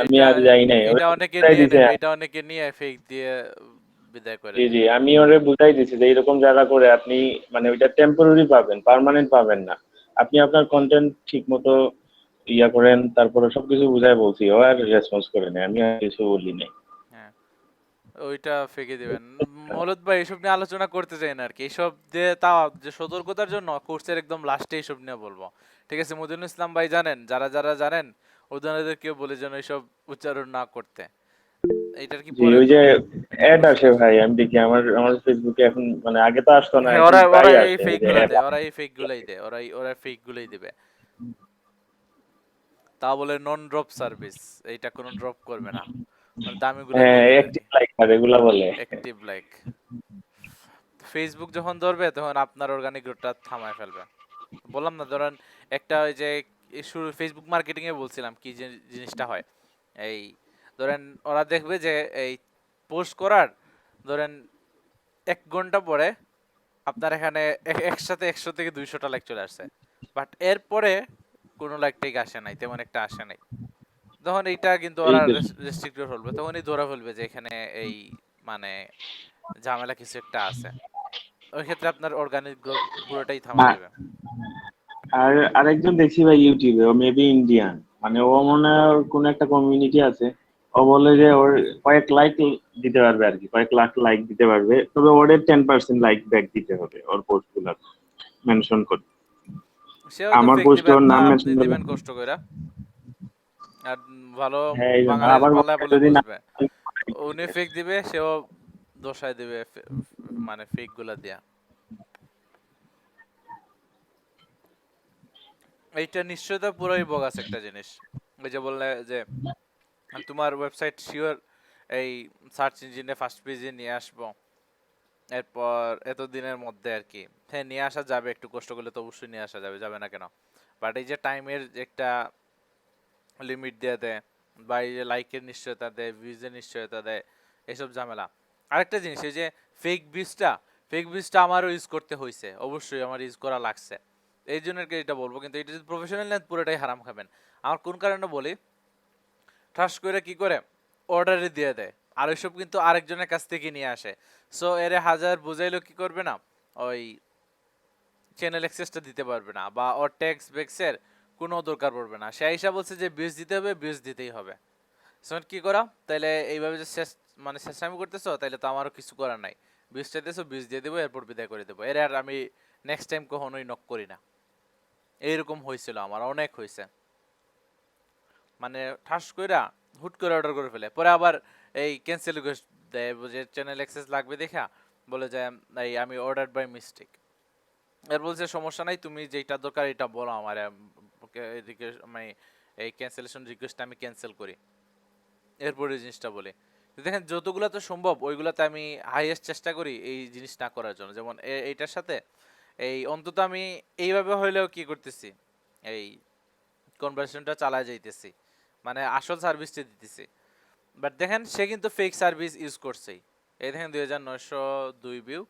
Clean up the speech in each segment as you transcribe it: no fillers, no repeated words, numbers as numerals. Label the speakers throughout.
Speaker 1: আমি
Speaker 2: এটা
Speaker 1: আর যাই নাই, ওরে
Speaker 2: এটা অনেকে
Speaker 1: বুঝাই
Speaker 2: নিয়ে
Speaker 1: দিছে।
Speaker 2: নেবে, এটা অনেকে নিয়ে ফেক দিয়ে বিদায় করে
Speaker 1: জি জি,
Speaker 2: দিবে।
Speaker 1: আমি ওরে বুঝাই দিছি যে এরকম যারা করে আপনি মানে ওইটা টেম্পোরারি পাবেন, পার্মানেন্ট পাবেন না। আপনি আপনার কন্টেন্ট ঠিক মতো ইয়া করেন, তারপরে সবকিছু বুঝাই বলছি, ও আর রেসপন্স করে নাই, আমি আর কিছু বলি নাই।
Speaker 2: হ্যাঁ, ওইটা ফেঁকে দিবেন। মৌলত ভাই এসব নিয়ে আলোচনা করতে চাই না আর কি, এইসব দিয়ে তাও যে সতর্কতার জন্য কোর্সের একদম লাস্টে এইসব নিয়ে বলবো। ঠিক আছে, মদিনুল ইসলাম ভাই জানেন, যারা যারা জানেন ওদেরকেও বলে যেন এইসব উচ্চারণ না করতে। এইটার কি
Speaker 1: জি,
Speaker 2: পরে
Speaker 1: ওই
Speaker 2: তো
Speaker 1: যে
Speaker 2: এটা
Speaker 1: অ্যাড আসে
Speaker 2: পুরস্কার।
Speaker 1: ভাই, আমি দেখি আমার আমার ফেসবুকে এখন, মানে আগে তো আসতো না,
Speaker 2: হ্যাঁ,
Speaker 1: এখন
Speaker 2: ওরা ওরা
Speaker 1: প্রায়
Speaker 2: এই
Speaker 1: আসে ওই
Speaker 2: ফেক
Speaker 1: যে
Speaker 2: গুলা
Speaker 1: অ্যাড।
Speaker 2: দেয়, ওরা এই ফেক গুলাই দেয়, ওরা ফেক গুলাই দিবে। তা বলে নন ড্রপ সার্ভিস, এইটা কোনো ড্রপ করবে না, মানে দামি গুলা
Speaker 1: হ্যাঁ,
Speaker 2: দিয়ে দিবে আর
Speaker 1: অ্যাক্টিভ
Speaker 2: কি।
Speaker 1: লাইক আর এগুলা বলে।
Speaker 2: Active like. ফেসবুক যখন ধরবে তখন আপনার অর্গানিক গ্রোথটা থামায় ফেলবে। বললাম না, ধরেন একটা ওই যে শুরু ফেসবুক মার্কেটিং এ বলছিলাম কি যে জিনিসটা হয়, এই ধরেন ওরা দেখবে যে এই পোস্ট করার ধরেন 1 ঘন্টা পরে আপনার এখানে একসাথে 100 থেকে 200টা লাইক চলে আসছে, বাট এরপরে কোনো লাইক টেক আসে নাই, তেমন একটা আসে নাই। তখন এইটা কিন্তু
Speaker 1: এই
Speaker 2: ওরা
Speaker 1: তো।
Speaker 2: রেস্ট্রিক্টেড ফেলবে, তখনই ধরা ফেলবে যে এখানে এই মানে ঝামেলা কিছু একটা আছে। ওই ক্ষেত্রে আপনার অর্গানিক গ্রোথ পুরোটাই থামাই
Speaker 1: আ-
Speaker 2: দেবে।
Speaker 1: আর আরেকজন দেখছি ভাই ইউটিউবে, ও মেবি ইন্ডিয়ান, মানে ও মনে হয় ওর কোনো একটা কমিউনিটি আছে। ও বলে যে ওর কয়েক লাইক দিতে পারবে আর কি, কয়েক লাখ লাইক দিতে পারবে, তবে ওর 10% লাইক ব্যাক দিতে হবে ওর পোস্ট গুলা মেনশন করে।
Speaker 2: সে হয়তো
Speaker 1: আমার
Speaker 2: ফেক দিবে,
Speaker 1: পোস্টে ওর নাম
Speaker 2: আপনি
Speaker 1: মেনশন করবে।
Speaker 2: দিবেন কষ্ট কইরা। আর ভালো
Speaker 1: হ্যাঁ, এই জন্য
Speaker 2: বাঙালির
Speaker 1: আবার
Speaker 2: পাল্লায়
Speaker 1: বলে
Speaker 2: বলে
Speaker 1: যদি না।
Speaker 2: বুঝবে। উনি ফেক দিবে, সেও দোষায় দিবে মানে ফেক গুলা দিয়া। এইটা নিশ্চয়তা পুরোই বগাস একটা জিনিস। ওই যে বললে যে তোমার ওয়েবসাইট শিওর এই সার্চ ইঞ্জিনে ফার্স্ট পেজে নিয়ে আসবো এরপর এত দিনের মধ্যে আর কি। হ্যাঁ, নিয়ে আসা যাবে, একটু কষ্ট করলে তো অবশ্যই নিয়ে আসা যাবে, যাবে না কেন। বাট এই যে টাইমের একটা লিমিট দিয়ে দেয়, বা এই যে লাইকের নিশ্চয়তা দেয়, ভিউজের নিশ্চয়তা দেয়, এসব ঝামেলা। আরেকটা জিনিস, এই যে ফেক বিজটা আমারও ইউজ করতে হয়েছে, অবশ্যই আমার ইউজ করা লাগছে। এই জন্য আর কি এটা বলবো, কিন্তু এটা যদি প্রফেশনাল নেন পুরোটাই হারাম খাবেন। আমার কোন কারণে বলি, ঠাস করে কি করে অর্ডারে দিয়ে দেয়, আর ওইসব কিন্তু আরেকজনের কাছ থেকে নিয়ে আসে। সো এরে হাজার বুঝাইলেও কি করবে না, ওই চ্যানেল অ্যাক্সেসটা দিতে পারবে না, বা ওর ট্যাক্স ব্যাক্সের কোনো দরকার পড়বে না। সে হিসাব বলছে যে বিউজ দিতে হবে, বিউজ দিতেই হবে। শোন কি করা, তাইলে এইভাবে যে শেষ মানে শেষামি করতেছো, তাইলে তো আমারও কিছু করার নাই। বিউজ চাইতেছো, বিউজ দিয়ে দেবো, এরপর বিদায় করে দেবো। এর আর আমি নেক্সট টাইম কখনোই নক করি না। এইরকম হয়েছিল আমার, অনেক হয়েছে। মানে ঠাস কইরা হুট করে অর্ডার করে ফেলে, পরে আবার এই ক্যান্সেল রিকোয়েস্ট দেয় যে চ্যানেল অ্যাক্সেস লাগবে দেখা, বলে যে এই আমি অর্ডার বাই মিস্টেক। এর বলছে সমস্যা নাই, তুমি যেটা দরকার এটা বলো আমার, এদিকে মানে এই ক্যান্সেলেশন রিকোয়েস্ট আমি ক্যান্সেল করি, এরপরে এই জিনিসটা বলে। দেখেন যতগুলো তো সম্ভব ওইগুলাতে আমি হাইয়েস্ট চেষ্টা করি এই জিনিস না করার জন্য। যেমন এইটার সাথে এই অন্তত আমি এইভাবে হইলেও কি করতেছি, এই কনভারসেশনটা চালায় যাইতেছি, মানে আসল সার্ভিসটা দিতেছি। বাট দেখেন সে কিন্তু ফেক সার্ভিস ইউজ করছেই। এই দেখেন 2902 ভিউ,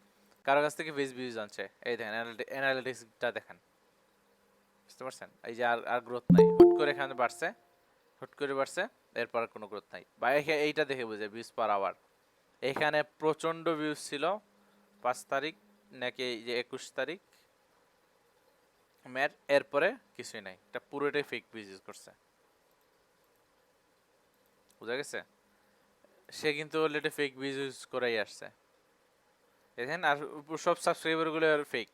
Speaker 2: কারো কাছ থেকে ফেস ভিউজ আনছে। এই দেখেন অ্যানালিটিক্সটা দেখেন, বুঝতে পারছেন? এই যে আর আর গ্রোথ নাই, হুট করে এখানে বাড়ছে, হুট করে বাড়ছে, এরপর আর কোনো গ্রোথ নাই। বা এইটা দেখে বুঝে ভিউজ পার আওয়ার, এখানে প্রচন্ড ভিউজ ছিল 5 তারিখ নাকি এই যে 21 তারিখ মের, এরপরে কিছুই নাই, এটা পুরোটাই ফেক ভিউজ ইউজ করছে। বুঝা গেছে? সে কিন্তু অলরেডি ফেক ভিউজ ইউজ করেই আসছে। দেখেন, আর সব সাবস্ক্রাইবার গুলো আর ফেক।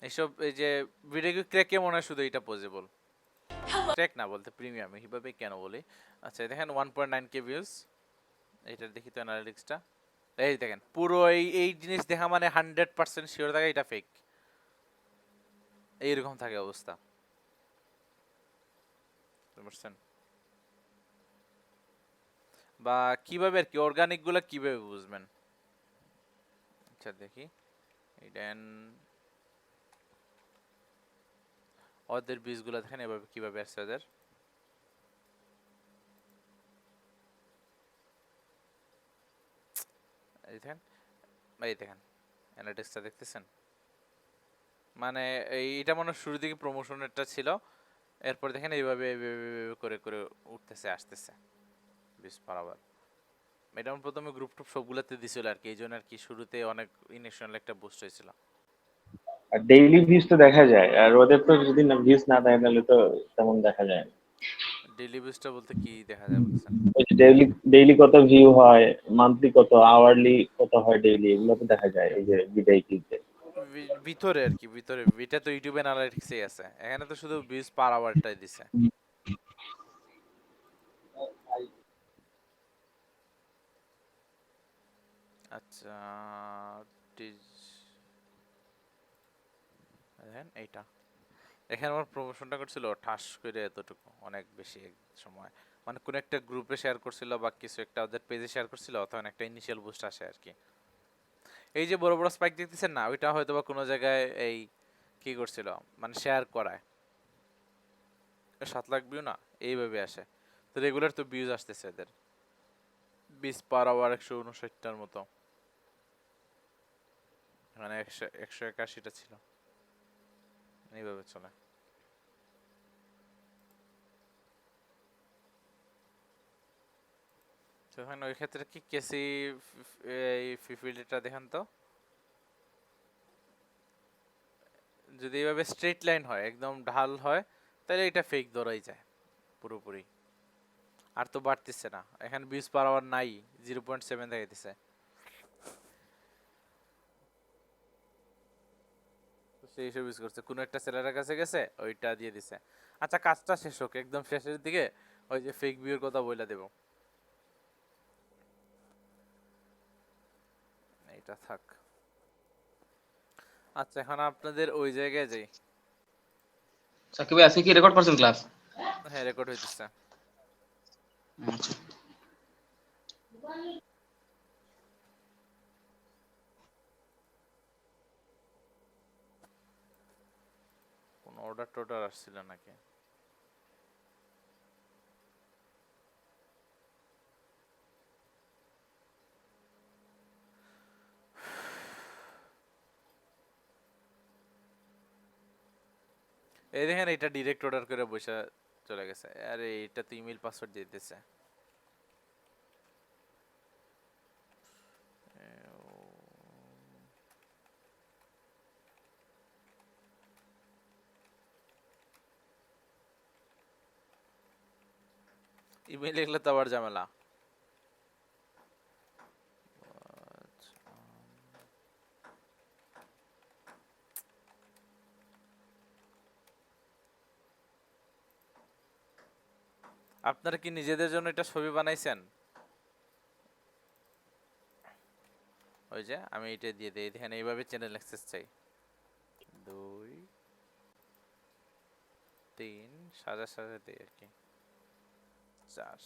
Speaker 2: এইসব এই যে ভিডিও ক্র্যাকে মনে হয় শুধু এটা পসিবল, ক্র্যাক না বলতে প্রিমিয়াম এইভাবে কেন বলি। আচ্ছা দেখেন 1.9K ভিউজ, এইটা দেখি তো অ্যানালিটিক্সটা। এই দেখেন পুরো এই জিনিস দেখা মানে 100% শিওর থাকে এটা ফেক, এইরকম থাকে অবস্থা, বুঝছেন? বা কিভাবে আর কি অর্গানিক গুলা কিভাবে বুঝবেন? আচ্ছা দেখি, এটা ওদের বীজগুলো দেখেন এভাবে কিভাবে আসছে ওদের। এই দেখেন, এই দেখেন অ্যানালিটিক্সটা দেখতেছেন, মানে এইটা মনে হয় শুরু দিকে প্রমোশনেরটা ছিল, এরপর দেখেন এইভাবে করে করে উঠতেছে আসতেছে ভিউজ পার আওয়ার। এটা আমার প্রথমে গ্রুপ টুপ সবগুলোতে দিছিল আর কি, এই জন্য আর কি শুরুতে অনেক ইনিশিয়াল একটা বুস্ট হয়েছিল।
Speaker 1: আর ডেইলি ভিউজ তো দেখা যায়, আর ওদের তো যদি না ভিউজ না থাকে তাহলে তো তেমন দেখা যায় না।
Speaker 2: ডেইলি ভিউজটা বলতে কি দেখা যায় বলতেছেন?
Speaker 1: ওই যে ডেইলি ডেইলি কত ভিউ হয়, মান্থলি কত, আওয়ারলি কত হয়, ডেইলি এগুলো তো দেখা যায় এই যে বিদায় ক্লিপে।
Speaker 2: ভিতরে আর কি, ভিতরে এটা তো ইউটিউব অ্যানালাইটিক্সেই আছে, এখানে তো শুধু ভিউজ পার আওয়ারটাই দিছে। আচ্ছা দেখেন এইটা, এখানে আমার প্রমোশনটা করছিল ঠাস করে এতটুকু, অনেক বেশি এক সময়, মানে কোন একটা গ্রুপে শেয়ার করছিল বা কিছু একটা ওদের পেজে শেয়ার করছিল, তখন একটা ইনিশিয়াল বুস্ট আসে আর কি। এই যে বড় বড় স্পাইক দেখতেছেন না, ওইটা হয়তো বা কোনো জায়গায় এই কি করছিল, মানে শেয়ার করায় 7 লাখ ভিউ না, এইভাবে আসে। তো রেগুলার তো ভিউজ আসতেছে এদের 20 পার আওয়ার 159টার মতো, মানে 181টা ছিল, এইভাবে চলে। তখন ওই ক্ষেত্রে কি কেসি এই ফিফিলিটা দেখেন তো, যদি এইভাবে স্ট্রেট লাইন হয় একদম ঢাল হয় তাহলে এটা ফেক ধরাই যায় পুরোপুরি। আর তো বাড়তেছে না, এখানে ভিউজ পার আওয়ার নাই, 0.7 দেখাইতেছে। তো সেই হিসেবে ইউজ করছে, কোনো একটা সেলারের কাছে গেছে ওইটা দিয়ে দিছে। আচ্ছা কাজটা শেষ হোক, একদম শেষের দিকে ওই যে ফেক ভিউর কথা বলে দেব, এইটা থাক। আচ্ছা এখন আপনাদের ওই জায়গায় যাই।
Speaker 3: সাকিব ভাই আজকে কি রেকর্ড করছেন ক্লাস?
Speaker 2: হ্যাঁ রেকর্ড হইতেছে।
Speaker 3: আচ্ছা।
Speaker 2: কোন অর্ডার টর্ডার আসছিল নাকি? এই দেখেন এটা ডিরেক্ট অর্ডার করে বসে চলে গেছে, আরে এটা তো ইমেল পাসওয়ার্ড দিয়ে দিতেছে। ইমেল লিখলে তো আবার ঝামেলা। আপনারা কি নিজেদের জন্য এটা ছবি বানাইছেন? ওই যে আমি এটা দিয়ে দিই, এখানে এইভাবে চ্যানেল অ্যাক্সেস চাই, 2 3 সাজা সাজা দিই আর কি, 4।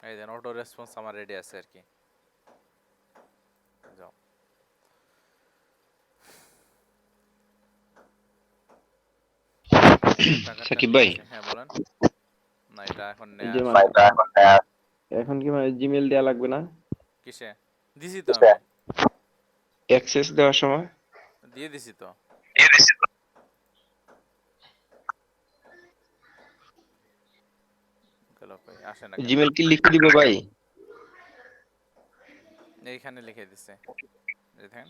Speaker 2: এই দেন অটো রেসপন্স আমার রেডি আছে আর কি, যাও। টাকাটা
Speaker 4: সাকিব ভাই,
Speaker 2: নিয়েছে, হ্যাঁ বলেন। না এটা এখন
Speaker 4: এই
Speaker 2: নেয়া
Speaker 4: যে
Speaker 2: আসবে না।
Speaker 4: এখন কি মানে জিমেল দেয়া লাগবে না
Speaker 2: কিসে দিছি তো আমি,
Speaker 4: অ্যাক্সেস দেওয়ার সময়?
Speaker 2: দিয়ে দিছি তো। গেল কই, আসে না কেন?
Speaker 4: জিমেল কি লিখে দিবে ভাই?
Speaker 2: এইখানে লিখে দিছে, দেখেন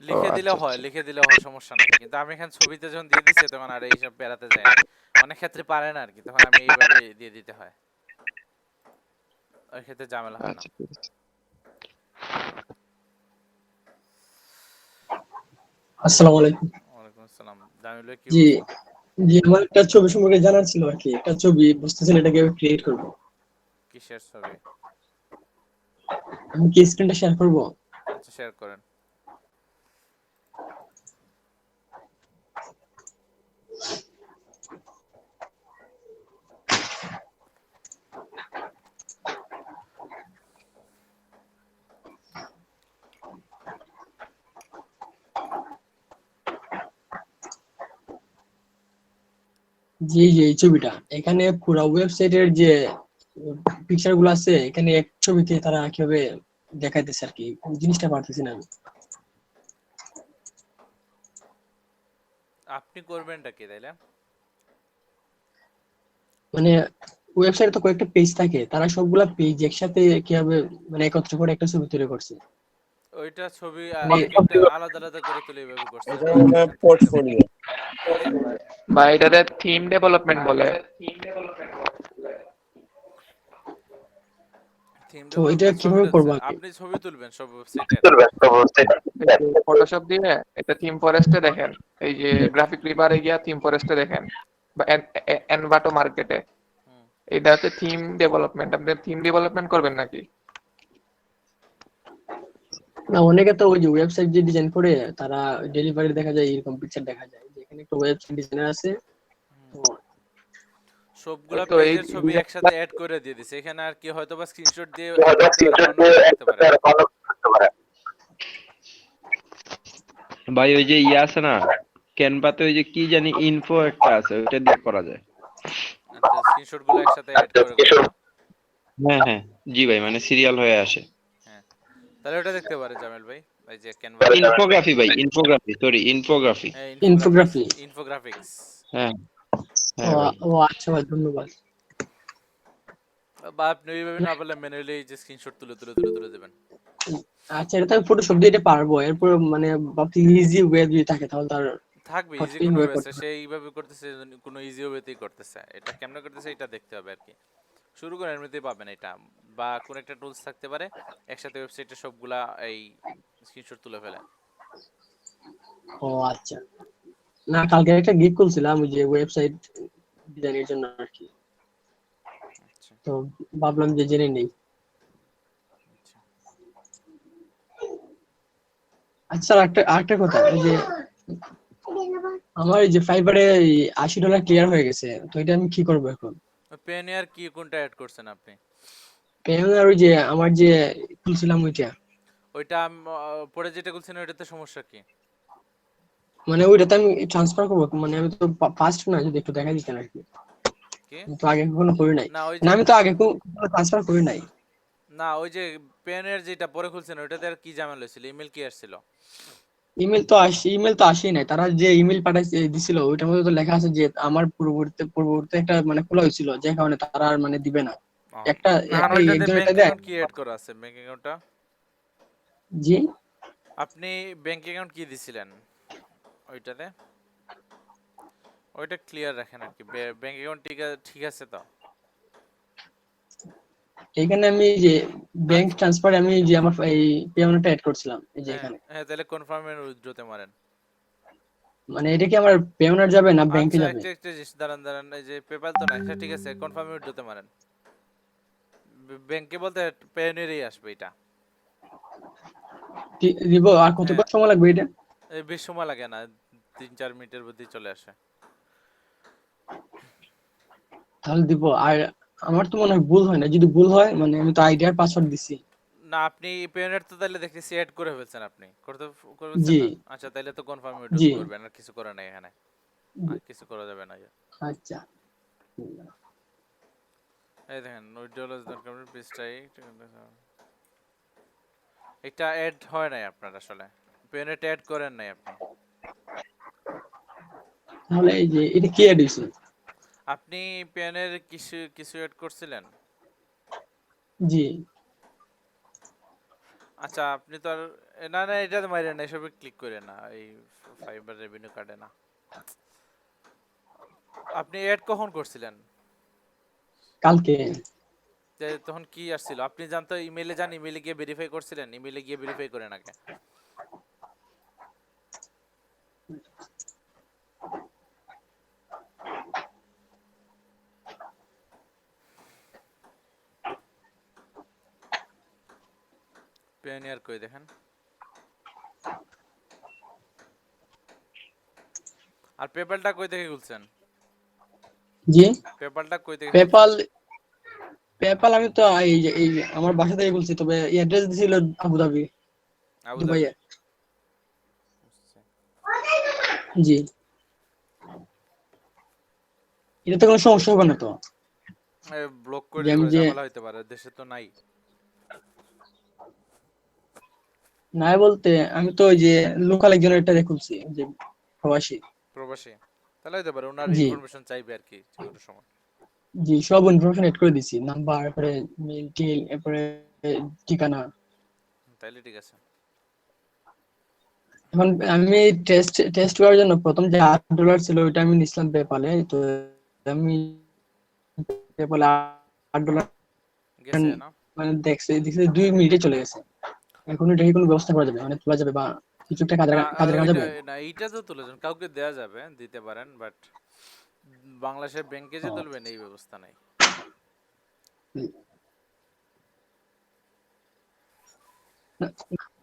Speaker 4: ও
Speaker 2: লিখে দিলে
Speaker 4: আচ্ছা
Speaker 2: হয়,
Speaker 4: আচ্ছা।
Speaker 2: লিখে দিলে হয়, সমস্যা নাই, কিন্তু আমি এখানে ছবিতে যখন দিয়ে দিচ্ছি তখন আর এইসব বেড়াতে যায় না, অনেক ক্ষেত্রে পারে না আর কি, তখন আমি এইভাবে দিয়ে দিতে হয়, ওই ক্ষেত্রে ঝামেলা হয় না।
Speaker 4: আচ্ছা ঠিক আছে।
Speaker 5: আসসালামু আলাইকুম।
Speaker 2: ওয়ালাইকুম আসসালাম, জামিল ভাই কি
Speaker 5: জি,
Speaker 2: অবস্থা?
Speaker 5: জি আমার একটা ছবি সম্পর্কে জানার ছিল আর কি। একটা ছবি বুঝতেছেন এটা কিভাবে ক্রিয়েট করব।
Speaker 2: কিসের ছবি?
Speaker 5: আমি কি স্ক্রিনটা শেয়ার করব?
Speaker 2: আচ্ছা শেয়ার করেন।
Speaker 5: জি, জি এই ছবিটা। এখানে পুরো ওয়েবসাইটের যে পিকচার গুলো আছে এখানে এক ছবিতে তারা কিভাবে দেখাইতেছে আর কি। জিনিসটা পারতেছি না আমি।
Speaker 2: আপনি করবেনটা কি তাইলে?
Speaker 5: মানে ওয়েবসাইটে তো কয়েকটা পেজ থাকে, তারা সবগুলা পেজ একসাথে কিভাবে মানে একত্র করে একটা ছবি তৈরি করছে।
Speaker 2: ওইটা ছবি
Speaker 5: মানে
Speaker 2: এক একটা আলাদা আলাদা করে তুলে এইভাবে করছে, না এখান থেকে দিতে পারে। কি রে?
Speaker 6: বা এটাতে থিম ডেভেলপমেন্ট বলে।
Speaker 2: থিম
Speaker 5: তো এটা
Speaker 2: ডেভেলপমেন্ট
Speaker 5: কিভাবে
Speaker 2: ছবিটা
Speaker 5: করবো আমি?
Speaker 2: আপনি ছবি তুলবেন সব ওয়েবসাইটের।
Speaker 6: ফটোশপ দিয়ে এটা থিম ফরেস্টে দেখেন, এই যে গ্রাফিক রিভারে গিয়া থিম ফরেস্টে দেখেন, বা এনভাটো মার্কেটে।
Speaker 2: হুম।
Speaker 6: এটা হচ্ছে থিম ডেভেলপমেন্ট। আপনি থিম ডেভেলপমেন্ট করবেন নাকি?
Speaker 5: না, অনেকে তো ওই যে ওয়েবসাইট যে ডিজাইন করে তারা ডেলিভারি দেখা যায় এরকম পিকচার দেখা যায় যে এখানে একটা ওয়েবসাইট ডিজাইনার আছে। তো
Speaker 2: সবগুলা
Speaker 6: তো এই
Speaker 2: পেজের ছবি একসাথে অ্যাড করে দিয়ে দিছে, এখানে আর কি হয়তো বা স্ক্রিনশট দিয়ে অ্যাড করতে পারে, অন্য কিছু করতে পারে।
Speaker 4: ভাই ওই যে ইয়ে আছে না, ক্যানভাতে ওই যে কি জানি ইনফো একটা আছে, ওইটা দিয়ে করা যায়।
Speaker 2: আচ্ছা, স্ক্রিনশট গুলো একসাথে অ্যাড করে করে না?
Speaker 4: হ্যাঁ হ্যাঁ, জি ভাই, মানে সিরিয়াল হয়ে আসে।
Speaker 2: হ্যাঁ, তাহলে ওটা দেখতে পারেন জামিল ভাই, এই যে ক্যানভা।
Speaker 4: ইনফোগ্রাফি ভাই, ইনফোগ্রাফি, সরি ইনফোগ্রাফি।
Speaker 2: হ্যাঁ,
Speaker 5: ইনফোগ্রাফি।
Speaker 2: ইনফোগ্রাফিক্স।
Speaker 4: হ্যাঁ
Speaker 5: ও
Speaker 4: হ্যাঁ ভাই।
Speaker 5: ও আচ্ছা ভাই, ধন্যবাদ।
Speaker 2: বা আপনি ওইভাবে না পারলে ম্যানুয়ালি এই যে স্ক্রিনশট তুলে তুলে তুলে তুলে দেবেন।
Speaker 5: আচ্ছা, এটা তো আমি ফটোশপ দিয়ে এটা পারবো, এরপর মানে ভাবছি ইজি ওয়ে যদি থাকে তাহলে তার
Speaker 2: থাকবে ইজি
Speaker 5: কঠিন
Speaker 2: কোনো
Speaker 5: ওয়ে
Speaker 2: ওয়ে আছে,
Speaker 5: করতে
Speaker 2: সে এইভাবে করতেছে, কোনো ইজি ওয়েতেই করতেছে। এটা কেমনে করতেছে এটা দেখতে হবে আর কি। শুরু করে এমনিতেই পাবেন এটা, বা কোন একটা টুলস থাকতে পারে একসাথে ওয়েবসাইটে সবগুলা এই স্ক্রিনশট তুলে ফেলে।
Speaker 5: ও আচ্ছা। না, কালকে একটা গিগ করছিলাম ওই যে ওয়েবসাইট ডিজাইনের জন্য আর কি।
Speaker 2: আচ্ছা
Speaker 5: তো ভাবলাম যে জেনে নেই।
Speaker 2: আচ্ছা।
Speaker 5: আচ্ছা স্যার, আরেকটা কথা, ওই যে আমার এই যে ফাইবারে $80 ক্লিয়ার হয়ে গেছে, তো এটা আমি কি করবো এখন?
Speaker 2: পেনিয়ার কি কোনটা অ্যাড করছেন আপনি?
Speaker 5: আর ওই যে আমার যে খুলছিলাম ওইটা,
Speaker 2: ওইটা পরে যেটা বলছেন ওইটাতে সমস্যা কি?
Speaker 5: মানে ওইটাতে আমি ট্রান্সফার করবো, মানে আমি তো ফার্স্ট না, যদি একটু দেখা দিতেন আর কি।
Speaker 2: কি?
Speaker 5: আমি তো আগে কখনো করি নাই।
Speaker 2: না ওই
Speaker 5: না,
Speaker 2: যে
Speaker 5: আমি তো আগে কখনো ট্রান্সফার করি নাই।
Speaker 2: না ওই যে পেনিয়ার যেটা পরে খুলছেন ওইটাতে আর কি ঝামেলা হয়েছিল? ইমেল কি আসছিল?
Speaker 5: ইমেল তো আসেই নাই, তারা যে ইমেল পাঠাইছে দিছিল ওইটার মধ্যে তো লেখা আছে যে আমার পূর্ববর্তী একটা মানে খোলা হয়েছিল, যে কারণে তারা আর মানে দিবে না একটা
Speaker 2: এখন
Speaker 5: এই
Speaker 2: ওইটাতে
Speaker 5: একজন
Speaker 2: ব্যাংক
Speaker 5: এটা দেয়।
Speaker 2: অ্যাকাউন্ট কি অ্যাড করা আছে? ব্যাংক অ্যাকাউন্টটা
Speaker 5: জি,
Speaker 2: আপনি ব্যাংক অ্যাকাউন্ট কি দিছিলেন ওইটাতে? ওইটা ক্লিয়ার রাখেন আর কি। ব্যাংক অ্যাকাউন্ট ঠিক আছে তো?
Speaker 5: এখানে আমি যে ব্যাংক ট্রান্সফার আমি যে আমার এই পেমেন্টটা অ্যাড করছিলাম এই যে
Speaker 2: হ্যাঁ
Speaker 5: এখানে,
Speaker 2: হ্যাঁ, তাহলে কনফার্মের উইথড্রোতে মারেন।
Speaker 5: মানে এটা কি আমার পেমেন্ট যাবে না ব্যাংকে
Speaker 2: আচ্ছা
Speaker 5: যাবে?
Speaker 2: একটা একটা জিনিস দাঁড়ান দাঁড়ান, এই যে পেপাল তো না, সেটা ঠিক আছে, কনফার্মের উইথড্রোতে মারেন। ব্যাংকে বলতে পেনিয়ারই আসবে এটা।
Speaker 5: দিব? আর
Speaker 2: হ্যাঁ,
Speaker 5: কতক্ষণ সময় লাগবে এটা?
Speaker 2: এই বেশ সময় লাগে না, 3-4 মিনিটের মধ্যেই চলে আসে।
Speaker 5: তাহলে দিব। আর আমার তো মনে হয় ভুল হয় না, যদি ভুল হয় মানে আমি তো আইডি আর পাসওয়ার্ড দিছি।
Speaker 2: না আপনি পেনিয়ার তো তাহলে দেখতেছি অ্যাড করে ফেলছেন, আপনি করতে
Speaker 5: জি
Speaker 2: না? আচ্ছা তাহলে তো কনফার্ম উইথড্রোতে
Speaker 5: জি।
Speaker 2: করবেন, আর কিছু করার নাই এখানে, আর কিছু করা যাবে না।
Speaker 5: আচ্ছা,
Speaker 2: এই দেখেন উইথড্রল দরকার পেজটাই এটা অ্যাড হয় নাই আপনার, আসলে পেনিয়ার অ্যাড করেন নাই আপনি।
Speaker 5: তাহলে এই যে এটা কি অ্যাড হইছে?
Speaker 2: আপনি পেনের কিছু কিছু অ্যাড করছিলেন?
Speaker 5: জি।
Speaker 2: আচ্ছা আপনি তো আর না না এটাতে মাইরে না, এসবে ক্লিক করে না, এই ফাইবার রেভিনিউ কার্ডে না। আপনি অ্যাড কখন করছিলেন?
Speaker 5: কালকে।
Speaker 2: যে তখন কি আসছিল আপনি জানতো? ইমেইলে যান, ইমেইলে গিয়ে ভেরিফাই করছিলেন? ইমেইলে গিয়ে ভেরিফাই করেন আগে। পেনিয়ার কই দেখেন। আর পেপালটা কই থেকে খুলছেন?
Speaker 5: জি।
Speaker 2: পেপালটা কই থেকে খুলছেন?
Speaker 5: পেপাল পেপাল আমি তো এই আমার বাসা থেকে বলছি, তবে অ্যাড্রেস দিছিল আবুধাবি,
Speaker 2: আবুধাবি।
Speaker 5: দুবাইয়ে। জি। এটা তো কোনো সমস্যা হবে না তো?
Speaker 2: ব্লক করে
Speaker 5: যে
Speaker 2: দিতে
Speaker 5: আমি
Speaker 2: পারে,
Speaker 5: যে
Speaker 2: ঝামেলা হইতে পারে, দেশে তো নাই।
Speaker 5: নাই বলতে, আমি তো ওই যে লোকাল একজনের একটা খুলছি, যে প্রবাসী।
Speaker 2: প্রবাসী, তাহলে হতে পারে ওনার
Speaker 5: জি
Speaker 2: ইনফরমেশন চাইবে আর কি যে কোনো সময়।
Speaker 5: জি, সব ইনফরমেশন এড করে দিছি, নাম্বার, এরপরে মেল টেল, এরপরে ঠিকানা।
Speaker 2: তাইলে ঠিক আছে।
Speaker 5: এখন আমি টেস্ট করার জন্য প্রথম যে $8 ছিল ওইটা আমি নিছিলাম পেপালে। তো আমি পেপালে $8
Speaker 2: গেছে না?
Speaker 5: মানে দেখছি দেখছি 2 মিনিটে চলে গেছে। এখন এটা কি কোনো ব্যবস্থা করা যাবে, মানে তোলা যাবে বা কিছু একটা কাজে
Speaker 2: না
Speaker 5: কাজে লাগানো
Speaker 2: ওইটা
Speaker 5: যাবে?
Speaker 2: না, এইটা তো তুলে যান কাউকে দেয়া যাবে, দিতে পারেন, বাট বাংলাদেশের ব্যাংকে যে
Speaker 5: ও,
Speaker 2: তুলবেন এই ব্যবস্থা নাই।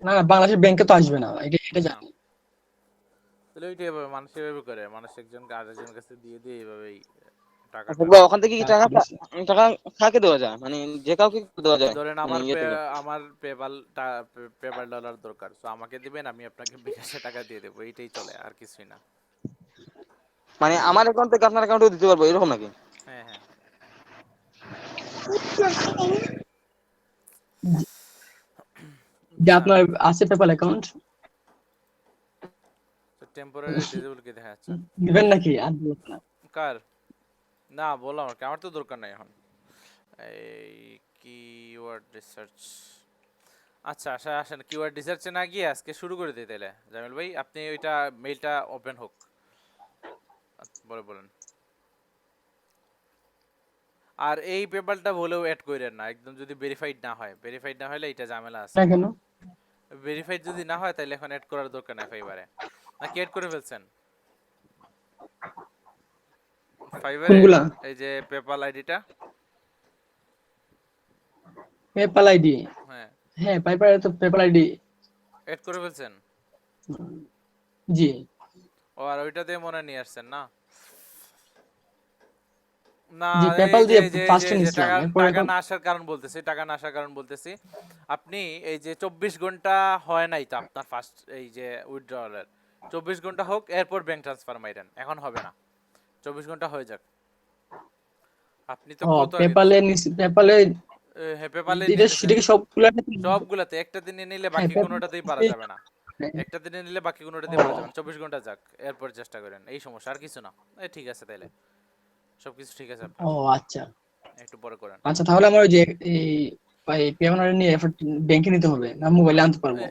Speaker 5: না না, বাংলাদেশের ব্যাংকে তো আসবে না, এটা এটা
Speaker 2: না,
Speaker 5: জানি।
Speaker 2: তাহলে ওইটা এভাবে মানুষ এভাবে করে, মানুষ একজনকে আরেকজনের কাছে দিয়ে দিয়ে এইভাবেই
Speaker 7: আচ্ছা
Speaker 2: টাকাটা।
Speaker 7: ভাই, ওখান থেকে কি
Speaker 5: কাজ
Speaker 7: টাকা
Speaker 5: করেছে।
Speaker 7: টাকা কাকে দেওয়া যায়, মানে যে কাউকে দেওয়া যায়
Speaker 2: ধরেন
Speaker 7: মানে ইয়ে থেকে?
Speaker 2: আমার পেপাল ডলার দরকার, তো আমাকে দিবেন, আমি আপনাকে বিকাশে টাকা দিয়ে দেবো, এইটাই চলে, আর কিছুই না।
Speaker 7: মানে আমার অ্যাকাউন্ট থেকে আপনার অ্যাকাউন্টে দিতে পারবো এরকম নাকি?
Speaker 2: হ্যাঁ হ্যাঁ।
Speaker 5: যে
Speaker 2: আচ্ছা,
Speaker 5: আপনার আছে পেপাল অ্যাকাউন্ট,
Speaker 2: তো টেম্পোরারি ডিসেবল কি দেখা যাচ্ছে?
Speaker 5: দিবেন নাকি? আর দিবেন না।
Speaker 2: কার? না বললাম আর কি, আমার তো দরকার নাই এখন। এই কিওয়ার্ড রিসার্চ, আচ্ছা আচ্ছা, আসেন কিওয়ার্ড রিসার্চে না গিয়ে আজকে শুরু করে দিই তাহলে। জামিল ভাই আপনি ওইটা মেইলটা ওপেন হোক, বলেন। আর এই পেপারটা বলেও অ্যাড কইরেন না একদম, যদি ভেরিফাইড না হয়, ভেরিফাইড না হলে এটা ঝামেলা আছে।
Speaker 5: না কেন?
Speaker 2: ভেরিফাইড যদি না হয় তাহলে এখন অ্যাড করার দরকার নাই ফাইবারে। নাকি অ্যাড করে ফেলছেন ফাইবারে?
Speaker 5: কোনগুলা?
Speaker 2: এই যে পেপাল আইডিটা।
Speaker 5: PayPal ID?
Speaker 2: হ্যাঁ,
Speaker 5: হ্যাঁ, পাইপারে তো পেপাল আইডি।
Speaker 2: অ্যাড করে ফেলছেন।
Speaker 5: জি
Speaker 2: ও আর ওইটাতে মনে হয় নিয়ে আসছেন না? না,
Speaker 5: জি,
Speaker 2: এই
Speaker 5: পেপাল
Speaker 2: যে
Speaker 5: দিয়ে
Speaker 2: এই যে এই যে
Speaker 5: ফার্স্টে
Speaker 2: এই যে
Speaker 5: নিছিলাম,
Speaker 2: টাকা
Speaker 5: এরপর
Speaker 2: টাকা
Speaker 5: এখন
Speaker 2: না আসার কারণ বলতেছি, টাকা না আসার কারণ বলতেছি। আপনি এই যে 24 ঘন্টা হয় নাই তো আপনার ফার্স্ট এই যে উইথড্রয়ালের, 24 ঘন্টা হোক এরপর ব্যাংক ট্রান্সফার মাইরেন, এখন হবে না, 24 ঘন্টা হয়ে যাক। আপনি তো
Speaker 5: ও
Speaker 2: কত আগে
Speaker 5: পেপালে
Speaker 2: দিছেন?
Speaker 5: নিছি, পেপালে
Speaker 2: হ্যাঁ, পেপালে
Speaker 5: এটা
Speaker 2: নিতেছেন
Speaker 5: সেটাকে সবগুলা।
Speaker 2: সবগুলাতে, একটা দিনে নিলে
Speaker 5: হ্যাঁ
Speaker 2: বাকি কোনোটাতেই পারা যাবে না। একটা দিনে নিলে বাকি কোনোটাতেই পারা যাবে না, 24 ঘন্টা যাক, এরপর চেষ্টা করেন, এই সমস্যা আর কিছু না। ঠিক আছে তাইলে, সবকিছু ঠিক আছে আপনার,
Speaker 5: ও আচ্ছা
Speaker 2: একটু পরে করেন।
Speaker 5: আচ্ছা, তাহলে আমার ওই যে এই পেপার নিয়ে ব্যাংকে নিতে হবে না, মোবাইলে আনতে পারবো?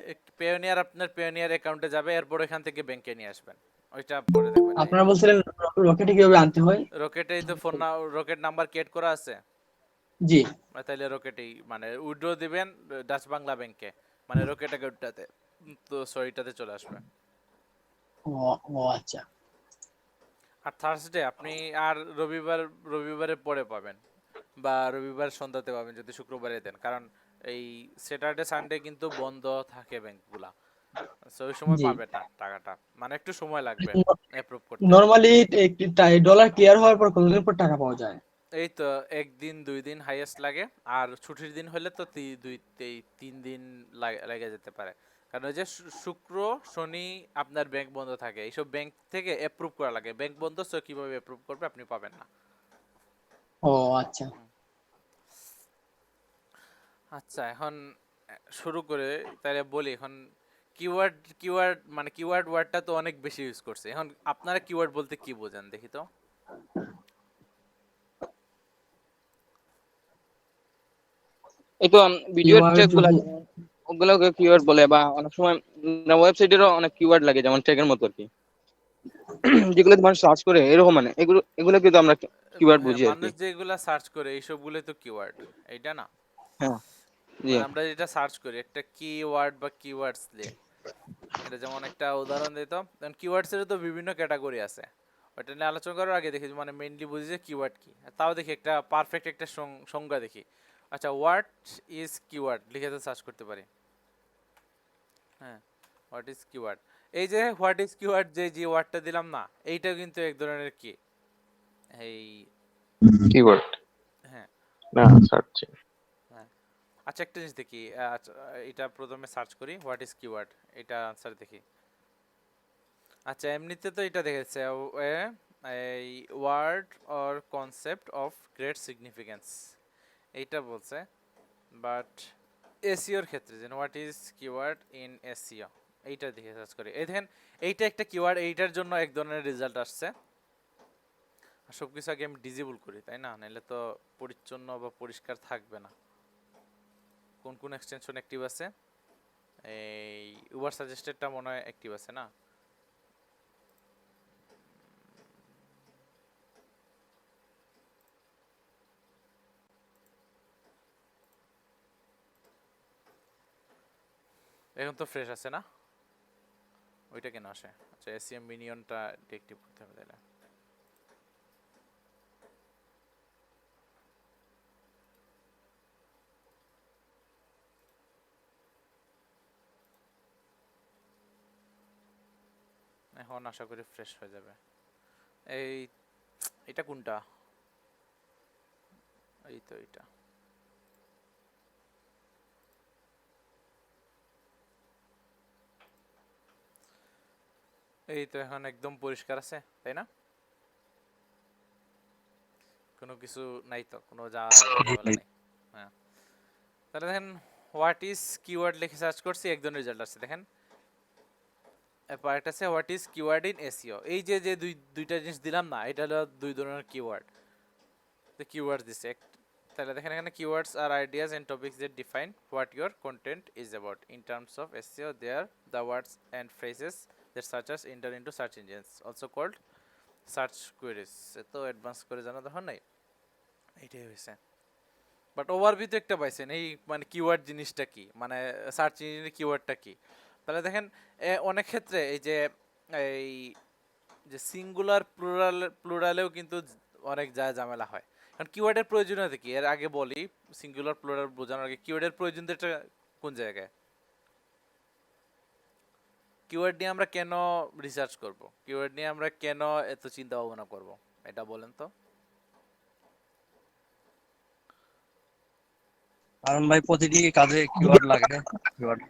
Speaker 2: পেওনিয়ার, আপনার পেওনিয়ার অ্যাকাউন্টে যাবে, এরপর এখান থেকে ব্যাংকে নিয়ে আসবেন, ওইটা পরে দেখবেন।
Speaker 5: আপনারা বলছিলেন রকেটে কিভাবে আনতে হয়?
Speaker 2: রকেটেই তো ফোন না, রকেট নাম্বার ক্রিয়েট করা আছে।
Speaker 5: জি।
Speaker 2: তাইলে রকেটেই মানে উইথড্র দিবেন ডাচ বাংলা ব্যাংকে, মানে রকেট অ্যাকাউন্টটাতে, তো সরিটাতে চলে আসবে।
Speaker 5: ও ও আচ্ছা।
Speaker 2: আর থার্সডে আপনি আর রবিবারের পরে পাবেন, বা রবিবার সন্ধ্যাতে পাবেন যদি শুক্রবারে দেন, কারণ এই স্যাটারডে সানডে কিন্তু বন্ধ থাকে ব্যাংকগুলা, সো ওই সময়
Speaker 5: জি,
Speaker 2: পাবেন না টাকাটা, মানে একটু সময় লাগবে অ্যাপ্রুভ করতে।
Speaker 5: নরমালি ডলার ক্লিয়ার হওয়ার পর কতদিন পর টাকা পাওয়া যায়?
Speaker 2: এই তো একদিন 2 দিন হাইয়েস্ট লাগে, আর ছুটির দিন হলে তো 3 দিন লেগে যেতে পারে, কারণ ওই যে শুক্র শনি আপনার ব্যাংক বন্ধ থাকে, এইসব ব্যাংক থেকে অ্যাপ্রুভ করা লাগে, ব্যাংক বন্ধ, সো কিভাবে অ্যাপ্রুভ করবে, আপনি পাবেন না।
Speaker 5: ও আচ্ছা।
Speaker 2: আচ্ছা, এখন শুরু করে তাহলে বলি, এখন কিওয়ার্ড মানে কিওয়ার্ড ওয়ার্ডটা তো অনেক বেশি ইউজ করছে, এখন আপনারা কিওয়ার্ড বলতে কি বোঝেন দেখি তো।
Speaker 7: এই তো ভিডিওর
Speaker 5: কিওয়ার্ড
Speaker 7: ট্যাগ গুলা
Speaker 5: যদি
Speaker 7: ওগুলোকে কিওয়ার্ড বলে, বা অনেক সময় ওয়েবসাইটেরও অনেক কিওয়ার্ড লাগে যেমন ট্যাগের মতো আর কি, যেগুলো মানুষ সার্চ করে এরকম, মানে এগুলো এগুলো কিন্তু আমরা কিওয়ার্ড
Speaker 2: হ্যাঁ,
Speaker 7: বুঝি আর কি।
Speaker 2: মানুষ যেগুলা সার্চ করে এইসবগুলো তো কিওয়ার্ড, এইটা না?
Speaker 7: হ্যাঁ জি।
Speaker 2: মানে আমরা যেটা সার্চ করি একটা কিওয়ার্ড বা কিওয়ার্ডস দিয়ে, এটা যেমন একটা উদাহরণ দিত, কারণ কিওয়ার্ডস এর তো বিভিন্ন ক্যাটাগরি আছে, ওটা নিয়ে আলোচনা করার আগে দেখি মানে মেইনলি বুঝি যে কিওয়ার্ড কি, তাও দেখি একটা পারফেক্ট একটা সংজ্ঞা দেখি। আচ্ছা, হোয়াট ইজ কিওয়ার্ড লিখে তো সার্চ করতে পারি। হ্যাঁ, হোয়াট ইজ কিওয়ার্ড, এই যে হোয়াট ইজ কিওয়ার্ড যে ওয়ার্ডটা দিলাম না, এইটা কিন্তু এক ধরনের কি, এই
Speaker 6: কিওয়ার্ড
Speaker 2: হ্যাঁ
Speaker 6: না সার্চ।
Speaker 2: হ্যাঁ। আচ্ছা, একটা জিনিস দেখি, আচ্ছা, এটা প্রথমে সার্চ করি হোয়াট ইজ কিওয়ার্ড, এটা আনসার দেখি। আচ্ছা, এমনিতে তো এটা দেখেছে এই word or concept of great significance, এইটা বলছে, বাট এসইওর ক্ষেত্রে যেন what is keyword in SEO, এইটা দেখে সার্চ করি। এই দেখেন এইটা একটা কিওয়ার্ড, এইটার জন্য এক ধরনের রেজাল্ট আসছে। আর সবকিছু আগে আমি ডিজেবল করি, তাই না? নাহলে তো পরিচ্ছন্ন বা পরিষ্কার থাকবে না। কোন কোন এক্সটেনশন অ্যাক্টিভ আছে? এই উবার সাজেস্টেডটা মনে হয় অ্যাক্টিভ আছে না? এখন তো ফ্রেশ আছে না? ওইটা কেন আসে? আচ্ছা, এসিএম মিনিয়নটা ডিঅ্যাক্টিভ করতে হবে তাহলে। এখন আশা করি ফ্রেশ হয়ে যাবে। এই এটা কোনটা? এই তো এটা। এই তো এখন একদম পরিষ্কার আছে, তাই না? কোনো কিছু নাই তো, কোনো ঝামেলা নাই। হ্যাঁ, তাহলে দেখেন হোয়াট ইজ কিওয়ার্ড লিখে সার্চ করছি, একজন রেজাল্ট আসছে। দেখেন এরপর একটা আছে what is keyword in SEO. এই যে যে দুইটা জিনিস দিলাম না, এটা হলো দুই ধরনের কিওয়ার্ড। তো কিওয়ার্ড দিছে তাহলে দেখেন এখানে keywords are ideas and topics that define what your content is about. In terms of SEO, they are the words and phrases that searchers enter into search engines, also called search queries. তো advance করে জানা দরকার নাই, এইটাই হয়েছে। But overview তো একটা পাইছেন, এই মানে কিওয়ার্ড জিনিসটা কি, মানে সার্চ ইঞ্জিনের কিওয়ার্ডটা কি। তাহলে দেখেন অনেক ক্ষেত্রে এই যে সিঙ্গুলার প্লুরালেও কিন্তু অনেক ঝামেলা হয়। কারণ কিওয়ার্ডের প্রয়োজনীয়তা কি, এর আগে বলি। সিঙ্গুলার প্লুরাল বোঝানোর আগে কিওয়ার্ডের প্রয়োজনীয়তা কোন জায়গায়? কিওয়ার্ড নিয়ে আমরা কেন রিসার্চ করব, কিওয়ার্ড নিয়ে আমরা কেন এত চিন্তা ভাবনা করব, এটা বলেন তো।
Speaker 8: কারণ ভাই প্রতিটি কাজে কিওয়ার্ড লাগে, কিওয়ার্ড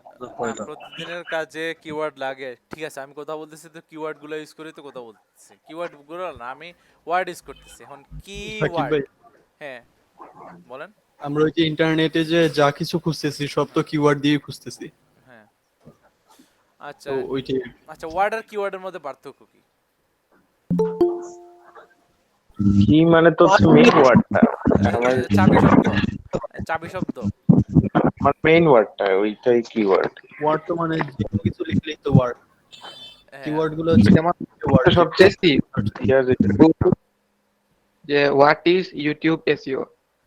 Speaker 2: প্রতিদিনের কাজে কিওয়ার্ড লাগে, ঠিক আছে। আমি কথা বলতেছি তো কিওয়ার্ড গুলো ইউজ করে তো কথা বলতেছি, কিওয়ার্ড গুলো না, আমি ওয়ার্ড ইউজ করতেছি। এখন কিওয়ার্ড, হ্যাঁ বলেন।
Speaker 9: আমরা ওই যে ইন্টারনেটে যে যা কিছু খুঁজতেছি সব তো কিওয়ার্ড দিয়ে খুঁজতেছি।
Speaker 2: হ্যাঁ, আচ্ছা
Speaker 9: তো ওইটাই।
Speaker 2: আচ্ছা, ওয়ার্ড আর কিওয়ার্ডের মধ্যে পার্থক্য কি?
Speaker 1: কি মানে তো মেইন ওয়ার্ডটা,
Speaker 2: চাবি শব্দ
Speaker 1: আমার মেইন ওয়ার্ডটা ওইটাই কিওয়ার্ড।
Speaker 9: ওয়ার্ড তো মানে যে কিছু লিখলেই তো ওয়ার্ড। কিওয়ার্ড গুলো হচ্ছে
Speaker 6: যেমন
Speaker 9: ওয়ার্ড
Speaker 6: সবচেয়ে যে হোয়াট ইজ ইউটিউব এসইও,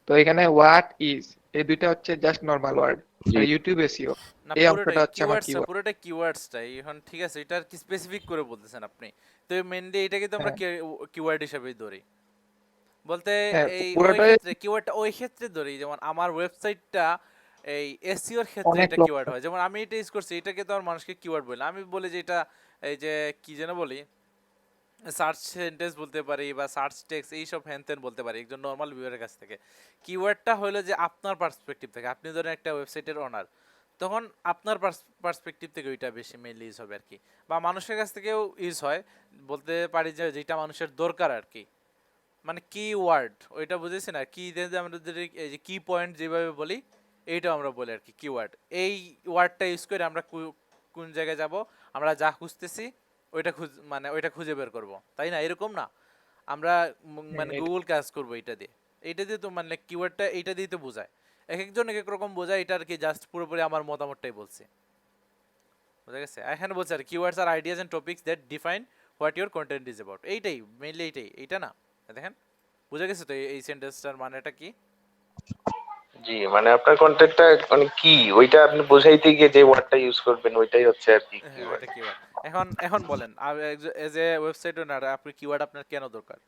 Speaker 6: তো এখানে হোয়াট ইজ এই দুইটা হচ্ছে জাস্ট নরমাল ওয়ার্ড, আর ইউটিউব এসইও
Speaker 2: না,
Speaker 6: এই অংশটা হচ্ছে আমার কিওয়ার্ড।
Speaker 2: পুরোটা কিওয়ার্ডসটাই। এখন ঠিক আছে, এটা কি স্পেসিফিক করে বলতেছেন আপনি, তো মেইনলি এটাকে তো আমরা কিওয়ার্ড হিসেবেই ধরি। বলতে এই কিওয়ার্ডটা ওই ক্ষেত্রে ধরি, যেমন আমার ওয়েবসাইটটা এই এসইও এর ক্ষেত্রে এটা কিওয়ার্ড হয়। যেমন আমি এটা ইউজ করছি, এটাকে তো আর মানুষকে কিওয়ার্ড বলে, আমি বলি যে এটা এই যে কি যেন বলি, সার্চ সেন্টেন্স বলতে পারি বা সার্চ টেক্সট, এইসব হ্যানত্যান বলতে পারি একজন নর্মাল ভিউয়ারের কাছ থেকে। কিওয়ার্ডটা হলো যে আপনার পার্সপেক্টিভ থেকে, আপনি ধরেন একটা ওয়েবসাইটের ওনার, তখন আপনার পার্সপেক্টিভ থেকে ওইটা বেশি মেইনলি ইউজ হবে আর কি। বা মানুষের কাছ থেকেও ইউজ হয়, বলতে পারি যে যেটা মানুষের দরকার আর কি। মানে কি ওয়ার্ড ওইটা বুঝেছি না, কি আমরা এই যে কি পয়েন্ট যেভাবে বলি এইটাও আমরা বলি আর কি কিওয়ার্ড। এই ওয়ার্ডটা ইউজ করে আমরা কোন জায়গায় যাব, আমরা যা খুঁজতেছি ওইটা ওইটা খুঁজে বের করব, তাই না? এরকম না, আমরা মানে গুগল কাজ করব এইটা দিয়ে তো মানে কিওয়ার্ডটা এইটা দিয়ে তো বোঝায়। এক একজন এক এক রকম বোঝায়, এটা আর কি জাস্ট পুরোপুরি আমার মতামতটাই বলছি, বুঝা গেছে? এখানে বলছে আর কিওয়ার্ডস আর ideas and topics that define what your content is about. এইটাই মেইনলি, এইটা না, দেখেন বুঝা গেছে তো এই সেন্টেন্সটার মানেটা কি?
Speaker 1: জি, মানে আপনার কন্টেন্টটা মানে কি ওইটা আপনি বোঝাইতে গিয়ে যে ওয়ার্ডটা ইউজ করবেন ওইটাই হচ্ছে আর কি কিওয়ার্ড।
Speaker 2: এখন বলেন, এজ এ ওয়েবসাইট ওনার আপনি কিওয়ার্ড আপনার কেন দরকার?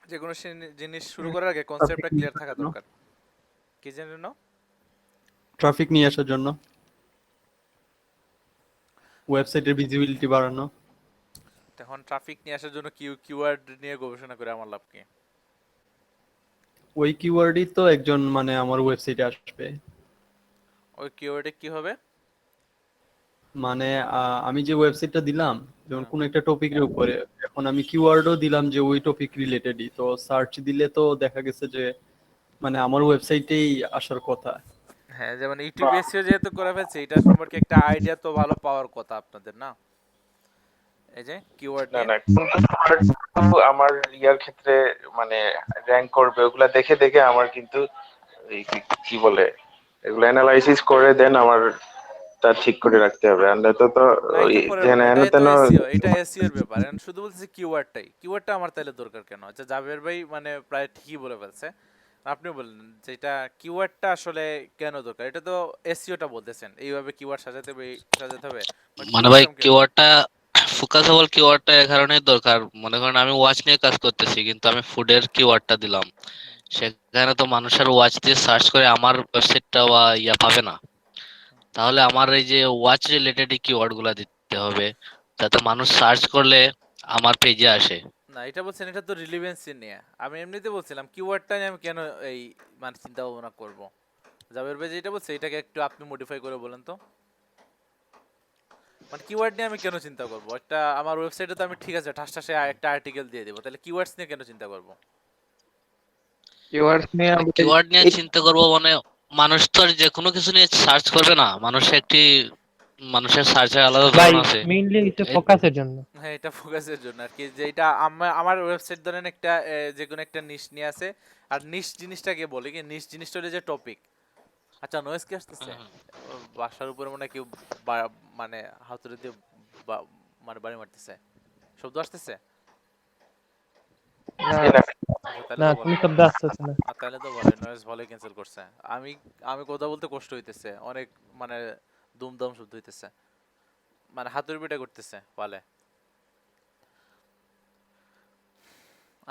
Speaker 2: যে কোনো জিনিস শুরু করার আগে কনসেপ্টটা ক্লিয়ার থাকা দরকার। কি জন্য?
Speaker 9: ট্রাফিক নিয়ে আসার জন্য, ওয়েবসাইটের ভিজিবিলিটি বাড়ানো।
Speaker 2: এখন ট্রাফিক নিয়ে আসার জন্য কিওয়ার্ড নিয়ে গবেষণা করে আমার লাভ কি?
Speaker 9: ওই কিওয়ার্ডই তো একজন মানে আমার ওয়েবসাইটে আসবে।
Speaker 2: ওই কিওয়ার্ডে কি হবে?
Speaker 9: মানে আমি যে ওয়েবসাইটটা দিলাম, যেমন কোন একটা টপিকের উপরে, এখন আমি কিওয়ার্ডও দিলাম যে ওই টপিক রিলেটেডই, তো সার্চ দিলে তো দেখা গেছে যে মানে আমার ওয়েবসাইটেই আসার কথা।
Speaker 2: হ্যাঁ, যেমন ইউটিউব এসইও যেহেতু করে ফেলছে, এটা সম্পর্কে একটা আইডিয়া তো ভালো পাওয়ার কথা আপনাদের, না? এই যে কিওয়ার্ড
Speaker 1: না
Speaker 2: নিয়ে।
Speaker 1: না, কিন্তু আমার ইয়ার ক্ষেত্রে মানে র্যাঙ্ক করবে ওগুলা দেখে দেখে আমার কিন্তু এই কি বলে এগুলো অ্যানালাইসিস করে দেন আমার তা ঠিক করে রাখতে হবে, আর নয়তো তো
Speaker 2: না,
Speaker 1: ওই
Speaker 2: এটা পরের
Speaker 1: যেন
Speaker 2: কথা,
Speaker 1: হেন
Speaker 2: এটাই তো
Speaker 1: তেন।
Speaker 2: এসইও, এটা এসইও এর ব্যাপার। এখন শুধু বলতেছি কিওয়ার্ডটা আমার তাহলে দরকার কেন? আচ্ছা, জাভের ভাই মানে প্রায় ঠিকই বলে ফেলছে। আপনি বললেন যে এটা কিওয়ার্ডটা আসলে কেন দরকার, এটা তো এসইওটা বলতেছেন এইভাবে কিওয়ার্ড সাজাতে হবে, বাট
Speaker 8: মানে ভাই
Speaker 2: কিওয়ার্ডটা কেন দরকার?
Speaker 8: কিওয়ার্ডটা ফোকাসেবল কিওয়ার্ডটা এ কারণেই দরকার, মনে করেন আমি ওয়াচ নিয়ে কাজ করতেছি কিন্তু আমি ফুডের কিওয়ার্ডটা দিলাম, সেখানে তো মানুষের ওয়াচ দিয়ে সার্চ করে আমার ওয়েবসাইটটা বা ইয়া পাবে না। তাহলে আমার এই যে ওয়াচ রিলেটেড কিওয়ার্ড গুলা দিতে হবে যাতে মানুষ সার্চ করলে আমার পেজে আসে।
Speaker 2: না, এটা বলছেন এটা তো রিলেভেন্সি নিয়ে, আমি এমনিতে বলছিলাম কিওয়ার্ডটা নিয়ে আমি কেন এই মানে চিন্তা ভাবনা করব। জাভের ভাই যেটা বলছে এটাকে একটু আপনি মডিফাই করে বলেন তো, মানে কিওয়ার্ড নিয়ে আমি কেন চিন্তা করব? একটা আমার ওয়েবসাইটে তো আমি ঠিক আছে ঠাস ঠাসে একটা আর্টিকেল দিয়ে দেবো, তাহলে কিওয়ার্ডস নিয়ে কেন চিন্তা করব?
Speaker 6: কিওয়ার্ডস নিয়ে
Speaker 8: মানে কিওয়ার্ড নিয়ে চিন্তা করব মানে মানুষ তো আর যে কোনো কিছু নিয়ে সার্চ করবে না, মানুষের সার্চের আলাদা
Speaker 10: ভাই
Speaker 8: ধরন আছে।
Speaker 10: মেইনলি এটা
Speaker 8: এই
Speaker 10: ফোকাসের জন্য।
Speaker 2: হ্যাঁ, এটা ফোকাসের জন্য আর কি, যে এটা আমার ওয়েবসাইট ধরেন একটা যে কোনো একটা নিশ নিয়ে আছে, আর নিশ জিনিসটাকে বলে কি, নিশ জিনিসটা হলো যে টপিক। আচ্ছা, নয়েজ কি আসতেছে? ওর বাসার উপরে মনে হয় কেউ মানে হাতুড়ি দিয়ে মানে বাড়ি মারতেছে, শব্দ আসতেছে? আচ্ছা, তাহলে
Speaker 10: না
Speaker 2: তো
Speaker 10: তুমি
Speaker 2: বলেন।
Speaker 10: শব্দ আসতেছে না।
Speaker 2: তাহলে তো বলে নয়েজ ভালোই ক্যান্সেল করছে। আমি আমি কথা বলতে কষ্ট হইতেছে অনেক, মানে দুমদাম শব্দ হইতেছে, মানে হাতুড়ি পিটা করতেছে বলে।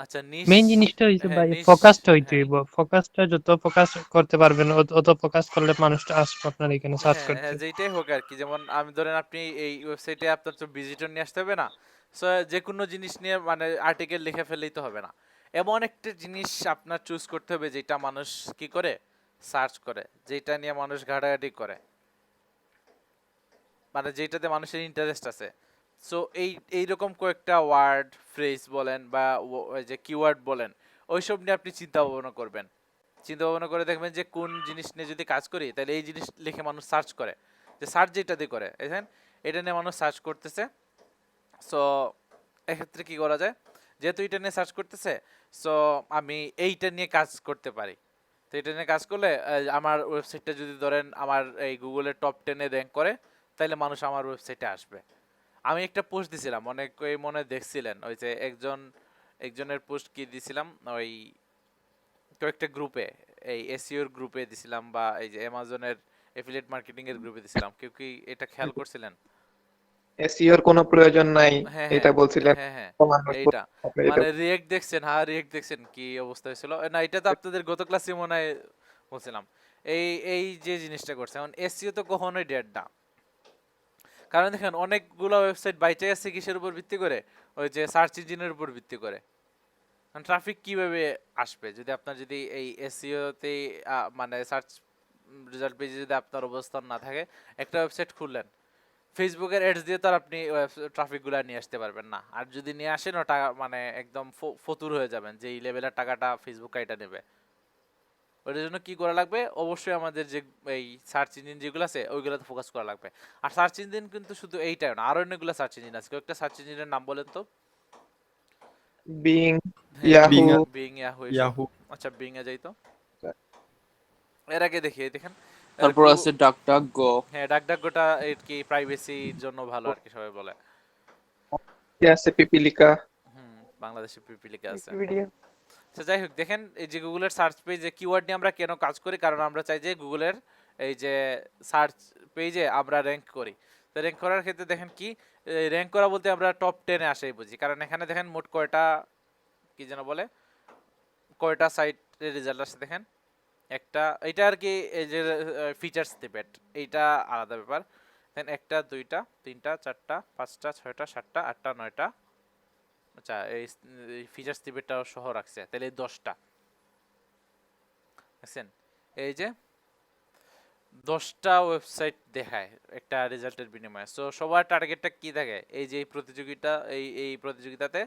Speaker 2: আচ্ছা, নিশ।
Speaker 10: মেইন জিনিসটা হইছে
Speaker 2: হ্যাঁ,
Speaker 10: ভাই
Speaker 2: নিশ।
Speaker 10: ফোকাসটা হইতে
Speaker 2: হ্যাঁ,
Speaker 10: হইব। ফোকাসটা যত ফোকাস করতে পারবেন অত ফোকাস করলে মানুষটা আসবে আপনার এখানে সার্চ
Speaker 2: হ্যাঁ,
Speaker 10: করতে।
Speaker 2: হ্যাঁ, যেটাই হোক আর কি, যেমন আমি ধরেন আপনি এই ওয়েবসাইটে আপনার তো ভিজিটর নিয়ে আসতে হবে না, সো যে কোনো জিনিস নিয়ে মানে আর্টিকেল লিখে ফেললেই তো হবে না। এমন একটা জিনিস আপনার চুজ করতে হবে যেটা মানুষ কি করে, সার্চ করে, যেটা নিয়ে মানুষ ঘাটাঘাটি করে, মানে যেটাতে মানুষের ইন্টারেস্ট আছে। সো এইরকম কয়েকটা ওয়ার্ড ফ্রেজ বলেন বা ওই যে কিওয়ার্ড বলেন, ওইসব নিয়ে আপনি চিন্তা ভাবনা করবেন। চিন্তা ভাবনা করে দেখবেন যে কোন জিনিস নিয়ে যদি কাজ করি তাহলে এই জিনিস লিখে মানুষ সার্চ করে, যে সার্চ যেটা দিয়ে করে দেখেন, এটা নিয়ে মানুষ সার্চ করতেছে। সো এক্ষেত্রে কি করা যায়, যেহেতু এটা নিয়ে সার্চ করতেছে, সো আমি এইটা নিয়ে কাজ করতে পারি। তো এটা নিয়ে কাজ করলে আমার ওয়েবসাইটটা যদি ধরেন আমার এই গুগলের টপ 10-এ র্যাঙ্ক করে, তাহলে মানুষ আমার ওয়েবসাইটে আসবে। আমি একটা পোস্ট দিছিলাম, অনেকেই মনে হয় দেখছিলেন, ওই যে একজনের পোস্ট কি দিছিলাম, ওই কয়েকটা গ্রুপে, এই এসইওর গ্রুপে দিছিলাম বা এই যে অ্যামাজনের এফিলিয়েট মার্কেটিং এর গ্রুপে দিছিলাম, কেউ কি এটা খেয়াল করছিলেন?
Speaker 6: এসইওর কোনো প্রয়োজন নাই
Speaker 2: হ্যাঁ,
Speaker 6: এটা
Speaker 2: হ্যাঁ,
Speaker 6: বলছিলেন।
Speaker 2: হ্যাঁ, হ্যাঁ,
Speaker 6: মানুষ
Speaker 2: এইটা
Speaker 6: আপনি এটা
Speaker 2: মানে রিয়েক্ট দেখছেন? হ্যাঁ, রিয়েক্ট দেখছেন কি অবস্থা হয়েছিল? না, এটা তো আপনাদের গত ক্লাসে মনে হয় বলছিলাম। এই এই যে জিনিসটা করছে, এখন এসইও তো কখনোই ডেড না। কারণ দেখেন অনেকগুলো ওয়েবসাইট বাইচে গেছে কিসের উপর ভিত্তি করে, ওই যে সার্চ ইঞ্জিনের উপর ভিত্তি করে। ট্রাফিক কিভাবে আসবে যদি আপনার যদি এই এসইও তে মানে সার্চ রেজাল্ট পেজে যদি আপনার অবস্থান না থাকে, একটা ওয়েবসাইট খুললেন, ফেসবুকের অ্যাডস দিয়ে তো আর আপনি ট্রাফিক গুলা নিয়ে আসতে পারবেন না। আর যদি নিয়ে আসেন ওটা মানে একদম ফতুর হয়ে যাবেন, যে এই লেভেলের টাকাটা ফেসবুক কাইটা নেবে। ওটার জন্য কি করা লাগবে, অবশ্যই আমাদের যে এই সার্চ ইঞ্জিন যেগুলো আছে ওইগুলোতে ফোকাস করা লাগবে। আর সার্চ ইঞ্জিন কিন্তু শুধু এইটাই না, আরো অনেকগুলো সার্চ ইঞ্জিন আছে। কয়েকটা সার্চ ইঞ্জিনের নাম বলেন তো।
Speaker 6: বিং,
Speaker 2: হ্যাঁ,
Speaker 6: ইয়াহু,
Speaker 2: বিং, ইয়াহু,
Speaker 9: ইয়াহু।
Speaker 2: আচ্ছা, বিং এ যাই তো। এর আগে দেখেন
Speaker 3: তারপর আছে ডাক ডাক গো।
Speaker 2: হ্যাঁ, ডাকডাকগোটা এর কি প্রাইভেসির জন্য ভালো আর কি সবাই বলে।
Speaker 6: আছে পিপিলিকা,
Speaker 2: বাংলাদেশে পিপিলিকা আছে।
Speaker 6: উইকিপিডিয়া।
Speaker 2: তো যাই হোক, দেখেন এই যে গুগলের সার্চ পেজে কিওয়ার্ড নিয়ে আমরা কেন কাজ করি, কারণ আমরা চাই যে গুগলের এই যে সার্চ পেজে আমরা র্যাঙ্ক করি। তো র্যাঙ্ক করার ক্ষেত্রে দেখেন কি, র্যাঙ্ক করা বলতে আমরা টপ 10-এ আসাই বুঝি, কারণ এখানে দেখেন মোট কয়টা কি যেন বলে, কয়টা সাইটের রেজাল্ট আসছে দেখেন। একটা এটা আর কি এই যে ফিচার্স ডিবেট, এইটা আলাদা ব্যাপার। দেন একটা, দুইটা, তিনটা, চারটা, পাঁচটা, ছয়টা, সাতটা, আটটা, নয়টা, আচ্ছা এই ফিচার্স ডিবেটটাও সহ রাখছে, তাহলে 10টা দেখছেন। এই যে 10টা ওয়েবসাইট দেখায় একটা রেজাল্টের বিনিময়ে। সো সবার টার্গেটটা কি থাকে, এই যে এই প্রতিযোগিতাতে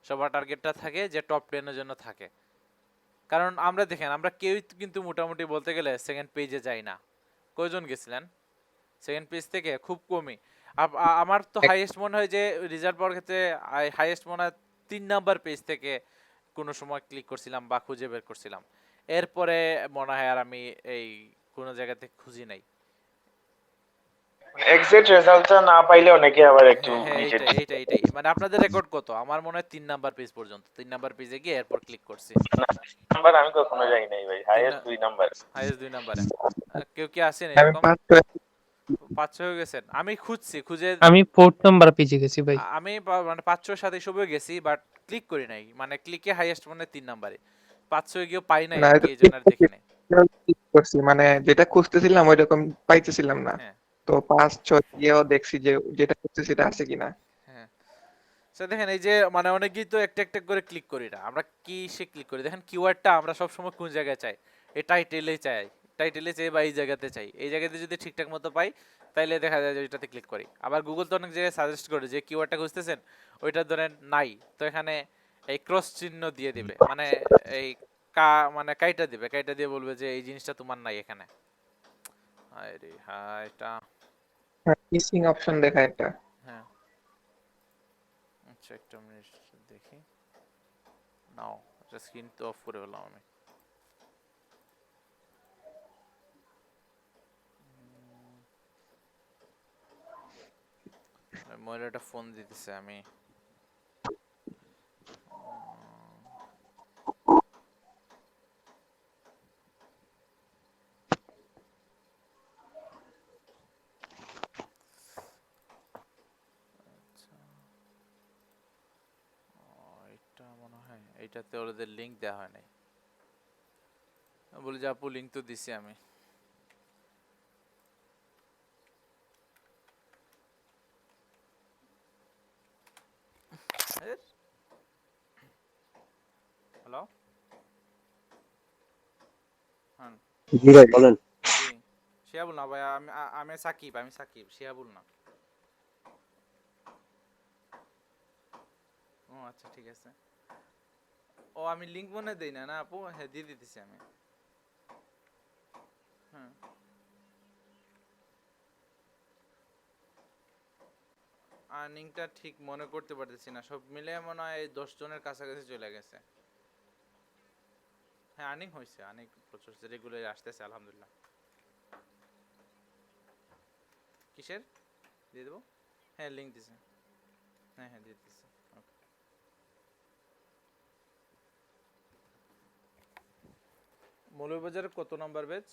Speaker 2: সবার টার্গেটটা থাকে যে টপ 10 এর জন্য থাকে। কারণ আমরা দেখেন আমরা কেউই কিন্তু মোটামুটি বলতে গেলে সেকেন্ড পেজে যাই না, কয়জন গেছিলেন সেকেন্ড পেজ থেকে? খুব কমই। আমার তো হাইয়েস্ট মনে হয় যে রেজাল্ট পাওয়ার ক্ষেত্রে হাইয়েস্ট মনে হয় 3 নাম্বার পেজ থেকে কোনো সময় ক্লিক করছিলাম বা খুঁজে বের করছিলাম। এরপরে মনে হয় আর আমি এই কোনো জায়গাতে খুঁজি নাই।
Speaker 1: এক্সাক্ট রেজাল্টটা না পাইলে অনেকে আবার একটু
Speaker 2: হ্যাঁ,
Speaker 1: নিচে
Speaker 2: এইটাই। মানে আপনাদের রেকর্ড কত? আমার মনে হয় 3 নাম্বার পেজ পর্যন্ত। 3 নাম্বার পেজে গিয়ে এরপর ক্লিক করছি।
Speaker 1: নাম্বার আমি কখনো যাই নাই ভাই, হাইয়েস্ট 2 নাম্বার।
Speaker 2: হাইয়েস্ট 2 নাম্বারে। কেউ কি আছেন
Speaker 6: আমি
Speaker 2: এরকম? 5-6 হয়ে গেছেন। আমি খুঁজছি, খুঁজে
Speaker 10: আমি 4th নাম্বার পেজে গেছি ভাই।
Speaker 2: আমি মানে 5-6 সাথে সবই গেছি, বাট ক্লিক করি নাই। মানে ক্লিকে হাইয়েস্ট মানে 3 নাম্বারে। 5-6 গিয়েও পাই নাই
Speaker 6: না,
Speaker 2: আর কি, এইজন্য আর দেখি নাই।
Speaker 6: click করছি, মানে যেটা খুঁজতেছিলাম ওইরকম পাইতেছিলাম না।
Speaker 2: হ্যাঁ,
Speaker 6: তো 5-6 গিয়েও দেখছি যে যেটা খুঁজছি সেটা আছে কিনা।
Speaker 2: হ্যাঁ। দেখেন এই যে মানে অনেকেই তো একটা একটা করে ক্লিক করি না, আমরা কি সে ক্লিক করি। দেখেন কিওয়ার্ডটা আমরা সবসময় কোন জায়গায় চাই, এই টাইটেলে চাই বা এই জায়গাতে চাই। এই জায়গাতে যদি ঠিকঠাক মতো পাই তাইলে দেখা যায় যে ওইটাতে ক্লিক করি। আবার গুগল তো অনেক জায়গায় সাজেস্ট করে যে কিওয়ার্ডটা খুঁজতেছেন ওইটা ধরেন নাই, তো এখানে এই ক্রস চিহ্ন দিয়ে দিবে, মানে এই মানে কাইটা দিয়ে বলবে যে এই জিনিসটা তোমার নাই এখানে। আরে হ্যাঁ, এটা
Speaker 6: মিসিং অপশন দেখা একটা।
Speaker 2: হ্যাঁ, আচ্ছা একটা মিনিট দেখি। নাও এটা স্ক্রিন তো অফ করে ফেললাম আমি। মহিলাটা ফোন দিতেছে, আমি এটা মনে হয় এইটাতে ওদের লিংক দেওয়া হয় নাই। বলি যে আপু লিংক তো দিছি আমি। হ্যালো, হ্যাঁ
Speaker 11: জি ভাই বলেন।
Speaker 2: জি, শিয়াবুল না ভাই, আমি সাকিব, শিয়াবুল না। ও আচ্ছা ঠিক আছে। ও আমি লিংক মনে দেই না না আপু, হ্যাঁ দিয়ে দিতেছি আমি। হ্যাঁ আর্নিংটা ঠিক মনে করতে পারতেছি না, সব মিলে মনে হয় 10 জনের কাছাকাছি চলে গেছে। হ্যাঁ আর্নিং হয়েছে, অনেক প্রচুর রেগুলার আসতেছে আলহামদুলিল্লাহ। কিসের দিয়ে দেবো? হ্যাঁ লিংক দিছে, হ্যাঁ দিয়ে দিচ্ছে। মৌলভীবাজারের কত নাম্বার ব্যাচ?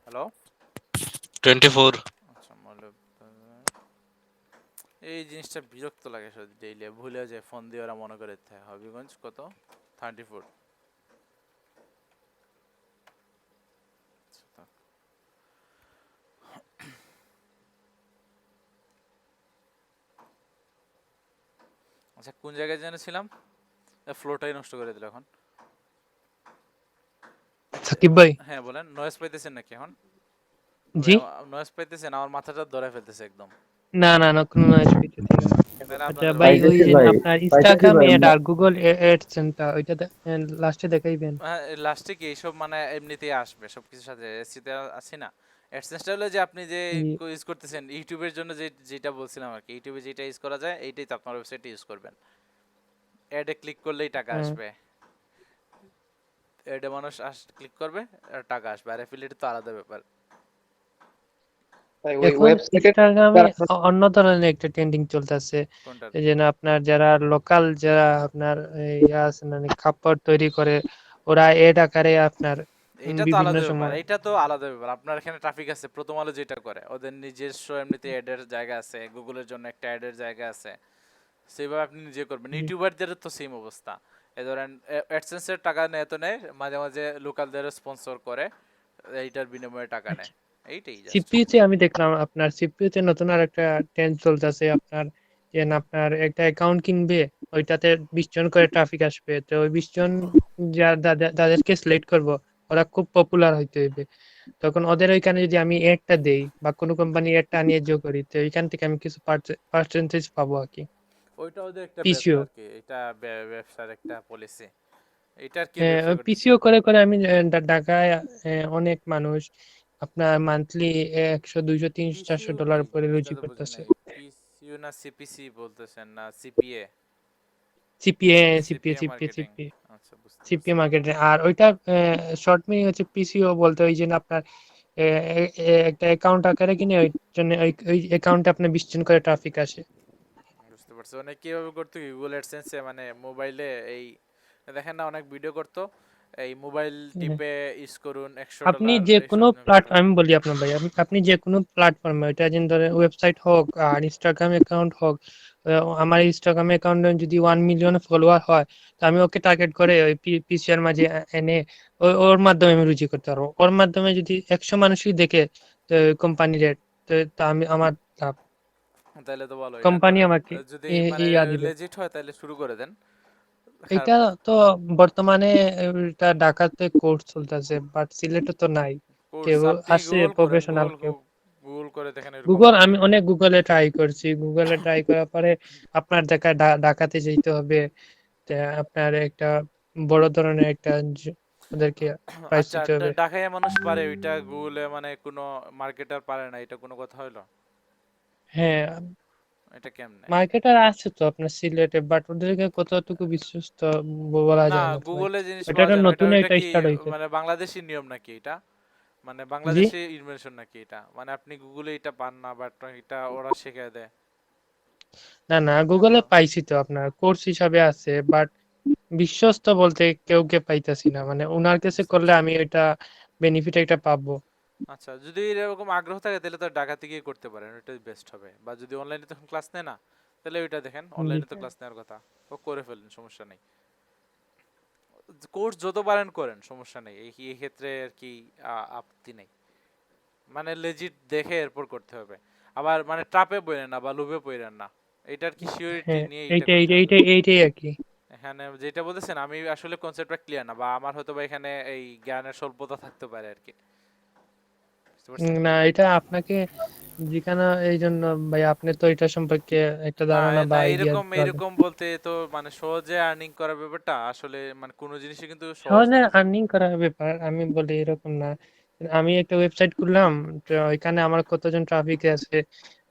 Speaker 2: হ্যালো
Speaker 8: 24।
Speaker 2: আচ্ছা মৌলভীবাজার, এই জিনিসটা বিরক্ত লাগে শুধু ডেইলি ভুলে যায় ফোন দিয়ে, ওরা মনে করে হবিগঞ্জ কত 34। আচ্ছা কোন জায়গায় যেন ছিলাম, ফ্লোটাই নষ্ট করে দিল এখন।
Speaker 10: সাকিব ভাই।
Speaker 2: হ্যাঁ বলেন, নয়েজ পাইতেছেন নাকি এখন?
Speaker 10: জি
Speaker 2: নয়েজ পাইতেছেন? আমার মাথাটা ধরে ফেলতেছে একদম।
Speaker 10: না কোনো নয়েজ পাইতেছি না।
Speaker 2: তাহলে
Speaker 10: আচ্ছা
Speaker 2: আপনাদের
Speaker 10: ভাই,
Speaker 11: পাইতেছি
Speaker 10: ওই যে
Speaker 11: ভাই,
Speaker 10: আপনার
Speaker 11: পাইতেছি
Speaker 10: ইনস্টাগ্রাম
Speaker 11: ভাই।
Speaker 10: এড আর গুগল এডসেন্স ওইটা লাস্টে দেখাইবেন।
Speaker 2: লাস্টে কি এইসব মানে এমনিতেই আসবে সবকিছুর সাথে, এসিতে আছি না। অ্যাডসেন্সটা হলো যে আপনি যে ইউজ করতেছেন ইউটিউবের জন্য, যেটা বলছিলাম আর কি, ইউটিউবে যেটা ইউজ করা যায় এইটাই তো আপনার ওয়েবসাইটে ইউজ করবেন। অ্যাডে ক্লিক করলেই টাকা আসবে, অ্যাডে মানুষ ক্লিক করবে আর টাকা আসবে। আর অ্যাফিলিয়েট তো আলাদা ব্যাপার।
Speaker 6: তাই ওই
Speaker 10: এখন
Speaker 6: ওয়েবসাইটে
Speaker 10: ইনস্টাগ্রামে অন্য ধরনের একটা ট্রেন্ডিং চলতেছে,
Speaker 2: কোনটা?
Speaker 10: এই যে না আপনার যারা লোকাল, যারা আপনার ইয়া আছে না কাপড় তৈরি করে, ওরা এড আকারে আপনার
Speaker 2: এটা তো
Speaker 10: বিভিন্ন
Speaker 2: আলাদা ব্যাপার,
Speaker 10: সময়।
Speaker 2: এটা তো আলাদা ব্যাপার। আপনার এখানে ট্রাফিক আছে, প্রথম আলো যেটা করে ওদের নিজস্ব এমনিতে অ্যাডের জায়গা আছে, গুগলের জন্য একটা অ্যাডের জায়গা আছে, সেভাবে আপনি নিজে করবেন। ইউটিউবারদের তো সেম অবস্থা। এই ধরেন অ্যাডসেন্সের টাকা নেয় তো নেয়, মাঝে মাঝে লোকালদের স্পন্সর করে, এইটার বিনিময়ে টাকা নেয়, এইটাই জাস্ট।
Speaker 10: সিপিইউতে আমি দেখলাম আপনার সিপিইউতে নতুন আর একটা ট্রেন্ড চলতেছে আপনার, যে আপনার একটা অ্যাকাউন্ট কিনবে, ওইটাতে 20 জন করে ট্রাফিক আসবে, তো ওই 20 জন যাদেরকে সিলেক্ট করব, ওরা খুব পপুলার হইতে হইবে। তখন ওদের ওইখানে যদি আমি এডটা দেই বা কোনো কোম্পানি এডটা নিয়ে যোগ করি, তো ওইখান থেকে আমি কিছু পার্সেন্টেজ পাবো আর কি।
Speaker 2: ওইটা ওদের একটা
Speaker 10: পিসিও
Speaker 2: ব্যবসা আর কি, এটা ব্যবসার একটা পলিসি। এটার কি ব্যবসা করতেছে?
Speaker 10: পিসিও করে করে আমি ঢাকায় অনেক মানুষ আপনার মান্থলি 100 200 300 400
Speaker 2: পিসিও
Speaker 10: ডলার
Speaker 2: কি?
Speaker 10: করে
Speaker 2: এটা
Speaker 10: রুজি
Speaker 2: তো বুঝি
Speaker 10: করতেছে।
Speaker 2: নাই। পিসিও না সিপিসি বলতেছেন না CPA?
Speaker 10: CPA CPA
Speaker 2: CPA
Speaker 10: CPA
Speaker 2: marketing.
Speaker 10: CPA
Speaker 2: আচ্ছা, বুঝতে
Speaker 10: সিপিএ
Speaker 2: পারছি।
Speaker 10: মার্কেটে, আর ওইটা শর্ট মিনিং হচ্ছে পিসিও বলতে ওই যে আপনার একটা অ্যাকাউন্ট আকারে কিনে ওই জন্য ওই অ্যাকাউন্টে আপনার 20 জন করে ট্রাফিক আসে।
Speaker 2: বুঝতে পারছি। অনেক কিভাবে করতো কি গুগল অ্যাডসেন্সে মানে মোবাইলে এই দেখেন না অনেক ভিডিও করতো এই মোবাইল টিপে ইউজ করুন
Speaker 10: আপনি
Speaker 2: $100
Speaker 10: যে কোনো
Speaker 2: এইসব করে।
Speaker 10: প্ল্যাটফর্ম, আমি বলি আপনার ভাই, আপনি যে কোনো প্ল্যাটফর্মে ওইটা যেন ধরেন ওয়েবসাইট হোক আর ইনস্টাগ্রাম অ্যাকাউন্ট হোক, আমার ইনস্টাগ্রাম অ্যাকাউন্টে যদি 1 মিলিয়ন ফলোয়ার হয়, তো আমি ওকে টার্গেট করে ওই পিসিআর মাঝে এনে ওর মাধ্যমে আমি রুজি করতে পারবো। ওর মাধ্যমে যদি 100 মানুষই দেখে কোম্পানির, তো আমি আমার লাভ,
Speaker 2: তাহলে তো ভালো, এটা
Speaker 10: কোম্পানি
Speaker 2: করেন।
Speaker 10: আমাকে
Speaker 2: যদি মানে
Speaker 10: ইয়া দিবে।
Speaker 2: লেজিট হয় তাহলে শুরু করে দেন।
Speaker 10: এটা
Speaker 2: খারাপ না।
Speaker 10: তো বর্তমানে এটা ঢাকাতে কোর্স চলতেছে, বাট সিলেটে তো নাই।
Speaker 2: কোর্স
Speaker 10: কেউ
Speaker 2: আপনি
Speaker 10: আছে
Speaker 2: গুগল করেন,
Speaker 10: প্রফেশনাল কেউ?
Speaker 2: গুগল করে দেখেন এরকম
Speaker 10: গুগল,
Speaker 2: হবে।
Speaker 10: আমি অনেক গুগলে ট্রাই করছি। গুগলে ট্রাই করার পরে আপনার দেখা ঢাকাতে যেতে হবে, তা আপনার একটা বড় ধরনের একটা ওদেরকে প্রাইস
Speaker 2: আচ্ছা,
Speaker 10: দিতে হবে।
Speaker 2: ঢাকায় মানুষ পারে ওইটা গুগলে মানে কোনো মার্কেটার পারে না, এটা কোনো কথা হইলো?
Speaker 10: হ্যাঁ,
Speaker 2: এটা কেমনে?
Speaker 10: মার্কেটার আছে তো আপনার সিলেটে, বাট ওদেরকে কতটুকু বিশ্বস্ত বলা
Speaker 2: না,
Speaker 10: যায় না তো ভাই।
Speaker 2: গুগলে জিনিস
Speaker 10: এটা
Speaker 2: পাওয়া
Speaker 10: একটা
Speaker 2: যায় না,
Speaker 10: নতুন
Speaker 2: ওইটা
Speaker 10: এটা
Speaker 2: কি
Speaker 10: স্টার্ট হয়েছে।
Speaker 2: মানে বাংলাদেশী নিয়ম নাকি এটা? মানে
Speaker 10: জি,
Speaker 2: বাংলাদেশী ইনভেনশন নাকি এটা? মানে আপনি গুগলে এটা পান না, বাট এটা ওরা শিখিয়ে দেয়।
Speaker 10: না না, গুগলে পাইছি তো, আপনার কোর্স হিসাবে আছে, বাট বিশ্বস্ত বলতে কেউকে পাইতাছি না, মানে ওনার কাছে
Speaker 2: বুঝতে
Speaker 10: করলে
Speaker 2: পারছি।
Speaker 10: আমি এটা বেনিফিট একটা পাবো।
Speaker 2: আচ্ছা, যদি এরকম আগ্রহ থাকে তাহলে তো ঢাকাতে গিয়ে করতে পারেন, ওইটাই বেস্ট হবে। বা যদি অনলাইনে তখন ক্লাস নেয় না, তাহলে ওইটা দেখেন,
Speaker 10: জি,
Speaker 2: অনলাইনে তো ক্লাস নেওয়ার কথা, ও করে ফেলেন, সমস্যা নেই। কোর্স যত পারেন করেন, সমস্যা নেই, এই ক্ষেত্রে আর কি আপত্তি নেই। মানে লেজিট দেখে এরপর করতে হবে। আবার মানে ট্রাপে পড়েন না বা লোভে পড়েন না, এটার কি সিওরিটি
Speaker 10: হ্যাঁ,
Speaker 2: নিয়ে এটা
Speaker 10: এইটাই
Speaker 2: করতে হবে।
Speaker 10: এইটাই এইটাই আর কি।
Speaker 2: এখানে যেটা বলতেছেন আমি আসলে কনসেপ্টটা ক্লিয়ার না, বা আমার হয়তো বা এখানে এই জ্ঞানের স্বল্পতা থাকতে পারে আর কি। বুঝতে পারছেন?
Speaker 10: না, এটা আপনাকে যেখানে, এই জন্য ভাই আপনি তো এটা সম্পর্কে একটা
Speaker 2: না
Speaker 10: ধারণা বা
Speaker 2: না,
Speaker 10: আইডিয়া
Speaker 2: এরকম
Speaker 10: দিতে পারবেন।
Speaker 2: এরকম বলতে তো মানে সহজে আর্নিং করার ব্যাপারটা আসলে মানে কোনো জিনিসই কিন্তু সহজ
Speaker 10: সহজে
Speaker 2: না।
Speaker 10: আর্নিং করার ব্যাপার আমি বলি এরকম না। আমি একটা ওয়েবসাইট খুললাম, তো ওইখানে আমার কতজন ট্রাফিক আছে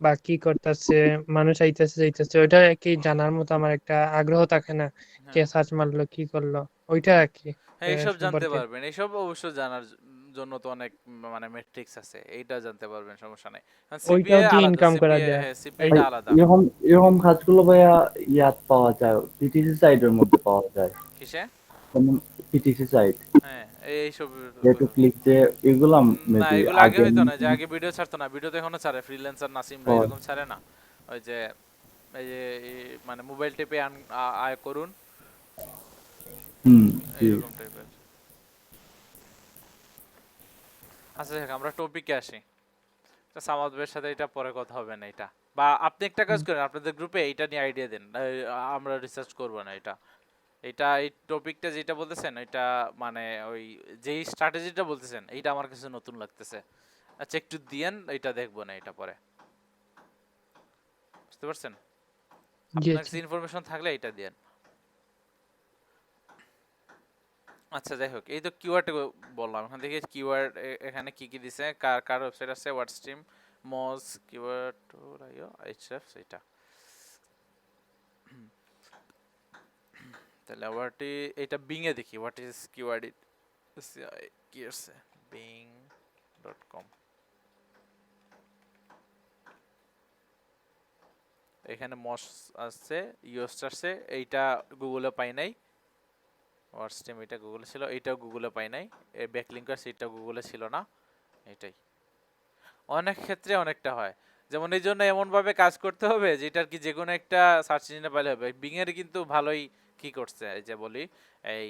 Speaker 10: বা কি করতেছে, মানুষ আইতেছে যাইতেছে, ওইটা কি জানার মতো আমার একটা আগ্রহ থাকে না, কে
Speaker 2: হ্যাঁ,
Speaker 10: সার্চ মারলো কি করলো, ওইটা আর কি
Speaker 2: হ্যাঁ, এইসব জানতে
Speaker 10: সম্পর্কে।
Speaker 2: পারবেন, এইসব অবশ্য জানার জন্য তো অনেক মানে মেট্রিক্স আছে, এইটা জানতে পারবেন, সমস্যা নাই।
Speaker 10: ওইটাও
Speaker 2: সিপিএ
Speaker 10: দিয়ে
Speaker 2: আলাদা,
Speaker 10: ইনকাম করা
Speaker 2: সিপিএ,
Speaker 10: যায়।
Speaker 2: হ্যাঁ,
Speaker 10: এই
Speaker 2: সিপিএটা আলাদা।
Speaker 11: এরকম এরকম কাজগুলো ভাইয়া ইয়াত পাওয়া যায়, পিটিসি সাইটের মধ্যে পাওয়া যায়,
Speaker 2: কিসে?
Speaker 11: যেমন পিটিসি সাইট,
Speaker 2: হ্যাঁ, এইসব।
Speaker 11: যেটু ক্লিক যে এগুলা
Speaker 2: না,
Speaker 11: মেবি
Speaker 2: এগুলো আগে
Speaker 11: আগে
Speaker 2: হইতো না, যে আগে ভিডিও ছাড়তো না, ভিডিও তো এখনো ছাড়ে, ফ্রিল্যান্সার নাসিমরা
Speaker 11: পাওয়া
Speaker 2: এরকম ছাড়ে না? ওই যে এই যে মানে মোবাইল টিপে আয় করুন,
Speaker 11: জি।
Speaker 2: এইরকম টাইপের। আচ্ছা দেখ, আমরা টপিকে আসি। তো সামাদ ভাইয়ের সাথে এটা পরে কথা হবে না এটা, বা আপনি একটা কাজ করেন, আপনাদের গ্রুপে এইটা নিয়ে আইডিয়া দেন, আমরা রিসার্চ করব না এটা। এটা এই টপিকটা যেটা বলতেছেন এটা মানে ওই যেই স্ট্র্যাটেজিটা বলতেছেন এইটা আমার কাছে নতুন লাগতেছে। আচ্ছা, একটু দিয়েন, এটা দেখবো না এটা পরে। বুঝতে পারছেন?
Speaker 10: জি
Speaker 2: আপনার
Speaker 10: আচ্ছা।
Speaker 2: কাছে ইনফরমেশন থাকলে এটা দিয়েন। আচ্ছা, যাই হোক, এই তো কিওয়ার্ড বললাম, এখান থেকে কিওয়ার্ড এখানে কি কি দিছে, কার কার ওয়েবসাইট আছে, ওয়ার্ডস্ট্রিম, মোজ, কিওয়ার্ড এইচএফ, এটা। তাহলে ওয়ার্ডটি এটা বিং এ দেখি, হোয়াট ইজ কিওয়ার্ড ইট কি আছে, bing.com। এখানে মস আছে, ইউএস আছে, এইটা গুগলে পাই নাই। ওয়ার্ডস্ট্রিম এটা গুগলে ছিল, এইটাও গুগলে পাই নাই। এই ব্যাকলিংক আছে, এটা গুগলে ছিল না। এটাই অনেক ক্ষেত্রে অনেকটা হয়, যেমন এই জন্য এমন ভাবে কাজ করতে হবে যেটার কি যে কোনো একটা সার্চ ইঞ্জিনে পাইলে হবে। বিং এর কিন্তু ভালোই কি করছে, এই যে বলি এই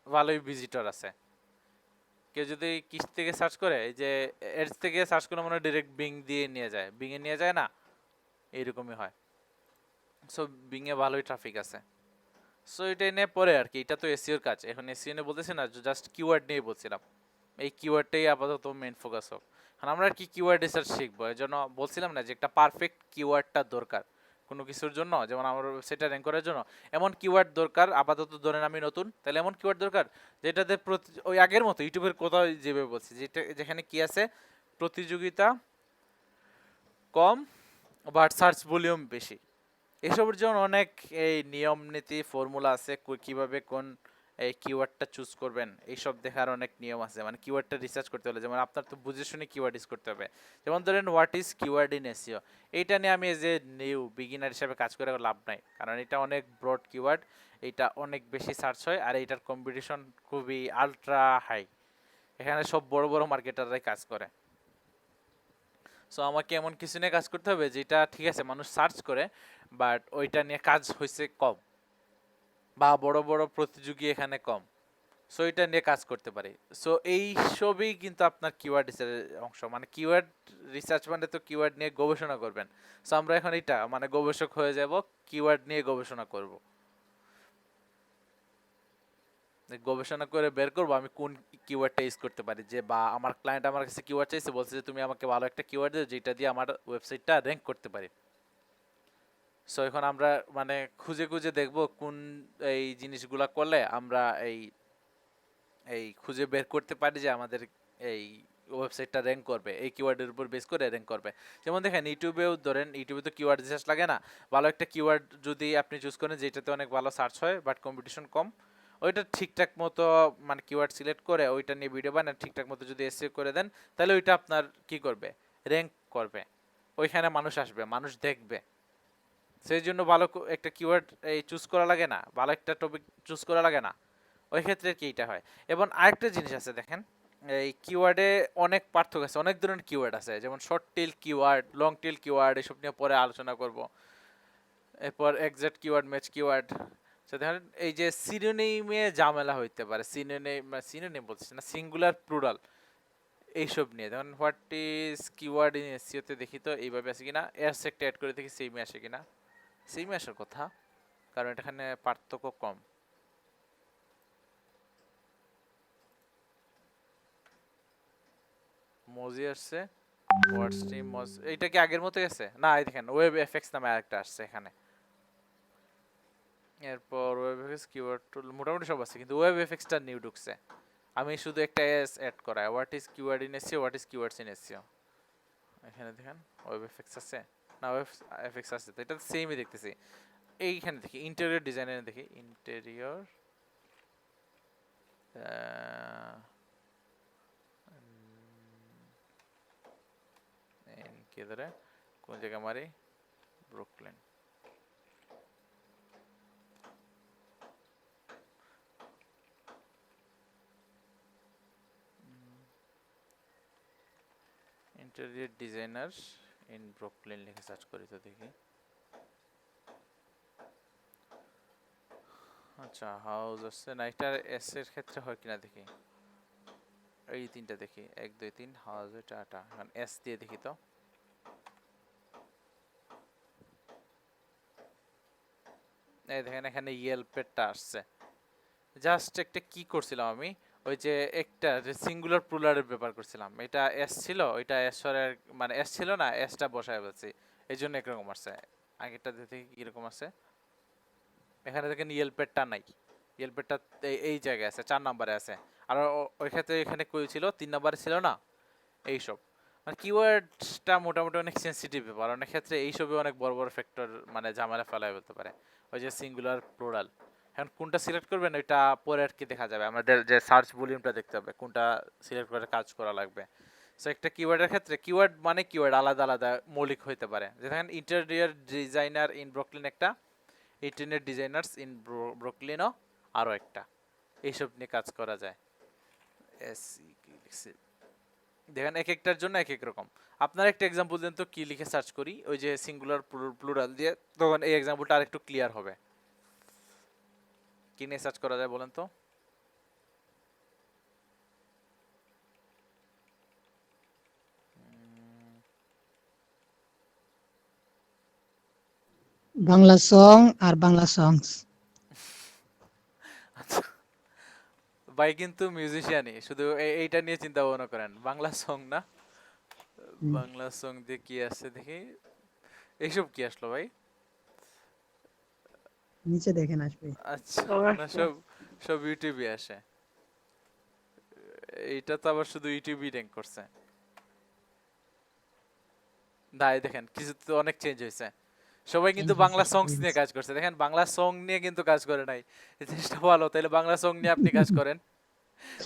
Speaker 2: ভালোই ভিজিটর আছে। কেউ যদি কিস থেকে সার্চ করে, এই যে এডস থেকে সার্চ করে মনে হয় ডিরেক্ট বিং দিয়ে নিয়ে যায়, বিং এ নিয়ে যায় না, এইরকমই হয়। সো বিং এ ভালোই ট্রাফিক আছে। সো এটা নিয়ে পরে আর কি, এটা তো এসইওর কাজ। এখন এসইও নিয়ে বলতেছি না, জাস্ট কিওয়ার্ড নিয়ে বলছিলাম। এই কিওয়ার্ডটাই আপাতত মেইন ফোকাস হোক। এখন আমরা কি কিওয়ার্ড রিসার্চ শিখবো, এই জন্য বলছিলাম না যে একটা পারফেক্ট কিওয়ার্ডটা দরকার। কোনো কিছুর জন্য, যেমন আমার ওয়েবসাইটটা র্যাঙ্ক করার জন্য এমন কিওয়ার্ড দরকার। আপাতত ধরেন আমি নতুন, তাহলে এমন কিওয়ার্ড দরকার যেটাতে ওই আগের মতো ইউটিউবের কথা যেভাবে বলছি, যেখানে কি আছে, প্রতিযোগিতা কম বাট সার্চ ভলিউম বেশি। এসবের জন্য অনেক এই নিয়ম নীতি ফর্মুলা আছে, কিভাবে কোন এই কিওয়ার্ডটা চুজ করবেন এইসব দেখার অনেক নিয়ম আছে। মানে কিওয়ার্ডটা রিসার্চ করতে হলে যেমন আপনার তো বুঝে শুনে কিওয়ার্ড ইউজ করতে হবে। যেমন ধরেন what is keyword in SEO, এইটা নিয়ে আমি এজ এ নিউ বিগিনার হিসেবে কাজ করে লাভ নাই, কারণ এটা অনেক ব্রড কিওয়ার্ড, এটা অনেক বেশি সার্চ হয় আর এটার কম্পিটিশন খুবই আলট্রা হাই। এখানে সব বড় বড় মার্কেটাররাই কাজ করে। সো আমাকে এমন কিছু নিয়ে কাজ করতে হবে যেটা ঠিক আছে মানুষ সার্চ করে, বাট ওইটা নিয়ে কাজ হয়েছে কম বা বড় বড় প্রতিযোগী এখানে কম, সো এটা নিয়ে কাজ করতে পারি। সো এই সবই কিন্তু আপনার কিওয়ার্ড রিসার্চের অংশ। মানে কিওয়ার্ড রিসার্চ মানে তো কিওয়ার্ড নিয়ে গবেষণা করবেন। সো আমরা এখন এটা মানে গবেষক হয়ে যাব, কিওয়ার্ড নিয়ে গবেষণা করব, গবেষণা করে বের করবো আমি কোন কিওয়ার্ডটা ইউজ করতে পারি। যে বা আমার ক্লায়েন্ট আমার কাছে কিওয়ার্ড চাইছে, বলছে যে তুমি আমাকে ভালো একটা কিওয়ার্ড দিও যেটা দিয়ে আমার ওয়েবসাইটটা র্যাঙ্ক করতে পারি। সো এখন আমরা মানে খুঁজে খুঁজে দেখব কোন এই জিনিসগুলা করলে আমরা এই এই খুঁজে বের করতে পারি যে আমাদের এই ওয়েবসাইটটা র্যাঙ্ক করবে, এই কিওয়ার্ডের উপর বেস করে র্যাঙ্ক করবে। যেমন দেখেন ইউটিউবেও ধরেন, ইউটিউবে তো কিওয়ার্ড রিসার্চ লাগে না, ভালো একটা কিওয়ার্ড যদি আপনি চুজ করেন যেটাতে অনেক ভালো সার্চ হয় বাট কম্পিটিশন কম, ওইটা ঠিকঠাক মতো মানে কিওয়ার্ড সিলেক্ট করে ওইটা নিয়ে ভিডিও বানান ঠিকঠাক মতো যদি এসইও করে দেন, তাহলে ওইটা আপনার কি করবে, র্যাঙ্ক করবে, ওইখানে মানুষ আসবে, মানুষ দেখবে। সেই জন্য ভালো একটা কিওয়ার্ড এই চুজ করা লাগে না, ভালো একটা টপিক চুজ করা লাগে না, ওই ক্ষেত্রে কি এটা হয়। এবং আরেকটা জিনিস আছে দেখেন, এই কিওয়ার্ডে অনেক পার্থক্য আছে, অনেক ধরনের কিওয়ার্ড আছে, যেমন short tail keyword, long tail keyword, এসব নিয়ে পরে আলোচনা করব। এরপর এক্সাক্ট কিওয়ার্ড, ম্যাচ কিওয়ার্ড। দেখেন এই যে সিনোনিমে ঝামেলা হইতে পারে, সিনোনিম বলছি না, সিঙ্গুলার প্লুরাল, এইসব নিয়ে। যেমন হোয়াট ইজ কিওয়ার্ড ইন এসইওতে দেখি তো এইভাবে আছে কিনা, এস একটা অ্যাড করে দেখি সেমই আসে কিনা, সেমই আসার কথা, কারণ এখানে পার্থক্য কম। মজি আসছে, হোয়াটস টিম মজ, এইটা কি আগের মতোই আছে না? এই দেখেন ওয়েব এফএক্স নামে আরেকটা আসছে এখানে। এরপর ওয়েব এফএক্স কিওয়ার্ড টুল মোটামুটি সব আছে, কিন্তু ওয়েব এফএক্সটা নিউ ঢুকছে। আমি শুধু একটা এস অ্যাড করাই, what is keyword in SEO, what is keywords in SEO. এখানে দেখেন ওয়েব এফএক্স আছে না, ওয়েব এফএক্স আছে, তো এটা সেমই দেখতেছি। এইখানে দেখি ইন্টেরিয়র ডিজাইনের, দেখি ইন্টেরিয়র কে ধরে কোন জায়গায় মারি, Brooklyn. Interior designer in Brooklyn লিখে সার্চ করি তো দেখি। আচ্ছা হাউস আসছে না, এটা এস এর ক্ষেত্রে হয় কিনা দেখি। এই তিনটা দেখি, 1 2 3 হাউস, এটা এখন এস দিয়ে দেখি তো। এই দেখেন এখানে ইয়েলপেরটা আসছে। জাস্ট একটা কি করছিলাম আমি, ওই যে একটা সিঙ্গুলার প্লুরালের ব্যাপার করছিলাম, এটা এস ছিল, ওইটা এস এর মানে এস ছিল না, এসটা বসায় বলছি, এই জন্য একরকম আসছে। আগেরটা দেখি কিরকম আছে। এখানে দেখেন ইয়েলপেরটা নাই, ইয়েলপেরটা এই জায়গায় আছে, 4 নম্বরে আছে, আর ওই ক্ষেত্রে এখানে কই ছিল, 3 নম্বরে ছিল না। এইসব মানে কিওয়ার্ডটা মোটামুটি অনেক সেন্সিটিভ ব্যাপার, অনেক ক্ষেত্রে এইসবই অনেক বড় বড় ফ্যাক্টর মানে ঝামেলা ফেলায় বলতে পারে। ওই যে সিঙ্গুলার প্লুরাল, এখন কোনটা সিলেক্ট করবেন ওইটা পরে আর কি দেখা যাবে, আমাদের যে সার্চ ভলিউমটা দেখতে হবে কোনটা সিলেক্ট করে কাজ করা লাগবে। সো একটা কিওয়ার্ডের ক্ষেত্রে কিওয়ার্ড মানে কিওয়ার্ড আলাদা আলাদা মৌলিক হইতে পারে। দেখেন ইন্টেরিয়র ডিজাইনার ইন ব্রুকলিন একটা, ইন্টেরিয়র ডিজাইনার্স ইন ব্রুকলিনও আরও একটা, এইসব নিয়ে কাজ করা যায়। দেখেন এক একটার জন্য এক এক রকম। আপনার একটা এক্সাম্পল দেন তো কি লিখে সার্চ করি, ওই যে সিঙ্গুলার প্লুরাল দিয়ে, তখন এই এক্সাম্পলটা আরেকটু ক্লিয়ার হবে। কি নিয়ে সার্চ করা যায় বলেন তো?
Speaker 12: বাংলা সং আর বাংলা সংস।
Speaker 2: ভাই কিন্তু মিউজিশিয়ানই, শুধু এইটা নিয়ে চিন্তা ভাবনা করেন, বাংলা সং না, বাংলা সং দিয়ে কি আছে দেখি, এইসব কি আসলো ভাই?
Speaker 12: নিচে দেখেন আসবে।
Speaker 2: আচ্ছা না সব সব ইউটিউবে আসে। এইটা তো আবার শুধু ইউটিউবই র্যাঙ্ক করছে। দাই দেখেন কিছু তো অনেক চেঞ্জ হয়েছে। সবাই কিন্তু বাংলা সংস নিয়ে কাজ করছে, দেখেন বাংলা সং নিয়ে কিন্তু কাজ করে নাই। এই জিনিসটা ভালো, তাহলে বাংলা সং নিয়ে আপনি কাজ করেন।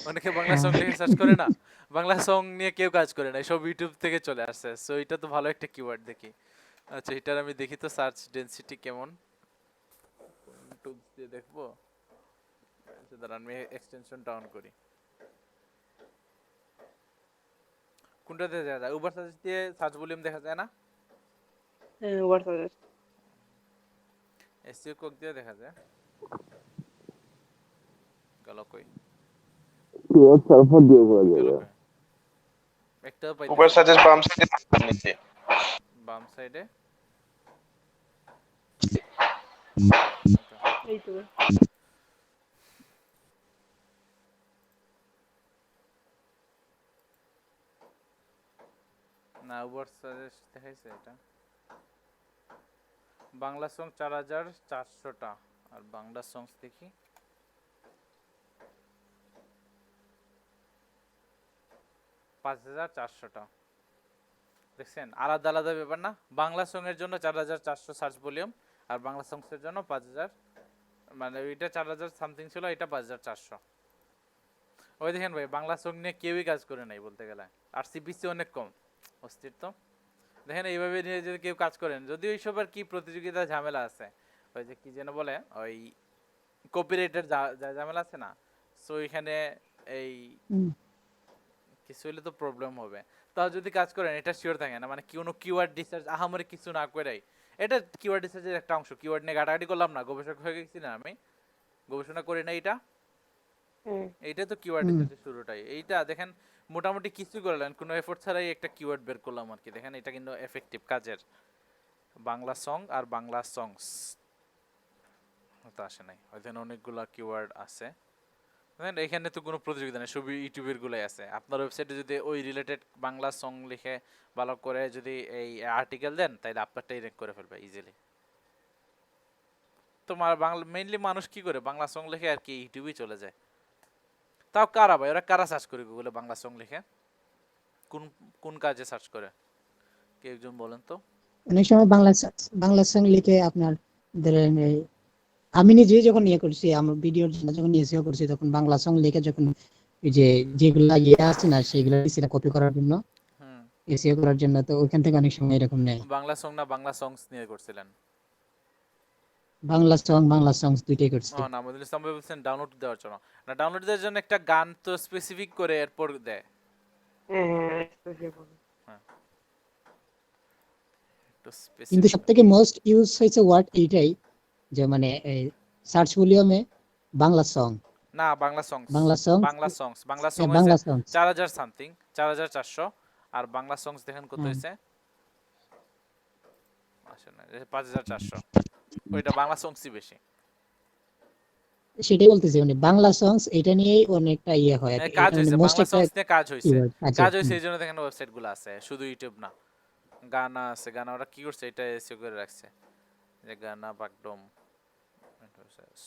Speaker 2: অনেকে বাংলা সং লিখে সার্চ করে না, বাংলা সং নিয়ে কেউ কাজ করে নাই, সব ইউটিউব থেকে চলে আসছে। সো এটা তো ভালো একটা কিওয়ার্ড দেখি। আচ্ছা এটার আমি দেখি তো সার্চ ডেনসিটি কেমন, টুলস দিয়ে দেখবো। আচ্ছা দাঁড়ান আমি এক্সটেনশনটা অন করি। কোনটাতে দেখা যায়? উবার সার্চ দিয়ে সার্চ ভলিউম দেখা যায় না?
Speaker 13: হ্যাঁ ওভার সাজেস্ট
Speaker 2: এসইও কোড দিয়ে দেখা যায়। গেল কই?
Speaker 14: কিওয়ার্ড সার্ভার দিয়ে করা
Speaker 2: গেল
Speaker 14: যাবে।
Speaker 2: কই? একটা পাই
Speaker 15: উবার সাজেস্ট বাম সাইডে নিচে।
Speaker 2: বাম সাইডে
Speaker 13: এই তো
Speaker 2: না উবার সাজেস্ট দেখাইছে এটা। বাংলা সং 4400টা আর বাংলা সংস দেখি। পাঁচ 5400টা। দেখছেন আলাদা আলাদা ব্যাপার না? বাংলা সং এর জন্য 4400 সার্চ ভলিউম আর বাংলা সংস এর জন্য 5000, মানে এটা 4000 সামথিং ছিল, এটা 5400। ওই দেখেন ভাই বাংলা সং নিয়ে কেউই কাজ করে নাই বলতে গেলে, আর সিপিসি অনেক কম অস্তিত্ব। দেখেন এইভাবে নিয়ে যদি কেউ কাজ করেন, যদি ওইসব আর কি প্রতিযোগিতা ঝামেলা আছে, ওই যে কি যেন বলে ওই কপিরাইটের ঝামেলা আছে না, সো এখানে এই কিছু হলে তো প্রবলেম হবে। তাও যদি কাজ করেন এটা শিওর থাকে না, মানে কোনো কিওয়ার্ড রিসার্চ আহামরি কিছু না করেই, এটা কিওয়ার্ড রিসার্চের একটা অংশ। কিওয়ার্ড নিয়ে ঘাটাঘাটি করলাম না, গবেষক হয়ে গেছি না আমি, গবেষণা করি না এটা। এইটা তো কিওয়ার্ড রিসার্চের শুরুটাই। এইটা দেখেন মোটামুটি কিছু করলেন, কোনো এফোর্ট ছাড়াই একটা কিওয়ার্ড বের করলাম আর কি। দেখেন এটা কিন্তু এফেক্টিভ কাজের। বাংলা সং আর বাংলা সংস তো আসে নাই, ওইখানে অনেকগুলা কিওয়ার্ড আছে। দেখেন এখানে তো কোনো প্রতিযোগিতা নেই, সবই ইউটিউবের গুলাই আছে। আপনার ওয়েবসাইটে যদি ওই রিলেটেড বাংলা সং লিখে ভালো করে যদি এই আর্টিকেল দেন, তাহলে আপনারটাই র্যাঙ্ক করে ফেলবে ইজিলি। তোমার বাংলা মেইনলি মানুষ কি করে বাংলা সং লিখে আর কি ইউটিউবেই চলে যায়। তাও কারা ভাই, ওরা কারা সার্চ করে গুগলে বাংলা সং লিখে? কোন কোন কাজে সার্চ করে কে একজন বলেন তো?
Speaker 12: অনেক সময় বাংলা সং লিখে আপনার ধরেন আমি নিজে যখন ইয়ে করছি আমার ভিডিওর জন্য, যখন এসইও করছি তখন বাংলা সং লিখে যখন ওই যে যেগুলা ইয়ে আছে না সেগুলো সেটা কপি করার জন্য, এসইও করার জন্য, তো ওইখান থেকে অনেক সময় এরকম নেয়।
Speaker 2: বাংলা সং না বাংলা সংস নিয়ে করছিলেন?
Speaker 12: বাংলা সংস দুইটাই করছি।
Speaker 2: না মদুল ইসলাম ভাই বলছেন ডাউনলোড দেওয়ার জন্য। না ডাউনলোড দেওয়ার জন্য একটা গান তো স্পেসিফিক করে এরপর দেয়।
Speaker 12: কিন্তু সবথেকে মোস্ট ইউজ হয়েছে ওয়ার্ড এইটাই যে মানে সার্চ ভলিউমে বাংলা সং
Speaker 2: না বাংলা সংস,
Speaker 12: বাংলা সংস
Speaker 2: বাংলা সংস, বাংলা সং
Speaker 12: বাংলা
Speaker 2: হইছে
Speaker 12: সংস
Speaker 2: 4000 সামথিং, 4400। আর বাংলা সংস দেখেন কত হইছে, আসলে 5400। ওইটা বাংলা সংসই বেশি।
Speaker 12: সেটাই বলতেছি, মানে বাংলা সংস এটা নিয়েই অনেকটা ইয়ে হয় আর কি।
Speaker 2: কাজ
Speaker 12: এটা
Speaker 2: হইছে
Speaker 12: মানে মোস্ট
Speaker 2: বাংলা
Speaker 12: একটা
Speaker 2: সংস নিয়ে কাজ হইছে,
Speaker 12: keyword,
Speaker 2: কাজ হইছে এইজন্য দেখেন ওয়েবসাইট গুলো আছে, শুধু ইউটিউব না। গানা আছে, গানা ওরা কি করছে এটা এসইও করে রাখছে, যে গানা বাকডম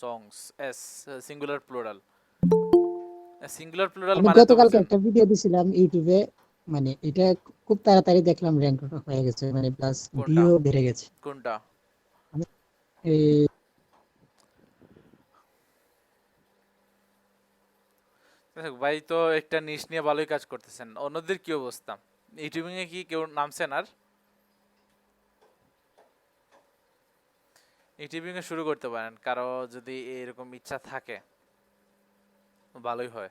Speaker 2: songs s singular plural. Singular plural
Speaker 12: আমি
Speaker 2: মানে তো
Speaker 12: গতকালকে একটা ভিডিও দিছিলাম ইউটিউবে, মানে এটা খুব তাড়াতাড়ি দেখলাম র‍্যাঙ্ক হয়ে গেছে, মানে প্লাস ভিউ বেড়ে গেছে।
Speaker 2: কোনটা?
Speaker 12: এই
Speaker 2: ভাই তো একটা নিশ নিয়ে ভালোই কাজ করতেছেন। অন্যদের কি অবস্থা? ইউটিউবিং এ কি কেউ নামছেন আর? ইউটিউবিং এ শুরু করতে পারেন, কারো যদি এরকম ইচ্ছা থাকে ভালোই হয়।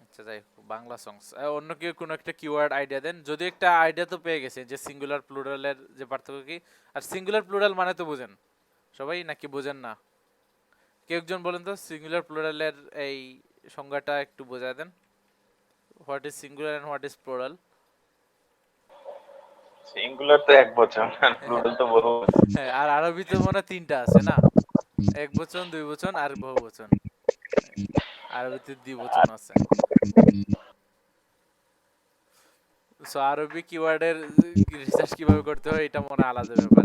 Speaker 2: আচ্ছা যাই হোক, বাংলা সংস। অন্য কেউ কোনো একটা কিওয়ার্ড আইডিয়া দেন। যদি একটা আইডিয়া তো পেয়ে গেছেন যে সিঙ্গুলার প্লুরালের যে পার্থক্য কি, আর সিঙ্গুলার প্লুরাল মানে তো বুঝেন সবাই নাকি বুঝেন না? কেউ একজন বলেন তো সিঙ্গুলার প্লুরালের এই সংজ্ঞাটা একটু বোঝায় দেন। What is singular and what is plural?
Speaker 15: Singular তো এক বচন আর প্লুরাল তো বহুবচন।
Speaker 2: হ্যাঁ, আর আরবিতে মনে হয় তিনটা আছে না, এক বচন, দুই বচন আর বহুবচন। আরবিতে দ্বিবচন আছে। সো আরবি কিওয়ার্ডের রিসার্চ কিভাবে করতে হয় এটা মনে হয় আলাদা ব্যাপার।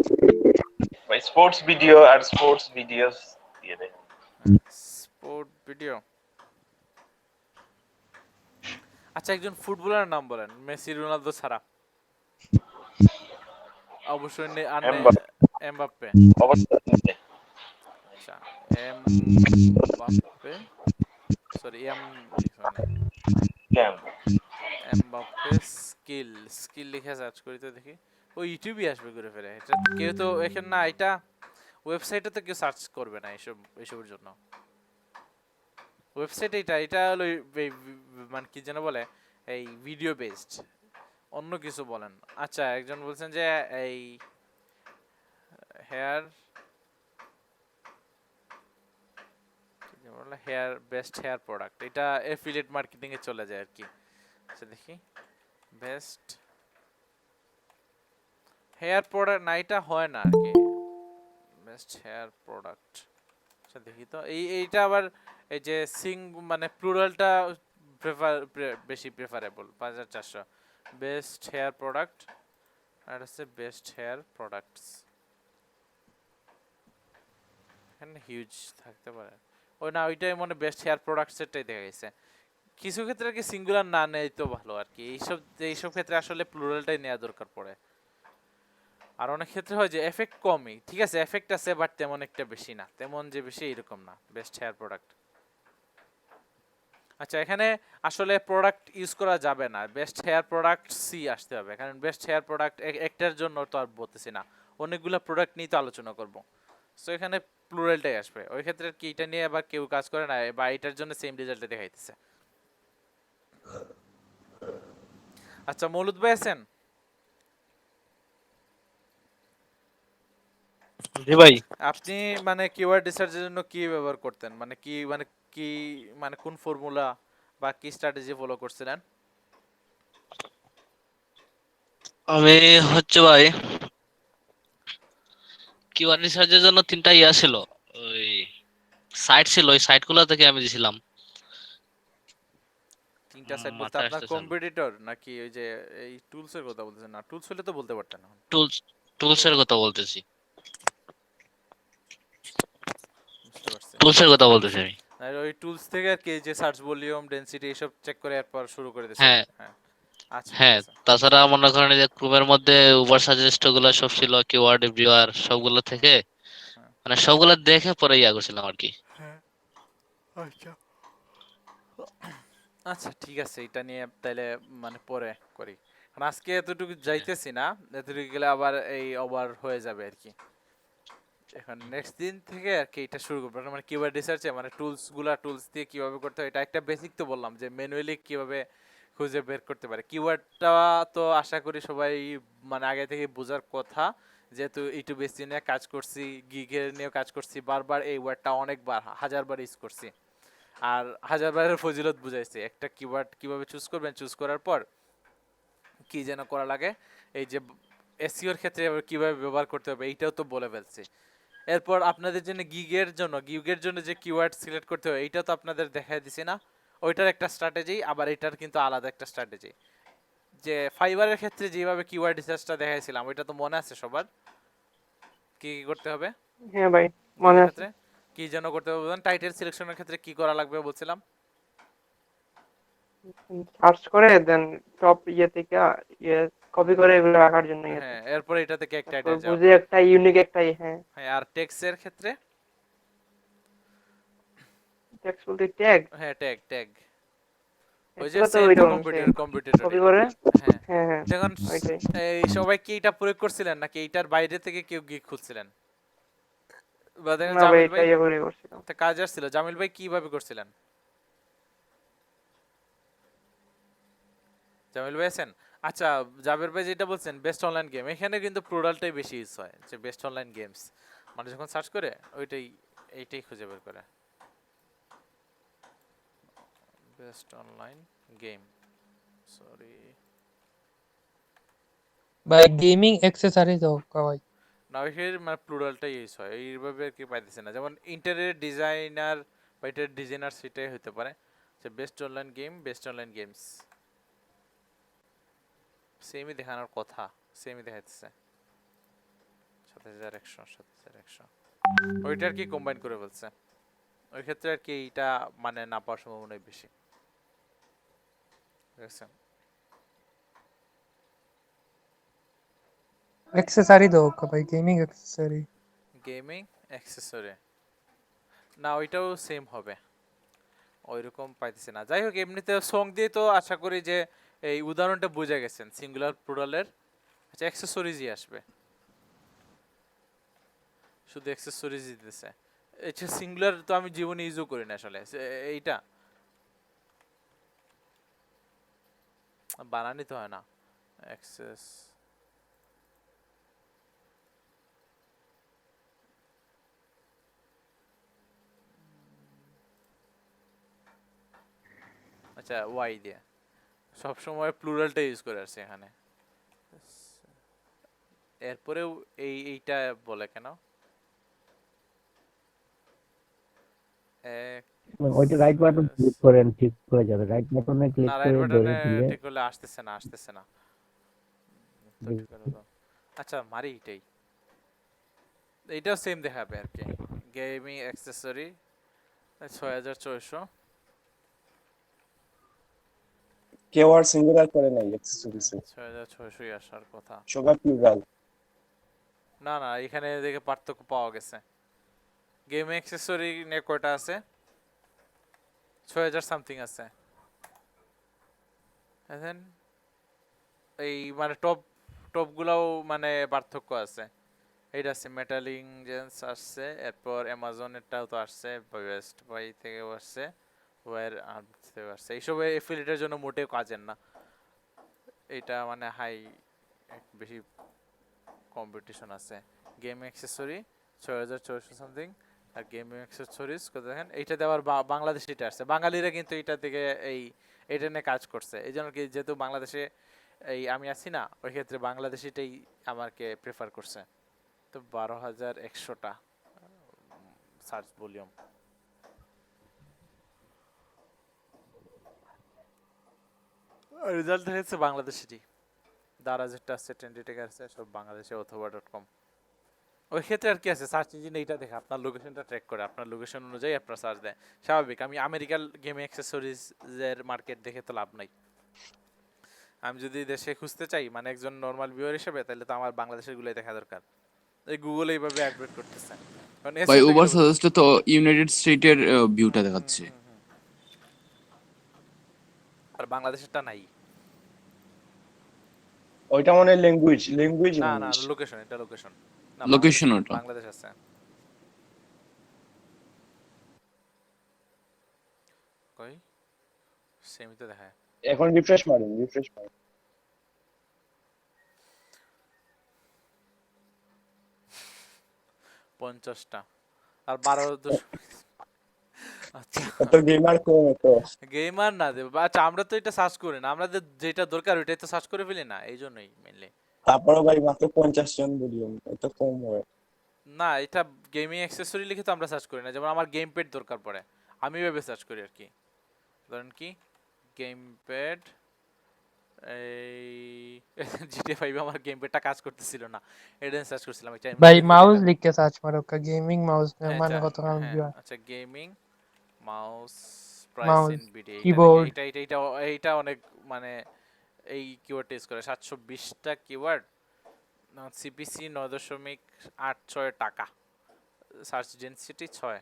Speaker 15: ভাই স্পোর্টস ভিডিও আর স্পোর্টস ভিডিওস দিয়ে দেখেন।
Speaker 2: Sport video. আচ্ছা একজন ফুটবলার নাম বলেন মেসি রোনালদো ছাড়া। অবশ্যই এমবাপ্পে।
Speaker 15: অবশ্যই
Speaker 2: আচ্ছা এমবাপ্পে সরি এমবাপ্পে স্কিল লিখে সার্চ করি তো দেখি ও ইউটিউবে আসবে ঘুরে ফিরে। এটা কেউ তো এখানে না, এটা ওয়েবসাইটে তো কেউ সার্চ করবে না এসবের জন্য। ওয়েবসাইট এটা হলো মানে কি যেন বলে এই ভিডিও বেসড, অন্য কিছু বলেন। আচ্ছা একজন বলছেন যে এই বেস্ট হেয়ার প্রোডাক্ট, এটা এফিলিয়েট মার্কেটিং এ চলে যায় আর কি। আচ্ছা দেখি বেস্ট হেয়ার প্রোডাক্ট না, এটা হয় না আর কি বেস্ট হেয়ার প্রোডাক্ট। আচ্ছা দেখি তো এইটা আবার এই যে মানে প্লুরালটা বেশি প্রেফারেবল 5400 বেস্ট হেয়ার প্রোডাক্ট আর হচ্ছে বেস্ট হেয়ার প্রোডাক্টস। এখানে হিউজ থাকতে পারে ওই না, ওইটাই মনে বেস্ট হেয়ার প্রোডাক্টস এরটাই দেখা গেছে। কিছু ক্ষেত্রে আর কি সিঙ্গুলার না নেই তো ভালো আর কি, এইসব ক্ষেত্রে আসলে প্লুরালটাই নেওয়া দরকার পড়ে। আর অনেক ক্ষেত্রে হয় যে এফেক্ট কমই, ঠিক আছে এফেক্ট আছে বাট তেমন একটা বেশি না, তেমন যে বেশি এরকম না বেস্ট হেয়ার প্রোডাক্ট। আচ্ছা এখানে আসলে প্রোডাক্ট ইউজ করা যাবে না, বেস্ট হেয়ার প্রোডাক্ট সি আসতে হবে, কারণ বেস্ট হেয়ার প্রোডাক্ট একটার জন্য তো আর বলতেছি না, অনেকগুলো প্রোডাক্ট নিয়ে তো আলোচনা করব। সো এখানে প্লুরালটাই আসবে, ওই ক্ষেত্রে কি এটা নিয়ে আবার কেউ কাজ করে না বা এটার জন্য সেম রেজাল্ট দেখাইতেছে। আচ্ছা মৌলুদ ভাই আছেন?
Speaker 8: জি ভাই।
Speaker 2: আপনি মানে কিওয়ার্ড রিসার্চের জন্য কি ব্যবহার করতেন, মানে কি মানে কোন ফর্মুলা বা কি স্ট্র্যাটেজি ফলো করছিলেন?
Speaker 8: আমি হচ্ছে ভাই কিওয়ার্ড রিসার্চের জন্য 3টা ইয়া ছিল, ওই সাইট ছিল, ওই সাইটগুলো থেকে আমি দিছিলাম।
Speaker 2: 3টা সাইট বলতে
Speaker 8: মাথায়
Speaker 2: আপনার
Speaker 8: আসতেছে না।
Speaker 2: কম্পিটিটর নাকি ওই যে এই টুলস এর কথা বলতেছেন? না টুলস হলে তো বলতে পারতেন না।
Speaker 8: টুলসের কথা বলতেছি।
Speaker 2: বুঝতে পারছি।
Speaker 8: টুলসের কথা বলতেছি আমি।
Speaker 2: আর ওই টুলস থেকে আর কি যে সার্চ ভলিউম ডেনসিটি এসব চেক করে এরপর শুরু করে দিয়েছেন।
Speaker 8: হ্যাঁ
Speaker 2: হ্যাঁ আচ্ছা ঠিক
Speaker 8: হ্যাঁ,
Speaker 2: আছে।
Speaker 8: তাছাড়া মনে করেন যে ক্রোমের মধ্যে ওভার সাজেস্ট গুলো সব ছিল, কিওয়ার্ড রিভিউয়ার সবগুলো থেকে মানে সবগুলো দেখে পরে ইয়া করছিলাম আর কি।
Speaker 2: হ্যাঁ আচ্ছা আচ্ছা ঠিক আছে, এটা নিয়ে তাইলে মানে পরে করি, কারণ আজকে এতটুকু যাইতেছি না, এতটুকু গেলে আবার এই ওভার হয়ে যাবে আর কি। এখন নেক্সট দিন থেকে আর কি এটা শুরু করবো, মানে কিওয়ার্ড রিসার্চে মানে টুলস দিয়ে কিভাবে করতে হয়, এটা একটা বেসিক তো বললাম যে ম্যানুয়ালি কিভাবে খুঁজে বের করতে পারে। কিওয়ার্ডটা তো আশা করি সবাই মানে আগে থেকে বোঝার কথা, যেহেতু ইউটিউব এসি নিয়ে কাজ করছি, গিগের নিয়ে কাজ করছি, বারবার এই ওয়ার্ডটা অনেকবার হাজারবার ইউজ করছি আর হাজারবারের ফজিলত বুঝাইছি। একটা কিওয়ার্ড কিভাবে চুজ করবেন, চুজ করার পর কি যেন করা লাগে, এই যে এসইওর ক্ষেত্রে কিভাবে ব্যবহার করতে হবে এইটাও তো বলে ফেলছি। এরপর আপনাদের জন্য গিগের জন্য যে কিওয়ার্ড সিলেক্ট করতে হবে এইটা তো আপনাদের দেখাই দিছি না, ওইটার একটা স্ট্র্যাটেজি, আবার এটার কিন্তু আলাদা একটা স্ট্র্যাটেজি। যে ফাইবারের ক্ষেত্রে যেভাবে কিওয়ার্ড রিসার্চটা দেখাইছিলাম ওইটা তো মনে আছে সবার, কি কি করতে হবে?
Speaker 13: হ্যাঁ ভাই মনে আছে।
Speaker 2: ক্ষেত্রে কি যেন করতে হবে বলেন, টাইটেল সিলেকশনের ক্ষেত্রে কি করা লাগবে বলছিলাম?
Speaker 13: সার্চ করে দেন টপ ইয়ে থেকে কপি করে এগুলো রাখার জন্য
Speaker 2: হ্যাঁ এরপর এটা থেকে একটা
Speaker 13: তারপর
Speaker 2: টাইটেল যাও।
Speaker 13: বুঝে একটা ইউনিক একটা হ্যাঁ
Speaker 2: হ্যাঁ আর টেক্সটের ক্ষেত্রে
Speaker 13: টেক্সট বলতে ট্যাগ।
Speaker 2: হ্যাঁ ট্যাগ ওই যে
Speaker 13: এটা তো
Speaker 2: সেন্ড টু
Speaker 13: ওইরকম
Speaker 2: কম্পিউটার
Speaker 13: কপি করে
Speaker 2: হ্যাঁ
Speaker 13: হ্যাঁ হ্যাঁ
Speaker 2: যখন
Speaker 13: ওইটাই।
Speaker 2: এই সবাই কি এটা প্রয়োগ করছিলেন নাকি এইটার বাইরে থেকে কেউ গিগ খুঁজছিলেন? বা দেখেন
Speaker 13: না ভাই
Speaker 2: জামিল ভাই
Speaker 13: এটা ইয়ে করে করছিলাম।
Speaker 2: একটা কাজ আসছিল, জামিল ভাই কিভাবে করছিলেন? জামিল ভাই আছেন? আচ্ছা জাবের ভাই যেটা বলছেন বেস্ট অনলাইন গেম, এখানে কিন্তু প্লুরালটাই বেশি ইউজ হয়, যে বেস্ট অনলাইন গেমস মানে যখন সার্চ করে এইটাই খুঁজে বের করে বেস্ট অনলাইন গেম। সরি
Speaker 10: ভাই গেমিং অ্যাক্সেসরিজ হোক ভাই।
Speaker 2: না ওইখানে মানে প্লুরালটাই ইউজ হয়, এইভাবে আর কি পাইতেছে না, যেমন ইন্টারনেট ডিজাইনার বা ইন্টারনেট ডিজাইনার সেটাই হতে পারে যে best online game, best online games. সেমই দেখানোর কথা, সেমই দেখাইতেছে 27100 27100 ওইটা আর কি কম্বাইন করে বলছে, ওই ক্ষেত্রে আর কি এটা মানে না পাওয়ার সম্ভাবনাই বেশি। ঠিক আছে,
Speaker 10: एक्सेसरी दो का भाई, गेमिंग एक्सेसरी।
Speaker 2: গেমিং অ্যাক্সেসরি না, ওইটাও সেম হবে, ওইরকম পাইতেছি না। যাই হোক, এমনিতে সং দিয়ে তো আশা করি যে এই উদাহরণটা বুঝে গেছেন সিঙ্গুলার প্লুরালের। আচ্ছা, অ্যাক্সেসরিজই আসবে, শুধু অ্যাক্সেসরিজই দিতেছে। এটা সিঙ্গুলার তো আমি জীবনে ইউজও করি না আসলে, এইটা বানানি তো হয় না অ্যাক্সেস। আচ্ছা, ওয়াই দিয়ে সব সময় প্লুরালটা ইউজ করে আসছে এখানে, এরপরেও এইটা বলে কেন?
Speaker 11: ওইটা রাইট বাটন ক্লিক করেন, ঠিক হয়ে যাবে। রাইট বাটনে ক্লিক
Speaker 2: না, রাইট
Speaker 11: করে
Speaker 2: বাটনে
Speaker 11: ধরে দিলে
Speaker 2: ঠিক করলে আসতেছে না, আসতেছে না তো ঠিক হলো তো। আচ্ছা, মারি এটাই, এইটাও সেম দেখাবে আর কি। গেমিং অ্যাক্সেসরি 6400,
Speaker 14: কেউ আর সিঙ্গুলার করে নাই অ্যাক্সেসরিজে,
Speaker 2: 6600 আসার কথা।
Speaker 14: সবার প্লুরাল।
Speaker 2: না না, এখানে দেখে পার্থক্য পাওয়া গেছে। গেমিং অ্যাক্সেসরি নিয়ে কয়টা আছে? 6000 সামথিং আছে। এখন এই মানে টপ গুলাও মানে পার্থক্য আছে। এইটা আছে মেটালিং জেন্স আসছে, এরপর অ্যামাজন এটাও তো আসছে, বেস্ট বাই থেকেও আসছে, ওয়ার আর থেকেও আসছে। এইসব এফিলিয়েটের জন্য মোটেও কাজের না, এটা মানে হাই বেশি কম্পিটিশন আছে। গেম অ্যাক্সেসরি 6400 সামথিং, আর গেমিং অ্যাক্সেসরিজ কত দেখেন, এইটা দেওয়ার বাংলাদেশে এটা আসছে। বাঙালিরা কিন্তু এটা থেকে এটা নিয়ে কাজ করছে, এই জন্য কি যেহেতু বাংলাদেশে এই আমি আছি না, ওই ক্ষেত্রে বাংলাদেশিটাই আমাকে প্রেফার করছে। তো 12100টা সার্চ ভলিউম। রেজাল্ট হয়েছে বাংলাদেশেরই, দারাজ একটা আছে, টেন্ডিটেক আছে, সব বাংলাদেশে অথবা .com। ওই ক্ষেত্রে আর কি আছে, সার্চ ইঞ্জিন এইটা দেখে আপনার লোকেশনটা ট্র্যাক করে, আপনার লোকেশন অনুযায়ী আপনার সার্চ দেয়। স্বাভাবিক, আমি আমেরিকার গেম অ্যাক্সেসরিজের মার্কেট দেখে তো লাভ নাই। আমি যদি দেশে খুঁজতে চাই মানে একজন নরমাল ভিউয়ার হিসেবে, তাহলে তো আমার বাংলাদেশের গুলোই দেখা দরকার। এই গুগল এইভাবে আপডেট করতেছে। কারণ
Speaker 3: ভাই
Speaker 2: SEO
Speaker 3: ওভার
Speaker 2: দেখে
Speaker 3: সাজেস্টে তো ইউনাইটেড স্টেটের ভিউটা দেখাচ্ছে,
Speaker 2: আর বাংলাদেশেরটা নাই।
Speaker 14: ওইটা মনে হয় ল্যাঙ্গুয়েজ
Speaker 2: না না,
Speaker 14: ইংলিশ।
Speaker 2: লোকেশন, এটা লোকেশন না,
Speaker 3: লোকেশন ওটা
Speaker 2: বাংলাদেশ আছে। কই সেমই তো দেখায়।
Speaker 14: এখন রিফ্রেশ মারুন, রিফ্রেশ মারুন।
Speaker 2: 50টা আর 12। আচ্ছা,
Speaker 14: এত গেমার কম এত
Speaker 2: গেমার না দেব। আচ্ছা, আমরা তো এটা সার্চ করি না, আমাদের যেটা দরকার ওইটাই তো সার্চ করে ফেলি না, এই জন্যই মেনলি।
Speaker 14: তারপরে ভাই মাত্র 50 জন ভলিউম, এত কম হয়
Speaker 2: না, এটা গেমিং অ্যাক্সেসরি লিখে তো আমরা সার্চ করি না। যেমন আমার গেম প্যাড দরকার পড়ে, আমি ভেবে সার্চ করি আর কি। ধরেন কি গেম প্যাড, এই GTA 5 আমার গেম প্যাডটা কাজ করতেছিল না, এটা সার্চ করছিলাম। এটা
Speaker 10: भाई माउस लिख के सर्च मारो का गेमिंग माउस
Speaker 2: হ্যাঁ
Speaker 10: माने कत काम
Speaker 2: হ্যাঁ,
Speaker 10: दिया
Speaker 2: আচ্ছা gaming mouse price
Speaker 10: mouse
Speaker 2: in BD,
Speaker 10: keyboard
Speaker 2: এইটা অনেক মানে এই কিওয়ার্ড টেস্ট করে 720টা কিওয়ার্ড, সিপিসি 9.86 টাকা, সার্চ ডেনসিটি 6,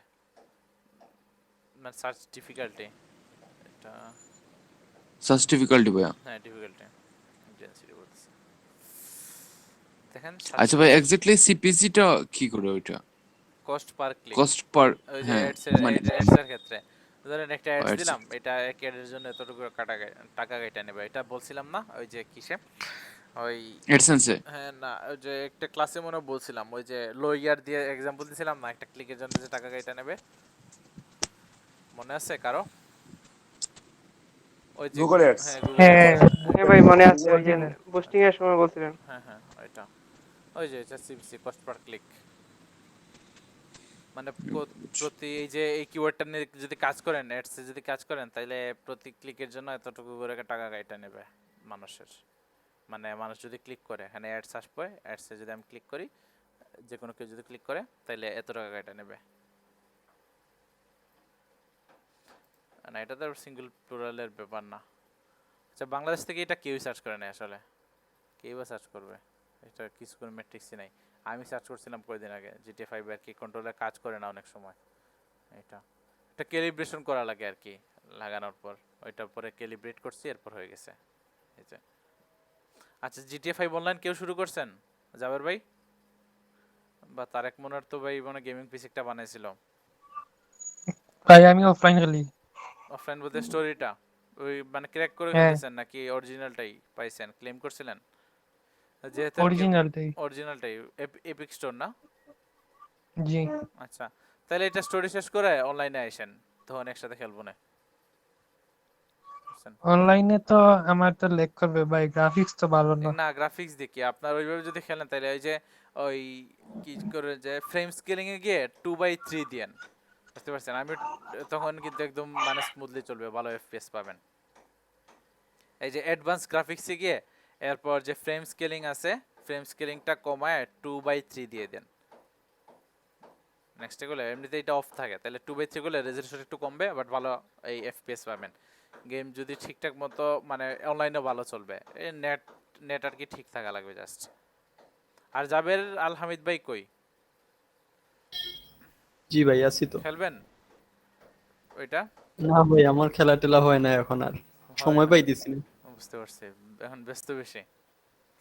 Speaker 2: মানে সার্চ ডিফিকাল্টি, এটা
Speaker 3: সার্চ ডিফিকাল্টি ভাইয়া।
Speaker 2: হ্যাঁ ডিফিকাল্টি ডেনসিটি বলতেছে দেখেন।
Speaker 3: আচ্ছা ভাই, এক্স্যাক্টলি সিপিসিটা কি করে ওইটা?
Speaker 2: Cost per click,
Speaker 3: cost per,
Speaker 2: ওই যে
Speaker 3: হ্যাঁ মানে
Speaker 2: অ্যাডসের ক্ষেত্রে ধরেন একটা অ্যাডস
Speaker 3: ads
Speaker 2: দিলাম, এটা এক অ্যাডের জন্য এতটুকু টাকা কেটে নেবে। এটা বলছিলাম না ওই যে কিসে, ওই
Speaker 3: অ্যাডসেন্সে।
Speaker 2: হ্যাঁ না, ওই যে একটা ক্লাসে মনে বলছিলাম, ওই যে লো ইয়ার দিয়ে এক্সাম্পল দিছিলাম না, একটা ক্লিকের জন্য যে টাকা কেটে নেবে, মনে আছে কারো? ওই যে
Speaker 14: গুগল অ্যাডস।
Speaker 2: হ্যাঁ
Speaker 10: হ্যাঁ
Speaker 13: হ্যাঁ ভাই মনে আছে, ওই যে বুস্টিং এর সময় বলছিলেন।
Speaker 2: হ্যাঁ হ্যাঁ, ওইটা ওই যে সিপিসি কস্ট পার ক্লিক, মানে প্রতি এই যে এই কিওয়ার্ডটা নিয়ে যদি কাজ করেন, অ্যাডসে যদি কাজ করেন, তাহলে প্রতি ক্লিকের জন্য এতটুকু করে টাকা কাটা নেবে মানুষের। মানে মানুষ যদি ক্লিক করে এখানে অ্যাডস আসবে, অ্যাডসে যদি আমি ক্লিক করি, যে কোনো কেউ যদি ক্লিক করে তাহলে এত টাকা এটা নেবে না, এটা তো সিঙ্গেল প্লুরালের ব্যাপার না। আচ্ছা বাংলাদেশ থেকে এটা কেউই সার্চ করে না আসলে, কেউ সার্চ করবে, এটা কিছু কোনো ম্যাট্রিক্সই নাই। আমি সার্চ করছিলাম কয়েকদিন আগে GTA 5 আর কি কন্ট্রোলার কাজ করে না অনেক সময়, এটা ক্যালিব্রেশন করা লাগে আর কি, লাগানোর পর ওইটার পরে ক্যালিব্রেট করছি, এরপর হয়ে গেছে এই যে। আচ্ছা GTA 5 অনলাইন কেউ শুরু করছেন? জাবের ভাই বা তারেক মনার তো ভাই মানে গেমিং পিসি একটা বানাইছিল।
Speaker 10: ভাই আমি অফলাইন খেলি।
Speaker 2: অফলাইন বলতে স্টোরিটা ওই মানে ক্র্যাক করে
Speaker 10: হ্যাঁ।
Speaker 2: খেলতেছেন নাকি অরিজিনালটাই পাইছেন, ক্লেম করছিলেন? যেহেতু
Speaker 10: অরিজিনালটাই।
Speaker 2: অরিজিনালটাই এপিক স্টোর না?
Speaker 10: জি।
Speaker 2: আচ্ছা তাহলে এটা স্টোরি শেষ করে অনলাইনে আইসেন, তখন একসাথে খেলবো না।
Speaker 10: অনলাইনে তো আমার তো লেগ করবে ভাই, গ্রাফিক্স তো ভালো না।
Speaker 2: না গ্রাফিক্স দেখি আপনার ওইভাবে যদি খেলেন তাহলে ওই যে ওই কি করে যে ফ্রেম স্কেলিং এ গিয়ে 2/3 দেন, বুঝতে পারছেন? আমি তখন কিন্তু একদম মানে স্মুথলি চলবে, ভালো এফপিএস পাবেন। এই যে অ্যাডভান্স গ্রাফিক্সে গিয়ে এরপর যে ফ্রেম স্কেলিং আছে, ফ্রেম স্কেলিংটা কমায় 2/3 দিয়ে দেন। নেক্সট গুলো এমনিতে এটা অফ থাকে, তাহলে 2/3 গুলো রেজোলিউশন একটু কমবে, বাট ভালো এই এফপিএস পাবেন। গেম যদি ঠিকঠাক মতো মানে অনলাইনেও ভালো চলবে, এই নেট আর কি ঠিক থাকা লাগবে জাস্ট। আর জাবের আল হামিদ ভাই কই?
Speaker 9: জি ভাই আছি তো।
Speaker 2: খেলবেন ওইটা?
Speaker 9: না ভাই আমার খেলা টেলা হয় না এখন, আর সময় পাইতেছি না।
Speaker 2: বুঝতে পারছি, এখন ব্যস্ত বেশি।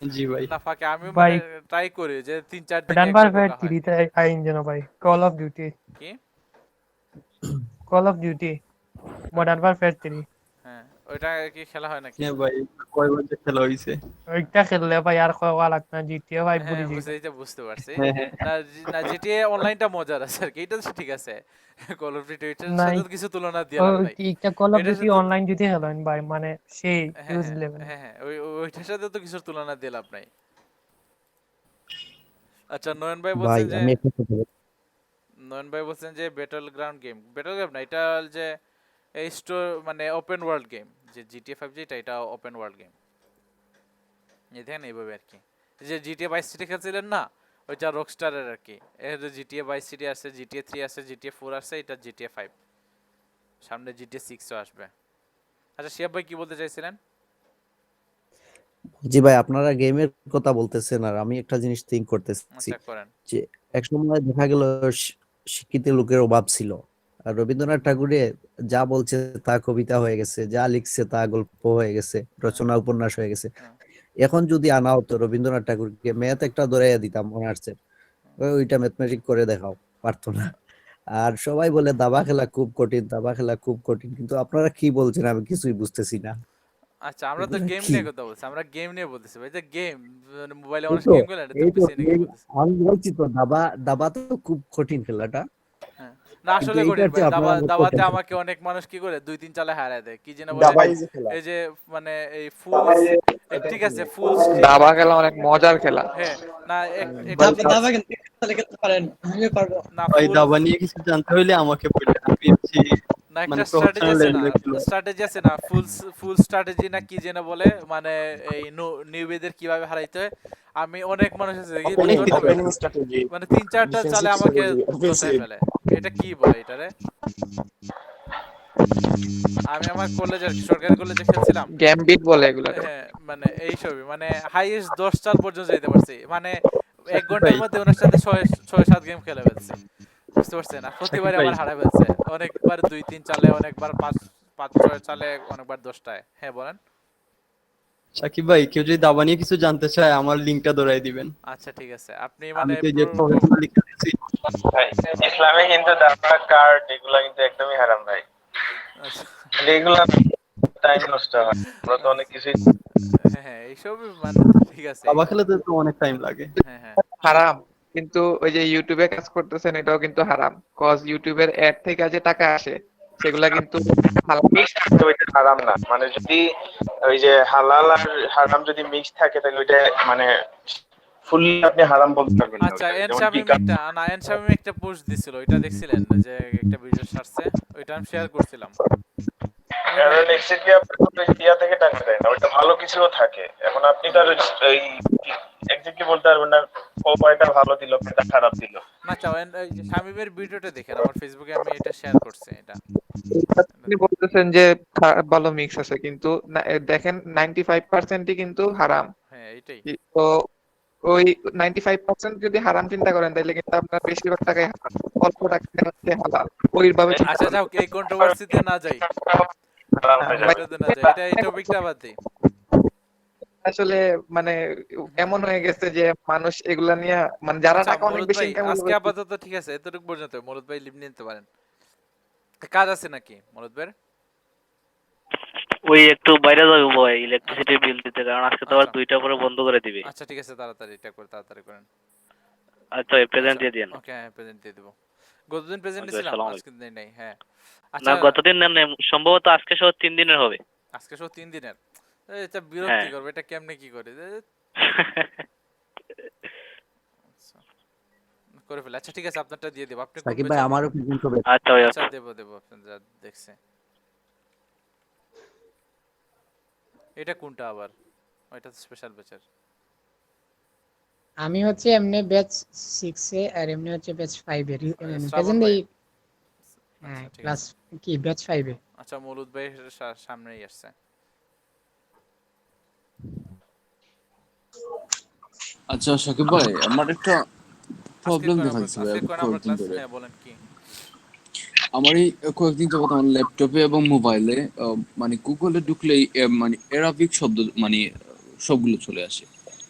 Speaker 9: জি ভাই।
Speaker 2: না ফাঁকে আমি
Speaker 10: ভাই,
Speaker 2: মানে ট্রাই করি যে 3-4 দিন
Speaker 10: মডার্ন
Speaker 2: একটা
Speaker 10: ওয়ারফেয়ার
Speaker 2: ঢোকা হয়।
Speaker 10: 3 তে আইন যেন ভাই, কল অফ ডিউটি।
Speaker 2: কি?
Speaker 10: Call of duty modern warfare 3।
Speaker 2: হ্যাঁ ওইটা কি খেলা হয় নাকি?
Speaker 9: হ্যাঁ ভাই কয়বার যে খেলা হইছে।
Speaker 10: ওইটা খেললে ভাই আর খাওয়া লাগবে না, GTA 5
Speaker 2: হ্যাঁ
Speaker 10: বলি জি।
Speaker 2: বুঝতে পারছি।
Speaker 9: হ্যাঁ, হ্যাঁ।
Speaker 2: না GTA অনলাইনটা মজার আছে আর কি, এটা তো ঠিক আছে। কল অফ ডিউটি এটার
Speaker 10: নাই
Speaker 2: সাথে তো কিছু তুলনা দিয়ে লাভ নাই।
Speaker 10: এইটা কল অফ
Speaker 2: এটার
Speaker 10: ডিউটি
Speaker 2: সাথে
Speaker 10: অনলাইন যদি খেলেন ভাই মানে সেই
Speaker 2: হ্যাঁ
Speaker 10: হিউজ
Speaker 2: হ্যাঁ
Speaker 10: লেভেল।
Speaker 2: হ্যাঁ হ্যাঁ ওইটার সাথে তো কিছু তুলনা দিয়ে লাভ নাই। আচ্ছা নয়ন ভাই
Speaker 16: ভাই
Speaker 2: বলছেন যে
Speaker 16: আমি একটা কথা বলি।
Speaker 2: নয়ন ভাই বলছেন যে battle ground game, battle ground না এটা যে এই স্টোর মানে ওপেন ওয়ার্ল্ড গেম, যে GTA 5 যেটা এটা ওপেন ওয়ার্ল্ড গেম। এই দেখেন এইভাবে আর কি, যে GTA ভাইস সিটি খেলছিলেন না ওইটা রকস্টারের আর কি। এর GTA ভাইস সিটি আছে, GTA 3 আছে, GTA 4 আছে, এটা GTA 5, সামনে GTA 6 ও আসবে। আচ্ছা শিয়াব ভাই কি বলতে চাইছিলেন?
Speaker 16: জি ভাই আপনারা গেমের কথা বলতেছেন আর আমি একটা জিনিস থিঙ্ক করতেছি
Speaker 2: আচ্ছা করেন।
Speaker 16: যে একসময় দেখা গেল শিক্ষিত লোকের অভাব ছিল, আর রবীন্দ্রনাথ ঠাকুরে যা বলছে তা কবিতা হয়ে গেছে, যা লিখছে তা গল্প হয়ে গেছে, রচনা উপন্যাস হয়ে গেছে। এখন যদি আনা হতো রবীন্দ্রনাথ ঠাকুরকে, ম্যাথ একটা ধরাইয়া দিতাম অনার্সের, ওইটা ম্যাথমেটিক করে দেখাও, পারতো না। আর সবাই বলে দাবা খেলা খুব কঠিন, দাবা খেলা খুব কঠিন, কিন্তু আপনারা কি বলছেন আমি কিছুই বুঝতেছি না।
Speaker 2: আচ্ছা আমরা তো
Speaker 16: এগুলা
Speaker 2: গেম
Speaker 16: কি?
Speaker 2: নিয়ে কথা বলছি, আমরা গেম নিয়ে বলতেছি ভাই, যে গেম মোবাইলে
Speaker 16: এই
Speaker 2: মানুষ
Speaker 16: তো
Speaker 2: গেম খেলে না,
Speaker 16: এই
Speaker 2: তো
Speaker 16: তো
Speaker 2: পিসি নিয়ে
Speaker 16: এই
Speaker 2: বলতেছি।
Speaker 16: আমি বলছি তো দাবা দাবা তো খুব কঠিন খেলাটা,
Speaker 2: হ্যাঁ না
Speaker 16: কিন্তু
Speaker 2: আসলে কঠিন
Speaker 16: এইটার
Speaker 2: ভাই,
Speaker 16: চেয়ে আপনারা
Speaker 2: দাবাতে
Speaker 16: কঠিন।
Speaker 2: আমাকে অনেক মানুষ কি করে 2-3 চালে হারায় দেয়, কি যেন বলে
Speaker 14: দাবাই যে খেলা
Speaker 2: এই যে মানে এই ফুল, ঠিক আছে ফুল
Speaker 6: দাবা খেলা অনেক মজার খেলা।
Speaker 2: হ্যাঁ না
Speaker 5: দাবা দাবা কিন্তু খেলতে খেলতে পারেন, আমিও পারবো।
Speaker 2: না
Speaker 9: ভাই
Speaker 2: ফুল
Speaker 9: দাবা নিয়ে কিছু জানতে হইলে আমাকে বললেন, আমি হচ্ছি
Speaker 2: না একটা
Speaker 9: মানে
Speaker 2: স্ট্র্যাটেজি
Speaker 9: প্রফেশনাল
Speaker 2: আছে না,
Speaker 9: লেভেলে।
Speaker 2: স্ট্র্যাটেজি আছে না, ফুল স্ট্র্যাটেজি না কি যেন বলে, মানে এই নিউবিদের কিভাবে হারাইতে হয়। আমি অনেক মানুষ আছে কি
Speaker 14: ওপেনিং
Speaker 2: ধরতে পারে
Speaker 14: ওপেনিং স্ট্র্যাটেজি,
Speaker 2: মানে 3-4টা চালে
Speaker 14: ডিফেন্সিভ
Speaker 2: আমাকে
Speaker 14: স্ট্র্যাটেজি,
Speaker 2: দোষায়
Speaker 14: অফেন্সিভ।
Speaker 2: ফেলে। এটা কি বলে এটারে? আমি আমার কলেজের সরকারি কলেজে খেলছিলাম,
Speaker 6: গ্যামবিট বলে এগুলোকে।
Speaker 2: হ্যাঁ মানে এই সবই মানে হাইয়েস্ট 10 চাল পর্যন্ত যেতে পারছি, মানে 1 ঘন্টার মধ্যে ওনার সাথে 6-7 গেম খেলে ফেলছি, বুঝতে পারছেন? আর প্রতিবারে আমার হারায় ফেলছে, অনেকবার 2-3 চালে, অনেকবার 5-6 চালে, অনেকবার 10টায়। হ্যাঁ বলেন।
Speaker 9: সাকিব ভাই কেউ যদি দাবা নিয়ে কিছু জানতে চায় আমার লিংকটা ধরাই দিবেন।
Speaker 2: আচ্ছা ঠিক আছে, আপনি
Speaker 9: আমি
Speaker 2: মানে
Speaker 9: তো এই যে প্রফেশনালি খেলতেছি।
Speaker 15: ভাই ইসলামে কিন্তু দাবা কার্ড এগুলা কিন্তু একদমই হারাম ভাই,
Speaker 2: আচ্ছা
Speaker 15: এগুলা টাইম নষ্ট হয়, আমরা তো অনেক কিছুই
Speaker 2: হ্যাঁ এইসবই মানে ঠিক আছে।
Speaker 9: দাবা খেলাতে তো অনেক টাইম লাগে।
Speaker 2: হ্যাঁ হ্যাঁ
Speaker 6: হারাম, কিন্তু ওই যে ইউটিউবে কাজ করতেছেন এটাও কিন্তু হারাম, কজ ইউটিউবের অ্যাড থেকে যে টাকা আসে সেগুলা কিন্তু
Speaker 15: হারাম না, মানে যদি ওই যে হালাল আর হারাম যদি মিক্স থাকে তাহলে ওইটা মানে ফুললি আপনি হারাম বলতে পারবেন না।
Speaker 2: আচ্ছা
Speaker 15: ওইটা
Speaker 2: এন
Speaker 15: যেমন
Speaker 2: শামিম
Speaker 15: বিকাশ
Speaker 2: একটা না এন শামিম একটা পোস্ট দিছিল, ওইটা দেখছিলেন যে একটা ভিডিও ছাড়ছে, ওইটা আমি শেয়ার করছিলাম।
Speaker 15: কারণ এক্সিট দিয়ে আপনার ইয়া থেকে টাকা দেয় না, ওইটা ভালো কিছু কিছুও থাকে। এখন আপনি তার এই এক্স্যাক্টলি বলতে পারবেন না ও কয়টা ভালো দিল কয়টা খারাপ দিল।
Speaker 2: না চাও এই যে শামিমের ভিডিওটা দেখেন, আমার ফেসবুকে আমি এটা শেয়ার করছি এটা।
Speaker 6: আপনি বলতেছেন যে ভালো মিক্স আছে, কিন্তু দেখেন 95%ই কিন্তু হারাম।
Speaker 2: হ্যাঁ এইটাই।
Speaker 6: তো ওই 95% যদি হারাম চিন্তা করেন তাহলে কিন্তু আপনার বেশিরভাগ টাকাই হারাম, অল্প টাকা হচ্ছে হালাল। ওইভাবে চিন্তা
Speaker 2: আচ্ছা
Speaker 6: করেন।
Speaker 2: যাও এই কন্ট্রোভার্সিতে না যাই, এটাতে না যাই, এটা এই টপিকটা বাদ দিই।
Speaker 6: আসলে মানে এমন হয়ে গেছে যে মানুষ এগুলা নিয়ে মানে যারা
Speaker 2: আচ্ছা
Speaker 6: টাকা অনেক
Speaker 2: মরুদ
Speaker 6: বেশি
Speaker 2: ভাই
Speaker 6: ইনকাম
Speaker 2: আজকে আপাতত ঠিক আছে, এতটুকু পর্যন্ত। মরুদ ভাই লিভ নিতে পারেন, কাজ আছে নাকি মরুদ ভাই?
Speaker 17: ওই একটু বাইরে যাবো ভাই, ইলেকট্রিসিটি বিল দিতে, কারণ আজকে তো আবার 2টা পরে বন্ধ করে দিবে।
Speaker 2: আচ্ছা ঠিক আছে, তাড়াতাড়ি এটা করে তাড়াতাড়ি করেন।
Speaker 17: আচ্ছা প্রেজেন্ট দিয়ে দিন।
Speaker 2: ওকে হ্যাঁ প্রেজেন্ট দিয়ে দেব। গতদিন প্রেজেন্ট
Speaker 17: আচ্ছা,
Speaker 2: দিছিলাম,
Speaker 17: আসসালামু
Speaker 2: আজকে দেই নাই। হ্যাঁ
Speaker 17: না
Speaker 2: আচ্ছা
Speaker 17: গতদিন নেন নাই, সম্ভবত আজকে সহ 3 দিনের হবে।
Speaker 2: আজকে সব 3 দিনের। এটা বিরক্তি করবে, এটা কেমনে কি করে করে ফেলে। আচ্ছা ঠিক আছে, আপনারটা দিয়ে দেব। আপনি
Speaker 16: সাকিব ভাই আমারও প্রেজেন্ট হবে।
Speaker 17: আচ্ছা ভাই
Speaker 2: আচ্ছা দেব দেব, আপনি যা দেখছে। এটা কোনটা আবার? ওইটা তো স্পেশাল ব্যাচের।
Speaker 12: আমি হচ্ছে এমনি ব্যাচ 6 এ আর এমনি হচ্ছে ব্যাচ 5 এর
Speaker 2: শ্রাবণ
Speaker 12: প্রেজেন্ট
Speaker 2: ভাই।
Speaker 12: এই হ্যাঁ ক্লাস কি ব্যাচ 5 এ।
Speaker 2: আচ্ছা মৌলুদ ভাই সামনেই আসছে।
Speaker 3: আচ্ছা সাকিব ভাই, আমার একটা প্রবলেম দেখাচ্ছে ভাই
Speaker 2: আজকে কোন আমরা
Speaker 3: কয়েকদিন
Speaker 2: ক্লাস?
Speaker 3: ধরে।
Speaker 2: হ্যাঁ বলেন কি?
Speaker 3: আমার এই কয়েকদিন যাবত আমার ল্যাপটপে এবং মোবাইলে মানে গুগলে ঢুকলেই মানে অ্যারাবিক শব্দ মানে সবগুলো চলে আসে।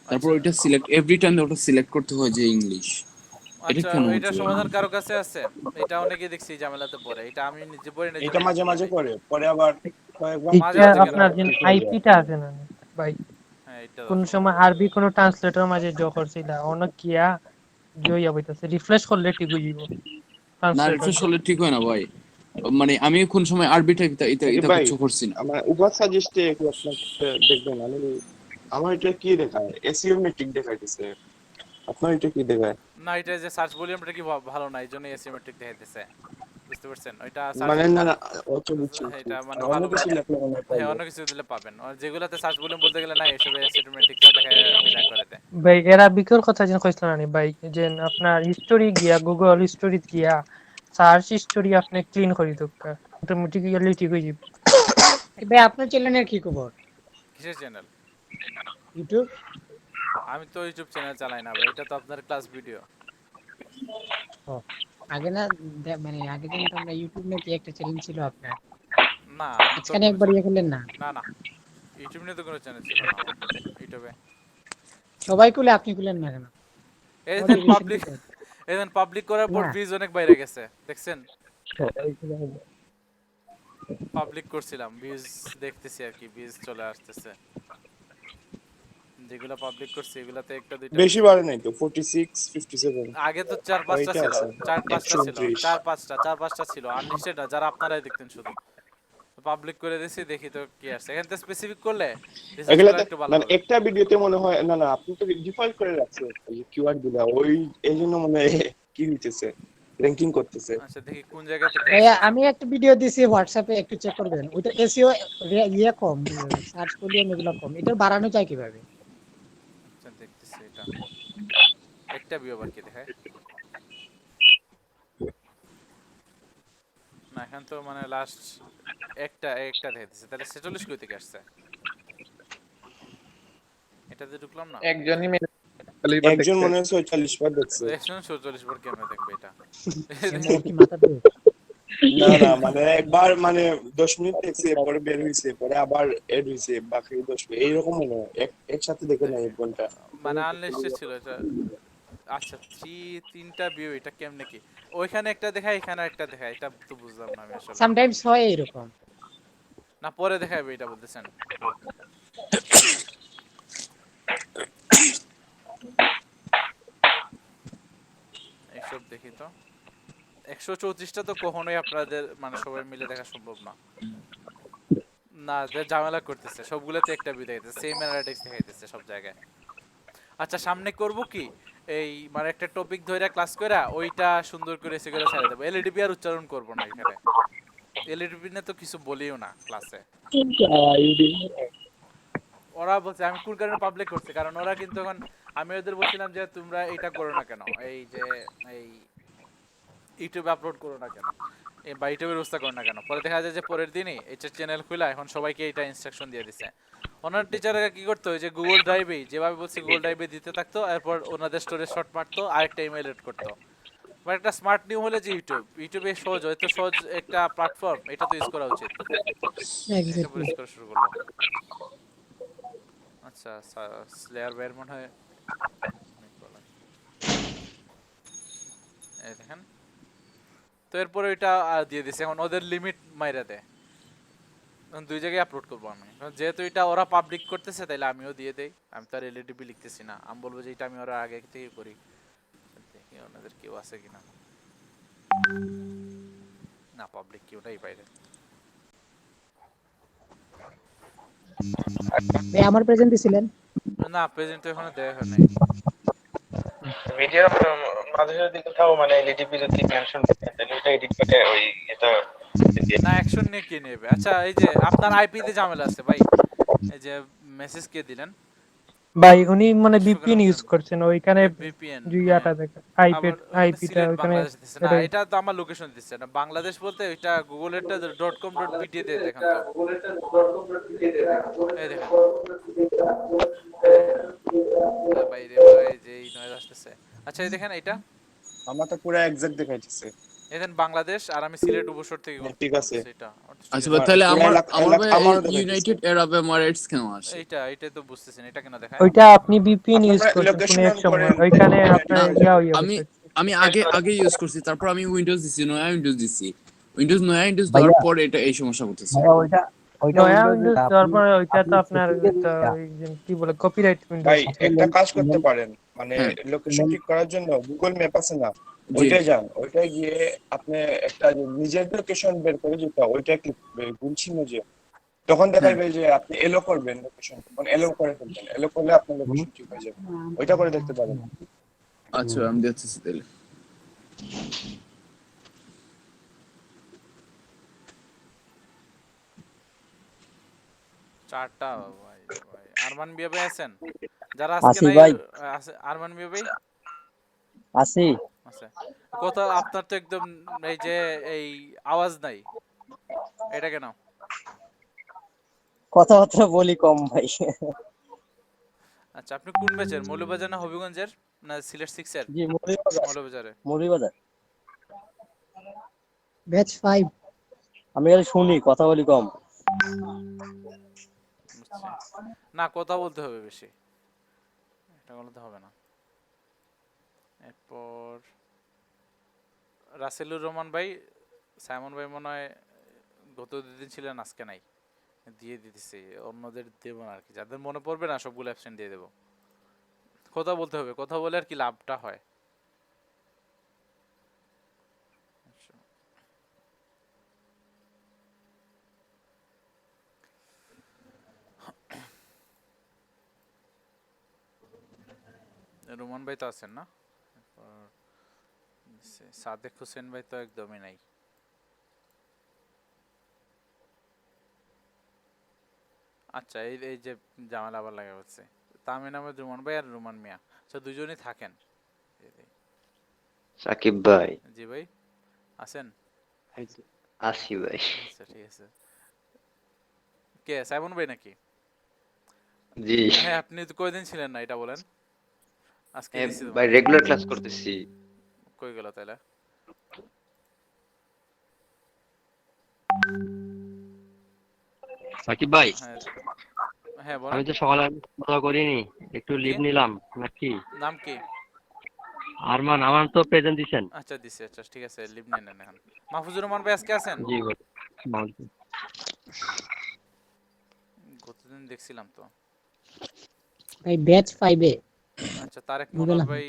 Speaker 3: তারপর ওইটা সিলেক্ট এভরি টাইম ওটা সিলেক্ট করতে হয় যে ইংলিশ। এটা
Speaker 2: আচ্ছা
Speaker 3: কেন
Speaker 2: এটা
Speaker 3: হচ্ছে?
Speaker 2: সমাধান কারো কাছে আছে? এটা অনেকে দেখছি ঝামেলাতে পড়ে। এটা আমি নিজে পড়ি না।
Speaker 14: এটা মাঝে মাঝে করে, পরে আবার কয়েকবার
Speaker 2: মাঝে
Speaker 10: এটা
Speaker 2: মাঝে কেন
Speaker 10: আপনার
Speaker 2: করে?
Speaker 10: যেন আইপিটা আছে না ভাই,
Speaker 2: হ্যাঁ এটা
Speaker 10: কোন সময় আরবি কোন ট্রান্সলেটর মাঝে জ করছিল অনেক কিয়া জইয়া বইতাছে, রিফ্রেশ করলে ঠিক হয়ে যাবে
Speaker 3: না
Speaker 10: ট্রান্সলেটর।
Speaker 3: রিফ্রেশ করলে ঠিক হয় না ভাই। মানে আমি কোন সময় আরবিটা এটা
Speaker 14: ভাই
Speaker 3: কিছু করছি না।
Speaker 14: আমার উবাদ সাজেস্টে একটু আপনাকে দেখবেন, আমি আমার এটা কি দেখায়, এসইও মেট্রিক দেখাইতেছে, আপনার এটা কি দেখায়?
Speaker 2: না এটা যে সার্চ ভলিউমটা কি ভালো না, এইজন্য অ্যাসিমেট্রিক দেখাইতেছে। বুঝতে পারছেন? ওইটা
Speaker 14: মানে না না অত বুঝছি,
Speaker 2: এটা মানে
Speaker 14: অন্য
Speaker 2: ভালো
Speaker 14: কিছু লেখলে মনে হয়
Speaker 2: হ্যাঁ
Speaker 14: পাইবো।
Speaker 2: অন্য কিছু দিলে পাবেন। আর যেগুলাতে সার্চ ভলিউম বলতে গেলে না, এসবে অ্যাসিমেট্রিকটা দেখায় বিনা করে দেয়।
Speaker 10: ভাই অ্যারাবিকের কথা যেন কইছিলেন না ভাই, যে আপনার হিস্টোরি গিয়া গুগল হিস্টোরি গিয়া সার্চ হিস্টোরি আপনি ক্লিন করে দক্কা অটোমেটিক্যালি ঠিক হয়ে যাবে।
Speaker 12: ভাই আপনার চ্যানেলের কি খবর?
Speaker 2: কিসের চ্যানেল?
Speaker 12: ইউটিউব?
Speaker 2: আমি তো ইউটিউব চ্যানেল চালাই না ভাই, এটা তো আপনার ক্লাস ভিডিও।
Speaker 12: ও আগে না মানে আগে কিন্তু আমরা ইউটিউব নাকি একটা চ্যানেল ছিল আপনার।
Speaker 2: না
Speaker 12: আজকাল একবার ইয়ে করলেন না?
Speaker 2: না না ইউটিউব নিয়ে তো কোনো চ্যানেল ছিল না আমার ইউটিউবে।
Speaker 12: সবাই খুলে আপনি খুলেন না কেন?
Speaker 2: এদিন পাবলিক এদিন পাবলিক করার পর ভিউজ অনেক বাইরে গেছে, দেখছেন? পাবলিক করছিলাম, ভিউজ দেখতেছি আর কি, ভিউজ চলে আসতেছে। যেগুলা পাবলিক করছি এগুলাতে একটা দুইটা
Speaker 14: বেশি বাড়ে নাই তো, 46 57
Speaker 2: আগে তো 4-5টা ছিল, 4-5টা ছিল, 4-5টা ছিল আনলিস্টেড, যারা আপনারাই দেখতেন শুধু। পাবলিক করে দিয়েছি, দেখি তো কি আসছে। এখানে তো স্পেসিফিক করলে
Speaker 14: এগুলাতে
Speaker 2: একটু ভালো
Speaker 14: মানে
Speaker 2: হবে।
Speaker 14: একটা ভিডিওতে মনে হয় না না আপনি তো ডিফল্ট করে রাখছেন এই কিওয়ার্ড গুলা, ওই এইজন্য মনে হয় কি হইতেছে, র‍্যাঙ্কিং করতেছে।
Speaker 2: আচ্ছা দেখি কোন জায়গা থেকে।
Speaker 12: ভাইয়া আমি একটা ভিডিও দিছি হোয়াটসঅ্যাপে, একটু চেক করবেন। ওইটা এসইও ইয়ে কম, সার্চ ভলিউম এগুলো কম। এটা বাড়ানো যায় কিভাবে?
Speaker 2: আচ্ছা দেখতেছি এটা। একটা ভিউ আবার কি দেখায়? না এখন তো মানে লাস্ট একটা দেখাইতেছে, তাহলে 46 কই থেকে আসছে? এটাতে ঢুকলাম না।
Speaker 14: একজন মনে হয় 46 বার দেখছে।
Speaker 2: একজন 46 বার কেমনে দেখবে এটা?
Speaker 12: কি মাথা দিয়ে?
Speaker 14: না না মানে একবার মানে 10 মিনিট দেখছে, পরে বের হইছে, পরে আবার এড হইছে, বাকি 10 মিনিট এইরকম মনে হয় একসাথে দেখে নাই 1 ঘন্টা।
Speaker 2: মানে আনলিস্টেড ছিল এটা। আচ্ছা তিনটা ভিউ, এটা কেমনে কি? ওইখানে একটা দেখায়, এখানে একটা দেখায়, এটা তো বুঝলাম না আমি আসলে।
Speaker 12: সামটাইমস হয় এরকম।
Speaker 2: না পরে দেখাবে এটা বলতেছেন? এইসব দেখি তো। 134টা তো কখনোই আপনাদের মানে সবাই মিলে দেখা সম্ভব না। না যে ঝামেলা করতেছে, সবগুলোতে একটা ভিউ দেখাইতেছে, সেম অ্যানালিটিক্স দেখাইতেছে সব জায়গায়। আচ্ছা সামনে করব কি, এই মানে একটা টপিক ধরে ক্লাস কইরা ওইটা সুন্দর করে সেগুলো ছেড়ে দেব। এলইডিপি আর উচ্চারণ করব না এখানে। এলইডিপি নিয়ে তো কিছু বলিও না ক্লাসে। ওরা বলছে আমি কোন কারণে পাবলিক করছি, কারণ ওরা কিন্তু এখন আমি ওদের বলছিলাম যে তোমরা এটা করো না কেন, এই যে এই ইউটিউবে আপলোড করো না কেন, বা ইউটিউবের ব্যবস্থা করো না কেন। পরে দেখা যায় যে পরের দিনই এটা চ্যানেল খুলে এখন সবাইকে এটা ইনস্ট্রাকশন দিয়ে দিছে। ওনার টিচাররা কি করতো, ওই যে গুগল ড্রাইভে যেভাবে বলছে গুগল ড্রাইভে দিতে থাকতো, এরপর ওনাদের স্টোরেজ শর্ট মারতো, আরেকটা ইমেল এড করতো। বা একটা স্মার্ট নিউ হলে যে ইউটিউবে সহজ, এত সহজ একটা প্ল্যাটফর্ম, এটা তো ইউজ করা উচিত। এটা ইউজ করা শুরু করলো। আচ্ছা স্লেয়ার বের মনে হয় এই দেখেন। তো এরপর ওইটা দিয়ে দিছে, এখন ওদের লিমিট মাইরা দেয়, দুই জায়গায় আপলোড করবো আমি। যেহেতু এটা ওরা পাবলিক করতেছে তাইলে আমিও দিয়ে দেই। আমি তো আর এলইডিবি লিখতেছি না, আমি বলবো যে এটা আমি ওরা আগে থেকে করি, দেখি ওনাদের কেউ আছে কিনা। না পাবলিক কেউটাই বাইরে।
Speaker 12: আমার প্রেজেন্ট দিছিলেন?
Speaker 2: না প্রেজেন্ট তো এখনো দেয়া হয় নাই।
Speaker 15: ভিডিওর মাঝে যদি কোথাও মানে এলইডিবি যদি মেনশন থাকে তাহলে ওটা এডিট করে ওই এটা
Speaker 2: না অ্যাকশন নিয়ে কি নেবে। আচ্ছা এই যে আপনার আইপি তে ঝামেলা আছে ভাই, এই যে মেসেজ কে দিলেন
Speaker 10: ভাই উনি মানে ভিপিএন ইউজ করছেন, ওইখানে
Speaker 2: ভিপিএন
Speaker 10: ইয়াটা দেখেন আইপিটা ওইখানে
Speaker 2: বাংলাদেশ দিচ্ছে না, এটা তো আমার লোকেশন দিচ্ছে না। বাংলাদেশ বলতে ওইটা গুগলেরটা .com.pt তে দেখেন তো, এই দেখেন বাইরে ভাই যে এই নয়েজ আসতেছে। আচ্ছা এই দেখেন এটা
Speaker 14: আমার তো পুরো এক্সাক্ট দেখাইতেছে।
Speaker 2: এদেন বাংলাদেশ, আর আমি সিলেট উপসর থেকে
Speaker 14: ঠিক আছে।
Speaker 2: এটা
Speaker 3: আচ্ছা ভাই তাহলে আমার ইউনাইটেড আরব এমিরেটস কেন আসে?
Speaker 2: এইটা তো বুঝতেছেন, এটা কেন দেখায়?
Speaker 10: ওইটা আপনি ভিপিএন ইউজ করছেন কোন এক সময়, ওইখানে আপনার
Speaker 3: আমি আগে ইউজ করছি, তারপর আমি উইন্ডোজ দিছি, নয়া উইন্ডোজ দিছি, উইন্ডোজ দেওয়ার পর এটা এই সমস্যা করতেছে।
Speaker 10: নয়া উইন্ডোজ দেওয়ার পরে ওইটা তো আপনার কি বলে কপিরাইট উইন্ডোজ।
Speaker 14: ভাই একটা কাজ করতে পারেন, মানে লোকেশন ঠিক করার জন্য গুগল ম্যাপ আছে না, ওইটাই যান, ওইটাই গিয়ে আপনি একটা নিজের লোকেশন বের করে যেটা ওইটা ক্লিক বলছি না যে তখন দেখাবে যে আপনি এলো করবেন লোকেশন, তখন এলো করে ফেলবেন, এলো করলে আপনার লোকেশন ঠিক হয়ে যাবে, ওইটা করে দেখতে পারেন।
Speaker 3: আচ্ছা আমি দেখতেছি তাহলে।
Speaker 2: চারটা ভাই আরমান বিয়া ভাই আছেন যারা আজকে নাই আছে? আরমান বিয়া ভাই
Speaker 18: আছি
Speaker 2: আছে কথা আপনার তো একদম এই যে এই আওয়াজ নাই, এটা কেন?
Speaker 18: কথাবার্তা বলি কম ভাই।
Speaker 2: আচ্ছা আপনি কোন ব্যাচের, মৌলভীবাজার না হবিগঞ্জের না সিলেট 6 এর?
Speaker 18: জি
Speaker 2: মৌলভীবাজারে।
Speaker 18: মৌলভীবাজার
Speaker 12: ব্যাচ 5।
Speaker 18: আমি খালি শুনি, কথা বলি কম।
Speaker 2: না কথা বলতে হবে বেশি, এটা বলতে হবে না। এরপর রাসেলুর রহমান ভাই, সাইমন ভাই মনে হয় গত দুদিন ছিলেন, আজকে নাই, দিয়ে দিতেছি। অন্যদের দেবো না আর কি, যাদের মনে পড়বে না সবগুলো অ্যাবসেন্ট দিয়ে দেবো। কথা বলতে হবে, কথা বলে আর কি লাভটা হয়। রোমান ভাই তো আছেন না, সাদেক হোসেন ভাই তো একদমই নাই। আচ্ছা এই এই যে জামালা আবার লাগা হচ্ছে, তামিম নামে রোমান ভাই আর রোমান মিয়া, আচ্ছা দুজনই থাকেন।
Speaker 4: সাকিব ভাই।
Speaker 2: জি ভাই আছেন?
Speaker 4: আসি ভাই।
Speaker 2: আচ্ছা ঠিক আছে। কে সাইমন ভাই নাকি?
Speaker 4: জি
Speaker 2: হ্যাঁ আপনি তো কয়দিন ছিলেন না এটা বলেন? আজকে দিছি
Speaker 4: ভাই রেগুলার ক্লাস করতেছি।
Speaker 2: কই গেল তাইলে?
Speaker 19: সাকিব ভাই
Speaker 2: হ্যাঁ বলেন।
Speaker 19: আমি তো সকালে কথা করিনি, একটু লিভ নিলাম নাকি?
Speaker 2: নাম কি?
Speaker 19: আরমান, আমার তো প্রেজেন্ট দিবেন।
Speaker 2: আচ্ছা দিছি, আচ্ছা ঠিক আছে লিভ নেন এখন। মাহফুজুর রহমান ভাই আজকে আছেন?
Speaker 19: জি ভাই
Speaker 2: গতদিন দেখছিলাম তো
Speaker 12: ভাই ব্যাচ 5 এ।
Speaker 2: আচ্ছা তারেক মনোর ভাই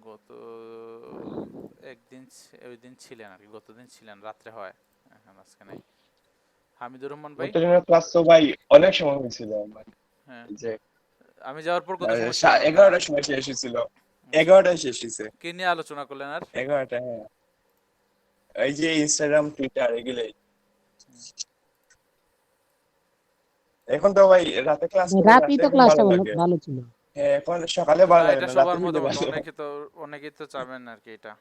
Speaker 2: গত একদিন ওই দিন ছিলেন আর কি, গতদিন ছিলেন রাত্রে হয়, এখন আজকে নাই। হামিদুর রহমান ভাই
Speaker 14: গতদিনের ক্লাস তো ভাই অনেক সময় হয়েছিল,
Speaker 2: হ্যাঁ
Speaker 14: যে
Speaker 2: আমি যাওয়ার পর কত সময়?
Speaker 14: 11টার সময় শেষ হয়েছিল, 11টায় শেষ হয়েছে।
Speaker 2: কি নিয়ে আলোচনা করলেন আর?
Speaker 14: 11টা হ্যাঁ, এই যে ইনস্টাগ্রাম টুইটার এগুলাই এখন তো ভাই রাতে ক্লাস করে
Speaker 12: রাতেই
Speaker 14: রাতে
Speaker 12: তো
Speaker 14: এখন
Speaker 12: ক্লাসটা
Speaker 14: ভালো
Speaker 12: ভালো
Speaker 14: লাগে।
Speaker 12: ভালো ছিল।
Speaker 14: হ্যাঁ এখন সকালে ভালো
Speaker 2: না
Speaker 14: লাগে
Speaker 2: এটা
Speaker 14: না, রাতে
Speaker 2: সবার
Speaker 14: হইলে
Speaker 2: মতামত,
Speaker 14: ভালো।
Speaker 2: অনেকেই তো চাবেন আর কি এটা।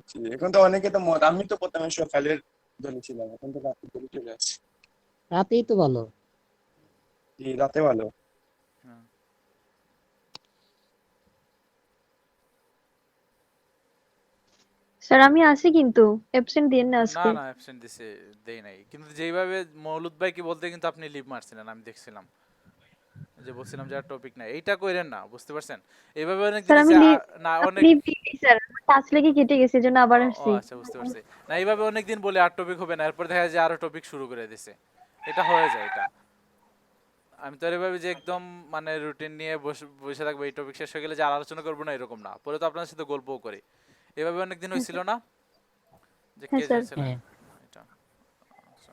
Speaker 14: জি, এখন তো অনেকে তো আমি তো প্রথমে সকালের দলে ছিলাম, এখন তো রাতে দলে চলে আসছি।
Speaker 12: রাতেই তো ভালো।
Speaker 14: জি, রাতে ভালো।
Speaker 20: স্যার আমি আছি কিন্তু অ্যাবসেন্ট দিয়েন না
Speaker 2: না
Speaker 20: আজকে।
Speaker 2: না অ্যাবসেন্ট দিছে, দেই নাই, কিন্তু যেইভাবে মৌলুদ ভাইকে বলতে কিন্তু আপনি লিভ মারছিলেন, আমি দেখছিলাম যে বলছিলাম যে টপিক নাই, এইটা কইরেন না, বুঝতে পারছেন? এইভাবে অনেক
Speaker 20: স্যার
Speaker 2: দিন
Speaker 20: আমি
Speaker 2: না অনেক
Speaker 20: লিভ দিই স্যার, আমার টাচ লেগে কেটে গেছে এজন্য আবার
Speaker 2: ও
Speaker 20: আসছি।
Speaker 2: আচ্ছা বুঝতে পারছি। না এইভাবে অনেকদিন বলে আর টপিক হবে না, এরপর দেখা যায় যে আরো টপিক শুরু করে দিছে, এটা হয়ে যায় এটা। আমি তো এভাবে যে একদম মানে রুটিন নিয়ে বসে থাকবো, এই টপিক শেষ হয়ে গেলে যে আর আলোচনা করবো না এরকম না, পরে তো আপনাদের সাথে গল্পও করি। এভাবে অনেকদিন হয়েছিল না যে কে
Speaker 20: স্যার।
Speaker 2: যাচ্ছিল
Speaker 12: হ্যাঁ
Speaker 2: এটা। আচ্ছা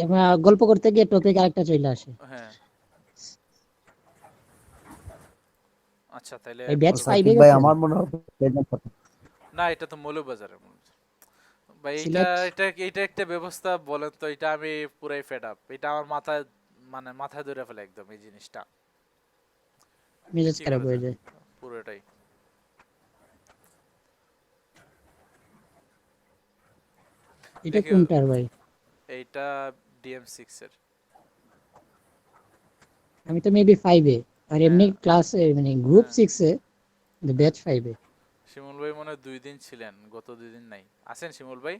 Speaker 12: আমরা গল্প করতে গিয়ে টপিক আরেকটা চলে আসে।
Speaker 2: হ্যাঁ আচ্ছা তাহলে
Speaker 12: এই ব্যাচ 5
Speaker 16: সাকিব
Speaker 12: এ
Speaker 16: ভাই
Speaker 12: গেছেন?
Speaker 16: আমার মনে হয় প্রেজেন্ট কথা।
Speaker 2: না এটা তো মৌলভীবাজারের ভাই,
Speaker 12: সিলেট?
Speaker 2: এটা একটা ব্যবস্থা বলেন তো, এটা আমি পুরাই ফেড আপ, এটা আমার মাথায় মানে মাথায় ধরে ফেলে একদম এই জিনিসটা,
Speaker 12: মেজাজ
Speaker 2: কি
Speaker 12: খারাপ
Speaker 2: করা
Speaker 12: হয়ে
Speaker 2: যায়
Speaker 12: যায়।
Speaker 2: পুরোটাই।
Speaker 12: এটা কোনটার ভাই?
Speaker 2: এইটা DM6 এর।
Speaker 12: আমি তো মেবি 5 এ, আর এমনি ক্লাসে মানে গ্রুপ 6 এ, ব্যাচ 5 এ।
Speaker 2: শিমুল ভাই মনে হয় 2 দিন ছিলেন, গত 2 দিন নাই। আছেন শিমুল ভাই?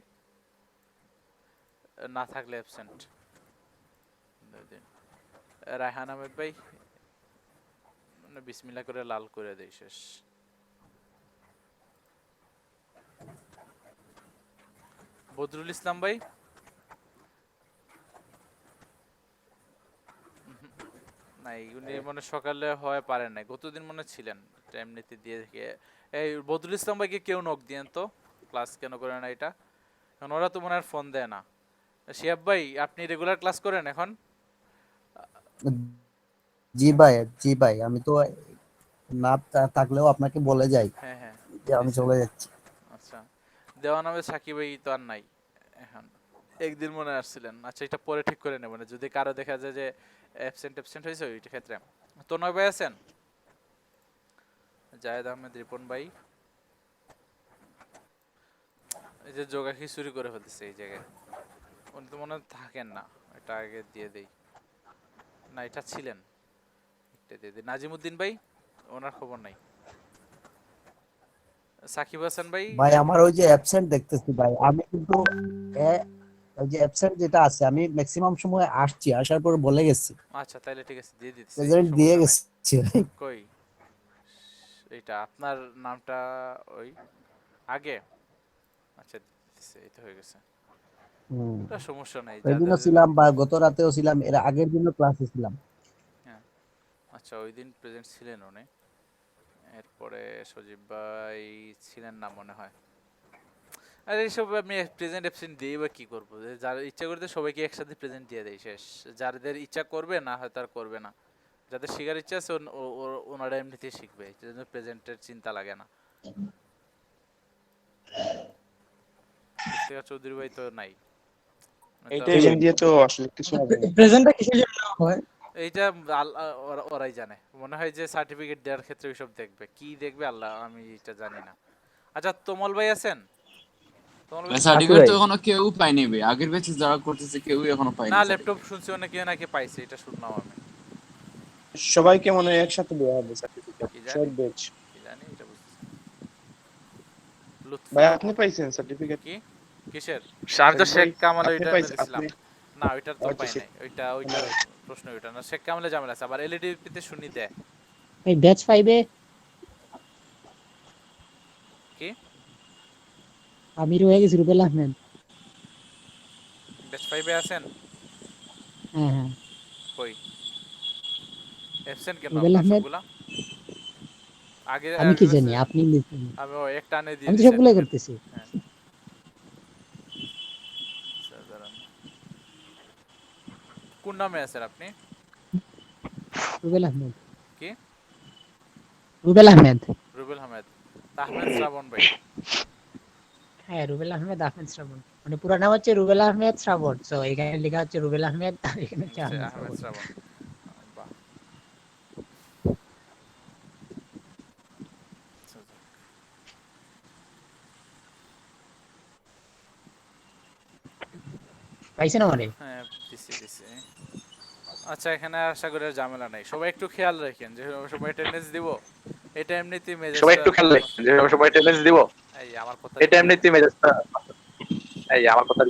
Speaker 2: না থাকলে অ্যাবসেন্ট 2 দিন। রায়হান আহমেদ ভাই মানে বিসমিল্লাহ করে লাল করে দেই শেষ। বদরুল ইসলাম ভাই নাই, উনি মনে সকালে হয় পারেন নাই, গতদিন মনে ছিলেন, টাইম নিতে দিয়ে থেকে। এই বদরুল ইসলাম ভাইকে কেউ নক দিয়েন তো, ক্লাস কেন করে না এটা, কারণ ওরা তো মনে হয় ফোন দেয় না। শিহাব ভাই আপনি রেগুলার ক্লাস করেন এখন?
Speaker 16: জি ভাই আমি তো না থাকলেও আপনাকে বলে যাই
Speaker 2: হ্যাঁ হ্যাঁ
Speaker 16: যে আমি চলে যাচ্ছি।
Speaker 2: আচ্ছা দেওয়া নামে সাকিব ভাই তো আর নাই এখন, একদিন মনে আসছিলেন। আচ্ছা এটা পরে ঠিক করে নেব, যদি কারো দেখা যায় যে অ্যাবসেন্ট হয়েছে ওইটা ক্ষেত্রে। তনয় ভাই আছেন? জায়েদ আহমেদ রিপন ভাই, এই যে যোগা খিচুড়ি করে ফেলতেছে এই জায়গায়, উনি তো মনে হয় থাকেন না, এটা আগে দিয়ে দেই। না এটা ছিলেন, এটা দিয়ে দিই। নাজিমুদ্দিন ভাই ওনার খবর নাই। সাকিব হাসান ভাই
Speaker 16: ভাই আমার ওই যে অ্যাবসেন্ট দেখতেছি ভাই, আমি কিন্তু ওই যে অ্যাবসেন্ট যেটা আছে আমি ম্যাক্সিমাম সময় আসছি, আসার পর বলে গেছি,
Speaker 2: আচ্ছা তাহলে ঠিক আছে দিয়ে দিচ্ছি,
Speaker 16: প্রেজেন্ট দিয়ে গেছি।
Speaker 2: কই এইটা আপনার নামটা ওই আগে, আচ্ছা দিতেছি, এই তো হয়ে গেছে, এটা সমস্যা নাই।
Speaker 16: ওই দিনও ছিলাম বা গত রাতেও ছিলাম, এর আগের দিনও ক্লাসে ছিলাম।
Speaker 2: হ্যাঁ আচ্ছা ওই দিন প্রেজেন্ট ছিলেন উনি, এরপরে সজীব ভাই ছিলেন না মনে হয়। আর এইসব আমি প্রেজেন্ট অ্যাবসেন্ট দিয়ে বা কি করবো, যার ইচ্ছা করতে সবাইকে একসাথে প্রেজেন্ট দিয়ে দেয় শেষ, যাদের ইচ্ছা করবে না হয়তো আর করবে না, যাদের শেখার ইচ্ছা আছে ওনারা এমনিতেই শিখবে, সেজন্য প্রেজেন্টের চিন্তা লাগে না। ইফতেখার চৌধুরী ভাই তো নাই,
Speaker 14: এইটা প্রেজেন্ট দিয়ে তো আসলে কিছু হবে না।
Speaker 5: প্রেজেন্টটা কিসের জন্য হয়?
Speaker 2: এইটা ওরাই জানে, মনে হয় যে সার্টিফিকেট দেওয়ার ক্ষেত্রে ওইসব দেখবে, কি দেখবে আল্লাহ, আমি এটা জানি না। আচ্ছা তোমল ভাই আছেন?
Speaker 3: সার্টিফিকেট তো এখনো কেউ পায়নি ভাই, আগের ব্যাচে যারা করতেছে কেউই এখনো পায়নি।
Speaker 2: না ল্যাপটপ শুনছি অনেকে নাকি পাইছে, এটা শুনলাম আমি।
Speaker 14: সবাইকে মনে হয় একসাথে দেওয়া হবে সার্টিফিকেট,
Speaker 2: কি জানি
Speaker 14: শর্ট ব্যাচ।
Speaker 2: কি জানি এটা বুঝতেছি।
Speaker 14: ভাই আপনি পাইছেন সার্টিফিকেট?
Speaker 2: কি কিসের? শারজা শেখ কামাল
Speaker 14: আপনি
Speaker 2: ওইটা
Speaker 14: পাইছেন?
Speaker 2: দিছিলাম না, ওইটার তো
Speaker 14: আচ্ছা,
Speaker 2: পাই নাই, ওইটা প্রশ্ন ওইটা না, শেখ কামালে ঝামেলা আছে, আবার এলইডি তে শুনি দেয়।
Speaker 12: এই ব্যাচ 5 এ
Speaker 2: কি
Speaker 12: আমি রয়ে গেছি, রুবেল আহমেদ।
Speaker 2: ব্যাচ 5 এ আছেন?
Speaker 12: হ্যাঁ হ্যাঁ
Speaker 2: কই অ্যাবসেন্ট কেন
Speaker 12: রুবেল
Speaker 2: আপনার
Speaker 12: আহমেদ।
Speaker 2: সবগুলা? আগে
Speaker 12: আমি কি জানি, আপনি
Speaker 2: আমি এক টানে দিয়ে
Speaker 12: আমি তো
Speaker 2: দিছি
Speaker 12: সবগুলাই করতেছি।
Speaker 2: হ্যাঁ সাধারণ। কোন নামে আছেন আপনি?
Speaker 12: রুবেল আহমেদ।
Speaker 2: কি
Speaker 12: রুবেল আহমেদ।
Speaker 2: রুবেল আহমেদ, আহমেদ শ্রাবণ ভাই।
Speaker 12: হ্যাঁ রুবেল আহমেদ, আহমেদ শ্রাবণ। মানে পুরো নাম হচ্ছে রুবেল আহমেদ শ্রাবণ, তো এখানে লেখা হচ্ছে রুবেল আহমেদ আর এখানে হচ্ছে আহমেদ
Speaker 2: আহমেদ
Speaker 12: শ্রাবণ।
Speaker 2: শ্রাবণ। বাহ।
Speaker 12: পাইছেন আমারে?
Speaker 2: হ্যাঁ দিছি। আচ্ছা এখানে আশা করি আর ঝামেলা নাই, সবাই একটু খেয়াল রাখেন যে সবাই অ্যাটেন্ডেন্স দিব, এটা এমনিতেই মেজাজটা
Speaker 6: সবাই একটু খেয়াল রাখেন যে সবাই অ্যাটেন্ডেন্স দিব,
Speaker 2: এই আমার কথা
Speaker 6: এটা এমনিতেই মেজাজটা, এই আমার কথা